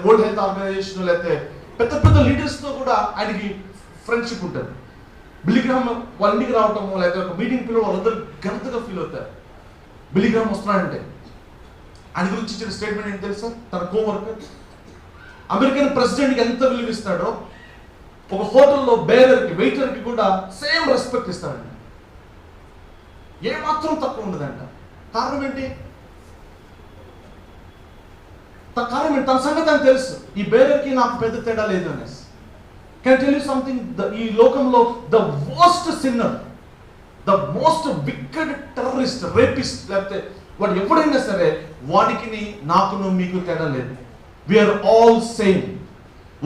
వరల్డ్ హెల్త్ ఆర్గనైజేషన్, లేకపోతే పెద్ద పెద్ద లీడర్స్తో కూడా ఆయనకి ఫ్రెండ్షిప్ ఉంటుంది. బిల్లీ గ్రహాం వాళ్ళ ఇంటికి రావటము, లేకపోతే ఒక మీటింగ్ పిల్లలు వాళ్ళందరూ ఘనతగా ఫీల్ అవుతారు. బిల్లీ గ్రహాం వస్తున్నాడంటే ఆయన గురించి ఇచ్చిన స్టేట్మెంట్ ఏంటి తెలుసా? తన కోవర్కర్ అమెరికన్ ప్రెసిడెంట్కి ఎంత విలువ ఇస్తాడో ఒక హోటల్లో బేరర్కి, వెయిటర్కి కూడా సేమ్ రెస్పెక్ట్ ఇస్తాడండి. ఏమాత్రం తక్కువ ఉండదంట. కారణం ఏంటి? తన సంగతి అని తెలుసు, ఈ బేరర్కి నాకు పెద్ద తేడా లేదు అనేసి. కెన్ టెల్ యూ సంథింగ్, ఈ లోకంలో the worst sinner, the most wicked terrorist, rapist, లేకపోతే వాడు ఎప్పుడైనా సరే వాడికి నాకును మీకు తేడా లేదు. We are all same.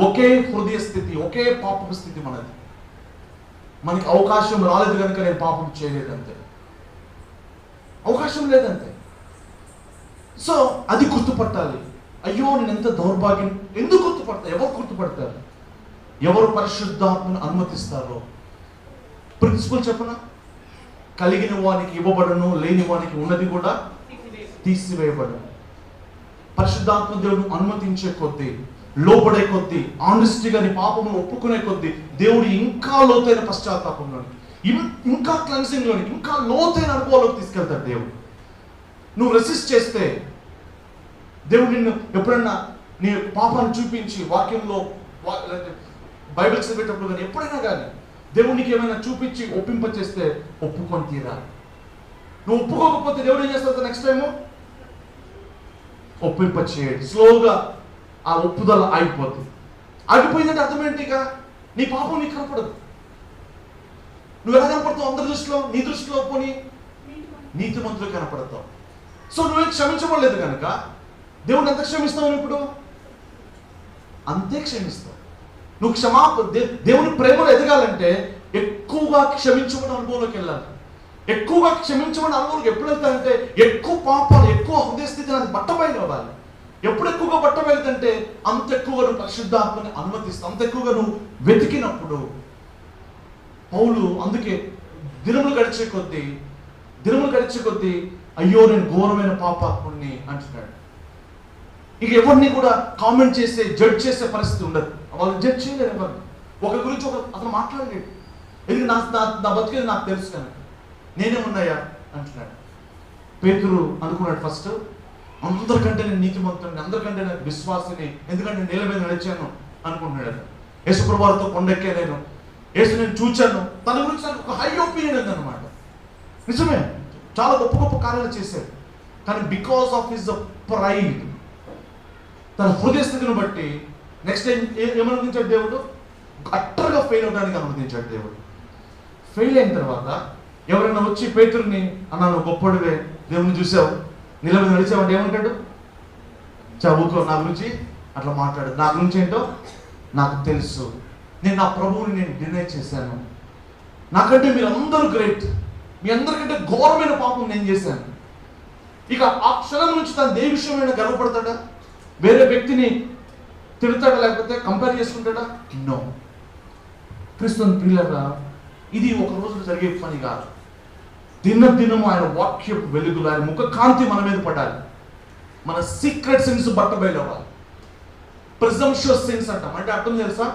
ఒకే హృదయ స్థితి, ఒకే పాపపు స్థితి మనది. మనకి అవకాశం రాలేదు కనుక నేను పాపం చేయలేదంతే, అవకాశం లేదంతే. సో అది గుర్తుపట్టాలి. అయ్యో నేను ఎంత దౌర్భాగ్యం. ఎందుకు గుర్తుపడతారు? ఎవరు గుర్తుపడతారు? ఎవరు పరిశుద్ధాత్మను అనుమతిస్తారో. ప్రిన్సిపల్ చెప్పనా, కలిగిన వానికి ఇవ్వబడను, లేని వానికి ఉన్నది కూడా తీసివేయబడను. పరిశుద్ధాత్మ దేవుడు అనుమతించే కొద్దీ, లోబడే కొద్దీ, ఆనెస్టీగా నీ పాపమును ఒప్పుకునే కొద్దీ దేవుడు ఇంకా లోతైన పశ్చాత్తాపంలోని, ఇంకా క్లెన్సింగ్ లోని, ఇంకా లోతైన అనుభవాల్లోకి తీసుకెళ్తాడు దేవుడు. నువ్వు రెసిస్ట్ చేస్తే దేవుడు నిన్ను ఎప్పుడన్నా నీ పాపాన్ని చూపించి వాక్యంలో, బైబిల్ చదివేటప్పుడు కానీ ఎప్పుడైనా కానీ దేవుడు నీకు ఏమైనా చూపించి ఒప్పింపచేస్తే ఒప్పుకొని తీరాలి. నువ్వు ఒప్పుకోకపోతే దేవుడు ఏం చేస్తాడు? నెక్స్ట్ టైము ఒప్పింపచేయడు. స్లోగా ఆ ఒప్పుదల ఆగిపోతుంది. ఆగిపోయిందంటే అర్థం ఏంటిగా? నీ పాపం నీకు కనపడదు. నువ్వు ఎలా కనపడతావు అందరి దృష్టిలో? నీ దృష్టిలో పోనీ నీతిమంతులు కనపడతావు. సో నువ్వు క్షమించబడలేదు కనుక దేవుడు ఎంత క్షమిస్తావు? ఇప్పుడు అంతే క్షమిస్తావు. నువ్వు దేవుని ప్రేమలో ఎదగాలంటే ఎక్కువగా క్షమించబడిన అనుభవంలోకి వెళ్ళాలి. ఎక్కువగా క్షమించబడిన అనుభవంలోకి ఎప్పుడు వెళ్తానంటే ఎక్కువ పాపాలు, ఎక్కువ హృదయ స్థితిని అది బట్టబయలు అవ్వాలి. ఎప్పుడు ఎక్కువగా బట్టబయలుదంటే అంత ఎక్కువగా నువ్వు పరిశుద్ధాత్మని అనుమతిస్తావు, అంత ఎక్కువగా నువ్వు వెతికినప్పుడు. పౌలు అందుకే దినములు గడిచే కొద్దీ అయ్యో నేను ఘోరమైన పాపాత్ముడిని అంటున్నాడు. ఇక ఎవరిని కూడా కామెంట్ చేసే, జడ్జ్ చేసే పరిస్థితి ఉండదు. వాళ్ళు జడ్జ్ చేయలేరు ఎవరిని. ఒకరి గురించి అతను మాట్లాడలేడు. ఎందుకు? నా బతికేది నాకు తెలుసు కనుక నేనే ఉన్నాయా అంటున్నాడు. పేతురు అనుకున్నాడు ఫస్ట్, అందరికంటే నేను నీతిమంతుడిని, అందరికంటే నేను విశ్వాసిని, ఎందుకంటే నేను నేల మీద నడిచాను అనుకుంటున్నాడు. యేసుప్రభువు వారితో కొండెక్కే నేను యేసు నేను చూచాను, తన గురించి నాకు ఒక హై ఒపీనియన్ ఉందన్నమాట. నిజమే, చాలా గొప్ప గొప్ప కార్యాలు చేశాడు. కానీ బికాస్ ఆఫ్ హిజ్ ప్రైడ్, తన హృదయ స్థితిని బట్టి నెక్స్ట్ టైం ఏమనుమతించాడు దేవుడు? అట్టర్గా ఫెయిల్ అవడానికి అనుమతించాడు దేవుడు. ఫెయిల్ అయిన తర్వాత ఎవరైనా వచ్చి పేతురుని, అన్నా నువ్వు గొప్పడివే, దేవుని చూసావు, నిలబడి నడిచావంటే ఏమంటాడు? చదువుకో, నా గురించి అట్లా మాట్లాడు, నా గురించి ఏంటో నాకు తెలుసు, నేను నా ప్రభువుని నేను డినై చేశాను, నాకంటే మీరు అందరూ గ్రేట్, మీ అందరికంటే ఘోరమైన పాపం నేను చేశాను. ఇక ఆ క్షణం నుంచి తను ఏ విషయమైనా గర్వపడతాడా? వేరే వ్యక్తిని తిడతాడా? లేకపోతే కంపేర్ చేసుకుంటాడా? నో. క్రీస్తుని ప్రియులారా, ఇది ఒక రోజులో జరిగే పని కాదు. దినదినము ఆయన వాక్యపు వెలుగులు, ఆయన ముఖ కాంతి మన మీద పడాలి. మన సీక్రెట్ సిన్స్ బట్టబయలు అవ్వాలి. ప్రిజంప్షియస్ సిన్స్ అంటాం. అంటే అర్థం తెలుసా?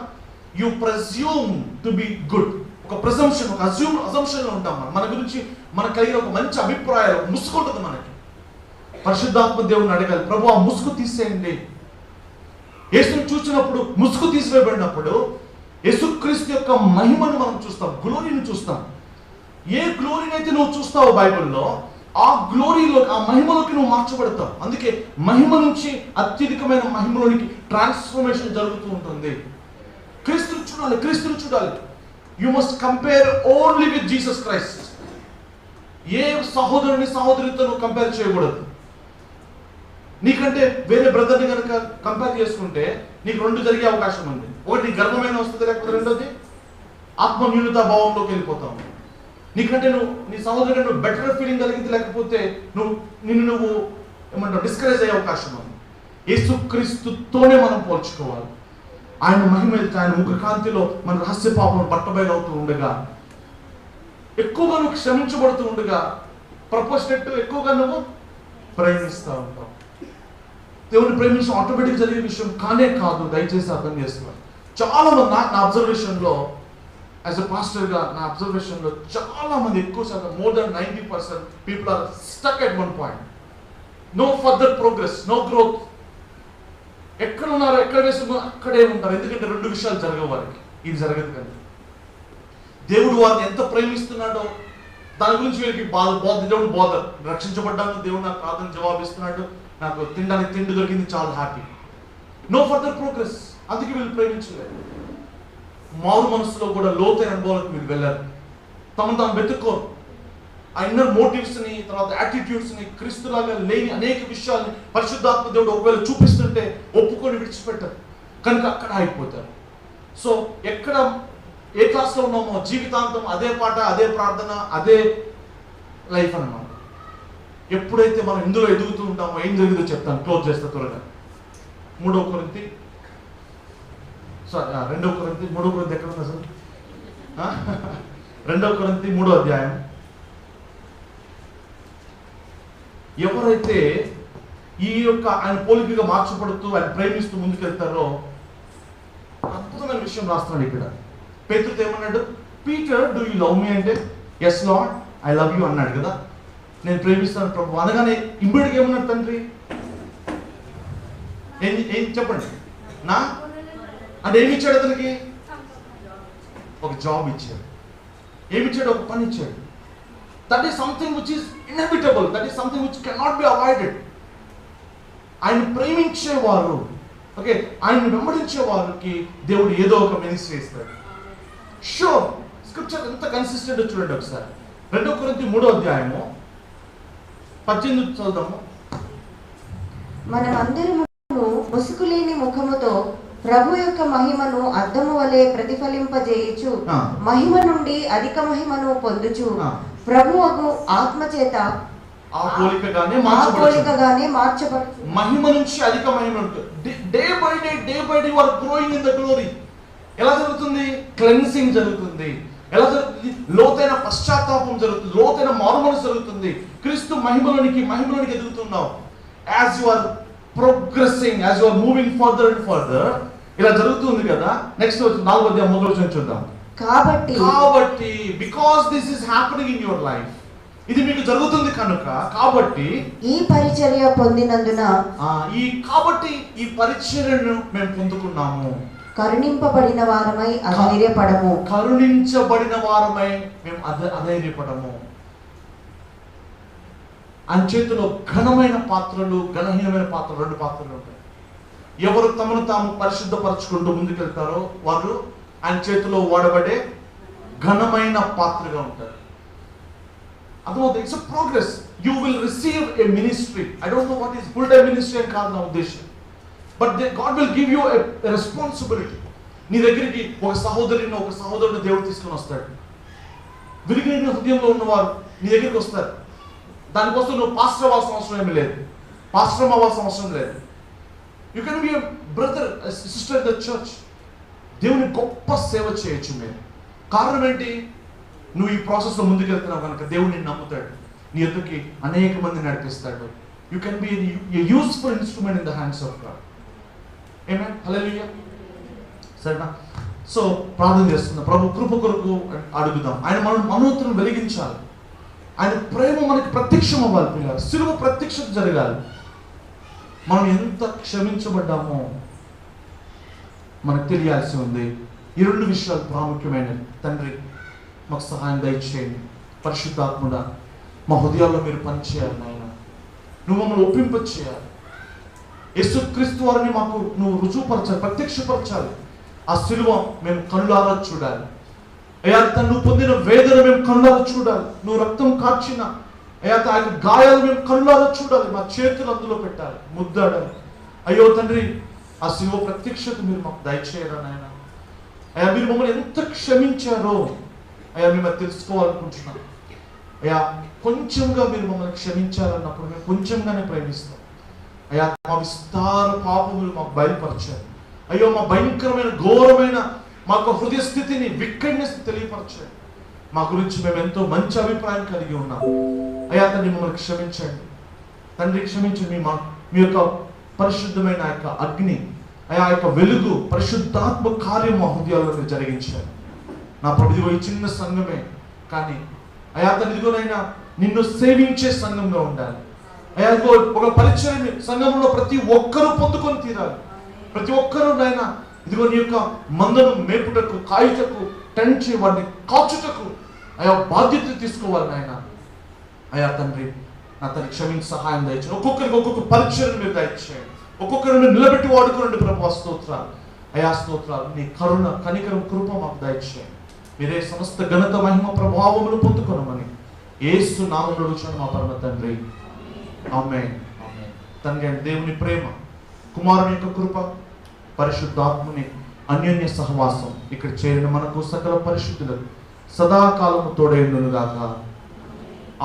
You presume to be good. ఒక ప్రిజంప్షన్, ఒక అజంప్షన్లో ఉంటాం. మన గురించి మనకు కలిగిన ఒక మంచి అభిప్రాయాలు ముసుకుంటుంది మనకి. పరిశుద్ధాత్మ దేవుని అడగాలి, ప్రభు ఆ ముసుగు తీసేయండి. యేసుని చూసినప్పుడు, ముసుగు తీసివేయబడినప్పుడు యేసుక్రీస్తు యొక్క మహిమను మనం చూస్తాం, గ్లోరీని చూస్తాం. ఏ గ్లోరీని అయితే నువ్వు చూస్తావో బైబిల్లో, ఆ గ్లోరీలో, ఆ మహిమలోకి నువ్వు మార్చబడతావు. అందుకే మహిమ నుంచి అత్యధికమైన మహిమలోనికి ట్రాన్స్ఫర్మేషన్ జరుగుతూ ఉంటుంది. క్రీస్తుని చూడాలి. You must compare only with Jesus Christ. ఏ సహోదరితో నువ్వు కంపేర్ చేయకూడదు. నీకంటే వేరే బ్రదర్ని కనుక కంపేర్ చేసుకుంటే నీకు రెండు జరిగే అవకాశం ఉంది. ఒకటి నీ గర్భమైన వస్తుంది, లేకపోతే రెండోది ఆత్మన్యూనతా భావంలోకి వెళ్ళిపోతావు. నీకంటే నీ సహోదరుడు నువ్వు బెటర్ ఫీలింగ్ కలిగింది, లేకపోతే నువ్వు ఏమంటారు డిస్కరేజ్ అయ్యే అవకాశం ఉంది. యేసుక్రీస్తుతోనే మనం పోల్చుకోవాలి. ఆయన మహిమ ఎదుట, ఆయన ముఖకాంతిలో మన రహస్య పాపం బట్టబయలవుతూ ఉండగా, ఎక్కువగా నువ్వు క్షమించబడుతూ ఉండగా, ప్రపోజెట్ ఎక్కువగా నువ్వు ప్రేమిస్తూ ఉంటావు. దేవుని ప్రేమించడం ఆటోమేటిక్ జరిగే విషయం కానే కాదు. దయచేసి అర్థం చేసుకోవాలి. చాలా మంది నా అబ్జర్వేషన్లో, యాజ్ ఎ పాస్టర్గా నా అబ్జర్వేషన్లో చాలా మంది, ఎక్కువ శాతం more than 90% people are stuck at one point. No further progress, no growth. ఎక్కడ ఉన్నారో, ఎక్కడ వేసుకున్నారో అక్కడే ఉంటారు. ఎందుకంటే రెండు విషయాలు జరగవు వారికి. ఇది జరగదు కానీ దేవుడు వారిని ఎంత ప్రేమిస్తున్నాడో దాని గురించి వీళ్ళకి దేవుడు బోధ. రక్షించబడ్డాను, దేవుడు నాకు ప్రార్థన జవాబిస్తున్నాడు, నాకు తినడానికి తిండి దొరికింది, చాలా హ్యాపీ. No further progress. అందుకే వీళ్ళు ప్రేమించలేదు. మారు మనసులో కూడా లోతైన అనుభవాలకు వీళ్ళు వెళ్ళారు. తమను తాము వెతుక్కోరు. ఆ ఇన్నర్ మోటివ్స్ని, తర్వాత యాటిట్యూడ్స్ని, క్రీస్తులాగా లేని అనేక విషయాల్ని పరిశుద్ధాత్మ దేవుడు ఒకవేళ చూపిస్తుంటే ఒప్పుకొని విడిచిపెట్టారు. కనుక అక్కడ ఆగిపోతారు. సో ఎక్కడ ఏ క్లాస్లో ఉన్నామో జీవితాంతం అదే పాట, అదే ప్రార్థన, అదే లైఫ్ అన్నమాట. ఎప్పుడైతే మనం ఇందులో ఎదుగుతూ ఉంటామో ఏం జరిగిందో చెప్తాను, క్లోజ్ చేస్తా త్వరగా. 2 కొరింథీ ఎక్కడ ఉంది అసలు? 2 కొరింథీ 3వ అధ్యాయం. ఎవరైతే ఈ యొక్క ఆయన పోలికగా మార్చబడుతూ ఆయన ప్రేమిస్తూ ముందుకెళ్తారో, అద్భుతమైన విషయం రాస్తున్నాడు ఇక్కడ. పేతురుతో ఏమన్నాడు? Peter, do you love me అంటే, yes lord, I love you అన్నాడు కదా. నేను ప్రేమిస్తాను ప్రభు అనగానే ఇమ్మీడియట్గా ఏమన్నాడు తండ్రి? ఏం చెప్పండి నా అంటే ఏమి ఇచ్చాడు అతనికి? ఒక జాబ్ ఇచ్చాడు. ఏమిచ్చాడు? ఒక పని ఇచ్చాడు. That is something which is inevitable. That is something which can not be avoided. ఆయన ప్రేమించేవారు, ఓకే, ఆయన వెంబడించే వారికి దేవుడు ఏదో ఒక మినిస్ట్రీ ఇస్తాడు. షూర్. స్క్రిప్చర్ ఎంత కన్సిస్టెంట్ చూడండి ఒకసారి. 2 కొరింథీ 3వ అధ్యాయము 18 చదువుదాము. మనమందరము ముసుగులేని ముఖముతో ప్రభు యొక్క మహిమను అద్దము వలె ప్రతిఫలింపజేయుచు మహిమ నుండి అధిక మహిమను పొందుచు ప్రభువుకు ఆత్మ చేత ఆ పోలికగానే మార్చబడుచు మహిమ నుంచి అధిక మహిమ ఉంటుంది. Day by day you are growing in the glory. ఎలా జరుగుతుంది? క్లెన్సింగ్ జరుగుతుంది. ఎలా జరుగుతుంది? లోతైన పశ్చాత్తాపం జరుగుతుంది, లోతైన మారుమనసు జరుగుతుంది. క్రీస్తు మహిమలోనికి ఎదుగుతున్నావు. As you are progressing, as you are moving further and further, ఇలా జరుగుతుంది కదా. నెక్స్ట్ 4వ అధ్యాయం 1వ వచనం చూద్దాం. కాబట్టి because this is happening in your life, ఇది మీకు జరుగుతుంది కనుక, కాబట్టి ఈ పరిచర్య పొందినందున, కాబట్టి ఈ పరిచర్యను మేము పొందుకున్నాము. కరుణింపబడిన వారమై అధైర్యపడము. మేము అధైర్యపడము. ఆయన చేతిలో ఘనమైన పాత్రలు, ఘనహీనమైన పాత్రలు, 2 పాత్రలు ఉంటాయి. ఎవరు తమను తాము పరిశుద్ధపరచుకుంటూ ముందుకెళ్తారో వారు ఆయన చేతిలో వాడబడే ఘనమైన పాత్రగా ఉంటారు. అర్థమవుతుంది? It's progress. You will receive a ministry. I don't know what is full time ministry అని కాదు నా ఉద్దేశం. But God will give you a responsibility. నీ దగ్గరికి ఒక సహోదరుని దేవుడు తీసుకొని వస్తాడు. విరిగిన హృదయంలో ఉన్నవారు నీ దగ్గరికి వస్తారు. దానికోసం నువ్వు పాస్టర్ అవ్వాల్సిన అవసరం ఏమీ లేదు, పాస్టర్ అవ్వాల్సిన అవసరం లేదు. You can be a brother, sister in the church. దేవుని గొప్ప సేవ చేయొచ్చు మీరు. కారణం ఏంటి? నువ్వు ఈ ప్రాసెస్లో ముందుకెళ్తున్నావు కనుక దేవుడు నిన్ను నమ్ముతాడు, నీ ఎదురుకి అనేక మంది నడిపిస్తాడు. You can be a useful instrument in the hands of God. Amen. Hallelujah. సరేనా? సో ప్రార్థన చేస్తున్నా, ప్రభు కృప కొరకు అడుగుదాం. ఆయన మనోత్తరం వెలిగించాలి. ఆయన ప్రేమ మనకి ప్రత్యక్షం అవ్వాలి. పిల్లలు సిలువ ప్రత్యక్షత జరగాలి. మనం ఎంత క్షమించబడ్డామో మనకు తెలియాల్సి ఉంది. ఈ 2 విషయాలు ప్రాముఖ్యమైనవి. తండ్రి మాకు సహాయం దయచేయండి. పరిశుద్ధాత్ముడా, మా హృదయాల్లో మీరు పనిచేయాలి నాయన. నువ్వు మమ్మల్ని ఒప్పింపచేయాలి. యేసుక్రీస్తు వారిని మాకు నువ్వు రుజువుపరచాలి, ప్రత్యక్షపరచాలి. ఆ సిలువ మేము కళ్ళారా చూడాలి. అయ్యా నువ్వు పొందిన వేదన మేము కళ్ళారా చూడాలి. నువ్వు రక్తం కార్చిన అయ్యా ఆయన గాయాలు మేము కళ్ళారా చూడాలి. మా చేతులు అందులో పెట్టాలి, ముద్దాడాలి. అయ్యో తండ్రి, ఆ సిలువ ప్రత్యక్షత మీరు మాకు దయచేయరా నాయన. అయ్యా మీరు మమ్మల్ని ఎంత క్షమించారో అయ్యా మేము తెలుసుకోవాలనుకుంటున్నాం. అయ్యా కొంచెంగా మీరు మమ్మల్ని క్షమించాలన్నప్పుడు మేము కొంచెంగానే ప్రేమిస్తాం. అయ్యా మా విస్తార పాపములు మాకు బయలుపరిచారు. అయ్యో మా భయంకరమైన ఘోరమైన మా యొక్క హృదయ స్థితిని విక్కిడ్నెస్ తెలియపరచారు. మా గురించి మేము ఎంతో మంచి అభిప్రాయం కలిగి ఉన్నాం. అయ్యా తండ్రి మమ్మల్ని క్షమించండి తండ్రి, క్షమించండి. మీ యొక్క పరిశుద్ధమైన ఆ యొక్క అగ్ని, అయ్యా ఆ యొక్క వెలుగు, పరిశుద్ధాత్మ కార్యం మా హృదయాల్లో మీరు జరిగించారు. నా ప్రభు ఇదిగో ఈ చిన్న సంఘమే, కానీ అయ్యా తండ్రి ఇదిగోనైనా నిన్ను సేవించే సంఘంగా ఉండాలి. అయ్యా ఇదిగో ఒక పరిచయం సంఘంలో ప్రతి ఒక్కరూ పొందుకొని తీరాలి. ప్రతి ఒక్కరూ నాయన ఇదిగో నీ యొక్క మందను మేపుటకు, కాయుటకు, టెంచి వాడిని కాచుటకు అయ్యా బాధ్యత తీసుకోవాలి నాయన. అయ్యా తండ్రి నా తండ్రి క్షమించి సహాయం దయచేయండి. ఒక్కొక్కరికి ఒక్కొక్క పరిచయం మీరు దయచేయండి. ఒక్కొక్కరిని మీరు నిలబెట్టి వాడుకోండి ప్రభు. స్తోత్రాలు అయా, స్తోత్రాలు. నీ కరుణ, కనికరం, కృప మాకు దయచేయండి. మీరే సమస్త ఘనత, మహిమ, ప్రభావములు పొందుకొనమని యేసు నామములో అడుగుచున్నాను మా పరమ తండ్రి. ఆమేన్. ఆమేన్. తండ్రి అయిన దేవుని ప్రేమ, కుమారుని యొక్క కృప, పరిశుద్ధాత్ముని అన్యోన్య సహవాసం ఇక్కడ చేరిన మనకు సకల పరిశుద్ధులకు సదాకాలము తోడైండును గాక.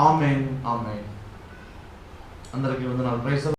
ఆమేన్. ఆమేన్. అందరికీ వందనాలు. ప్రైజ్